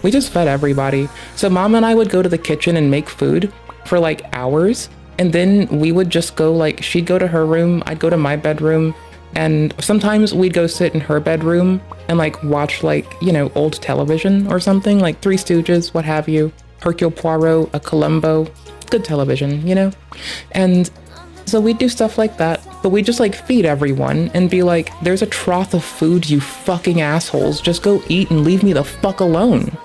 We just fed everybody. So mom and I would go to the kitchen and make food for like hours. And then we would just go, like, she'd go to her room, I'd go to my bedroom. And sometimes we'd go sit in her bedroom and like watch like, you know, old television or something, like Three Stooges, what have you, Hercule Poirot, a Columbo, good television, you know? And so we'd do stuff like that, but we just like feed everyone and be like, there's a trough of food, you fucking assholes, just go eat and leave me the fuck alone.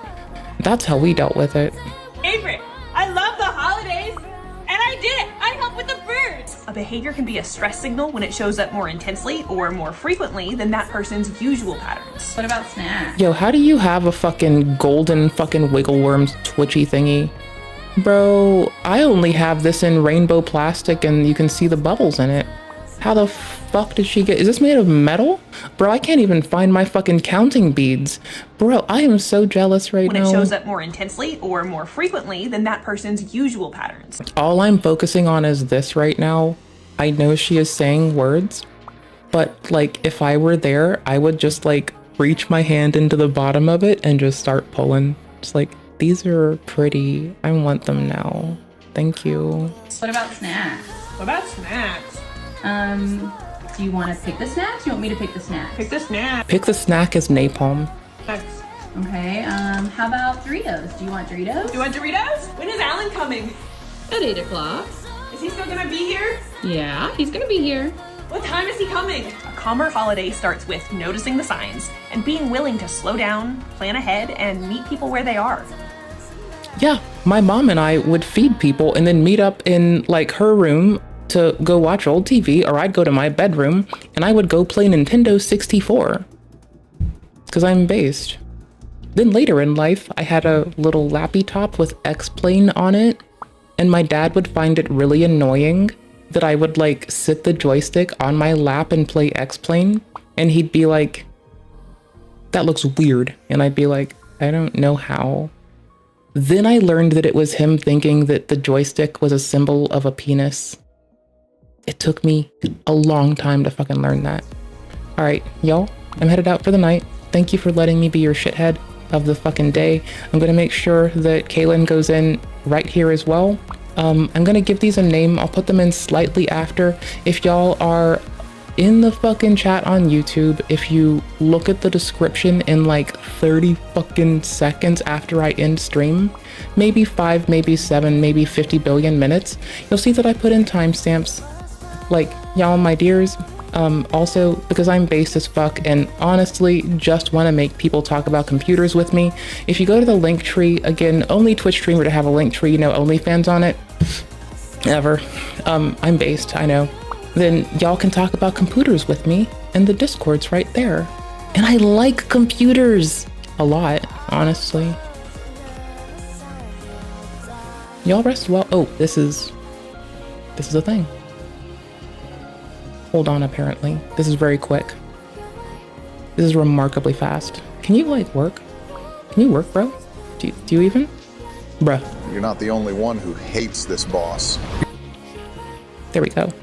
That's how we dealt with it. favorite. I love the holidays, and I did it. I helped with the birds. A behavior can be a stress signal when it shows up more intensely or more frequently than that person's usual patterns. What about snacks? Yo, how do you have a fucking golden fucking wiggle worm twitchy thingy? Bro, I only have this in rainbow plastic and you can see the bubbles in it. How the fuck did she get? Is this made of metal? Bro, I can't even find my fucking counting beads. Bro, I am so jealous right now. When it shows up more intensely or more frequently than that person's usual patterns. All I'm focusing on is this right now. I know she is saying words, but like if I were there, I would just like reach my hand into the bottom of it and just start pulling. It's like, these are pretty. I want them now. Thank you. What about snacks? What about snacks? Do you want to pick the snacks? You want me to pick the snacks? Pick the snack. Pick the snack as napalm. Snacks. Okay, how about Doritos? Do you want Doritos? Do you want Doritos? When is Alan coming? At 8 o'clock. Is he still gonna be here? Yeah, he's gonna be here. What time is he coming? A calmer holiday starts with noticing the signs and being willing to slow down, plan ahead, and meet people where they are. Yeah, my mom and I would feed people and then meet up in like her room to go watch old TV, or I'd go to my bedroom and I would go play Nintendo 64 because I'm based. Then later in life, I had a little lappy top with X-Plane on it, and my dad would find it really annoying that I would like sit the joystick on my lap and play X-Plane, and he'd be like, that looks weird, and I'd be like, I don't know how. Then I learned that it was him thinking that the joystick was a symbol of a penis. It took me a long time to fucking learn that. All right, y'all, I'm headed out for the night. Thank you for letting me be your shithead of the fucking day. I'm gonna make sure that Kaylin goes in right here as well. I'm gonna give these a name. I'll put them in slightly after. If y'all are in the fucking chat on YouTube, if you look at the description in like 30 fucking seconds after I end stream, maybe 5, maybe 7, maybe 50 billion minutes, you'll see that I put in timestamps. Like, y'all, my dears, also because I'm based as fuck and honestly just want to make people talk about computers with me. If you go to the link tree, again, only Twitch streamer to have a link tree, no OnlyFans on it, ever. I'm based, I know. Then y'all can talk about computers with me and the Discord's right there. And I like computers a lot, honestly. Y'all rest well. Oh, this is a thing. Hold on, apparently. This is very quick. This is remarkably fast. Can you, like, work? Can you work, bro? Do you even? Bruh. You're not the only one who hates this boss. There we go.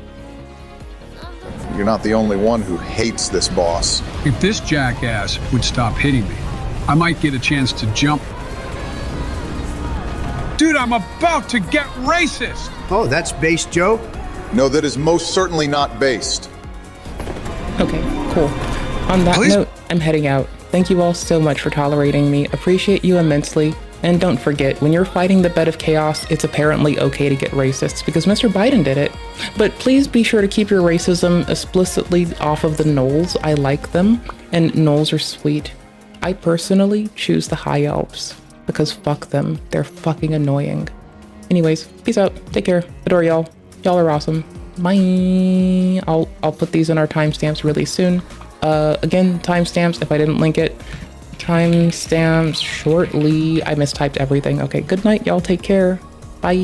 You're not the only one who hates this boss. If this jackass would stop hitting me, I might get a chance to jump. Dude, I'm about to get racist. Oh, that's based, Joe? No, that is most certainly not based. Okay, cool. On that note, I'm heading out. Thank you all so much for tolerating me. Appreciate you immensely. And don't forget, when you're fighting the bed of chaos, it's apparently okay to get racist because Mr. Biden did it. But please be sure to keep your racism explicitly off of the gnolls. I like them, and gnolls are sweet. I personally choose the high elves because fuck them. They're fucking annoying. Anyways, peace out. Take care. Adore y'all. Y'all are awesome. Bye. I'll put these in our timestamps really soon. Again, timestamps if I didn't link it. Timestamps shortly. I mistyped everything. Okay, good night, y'all. Take care. Bye.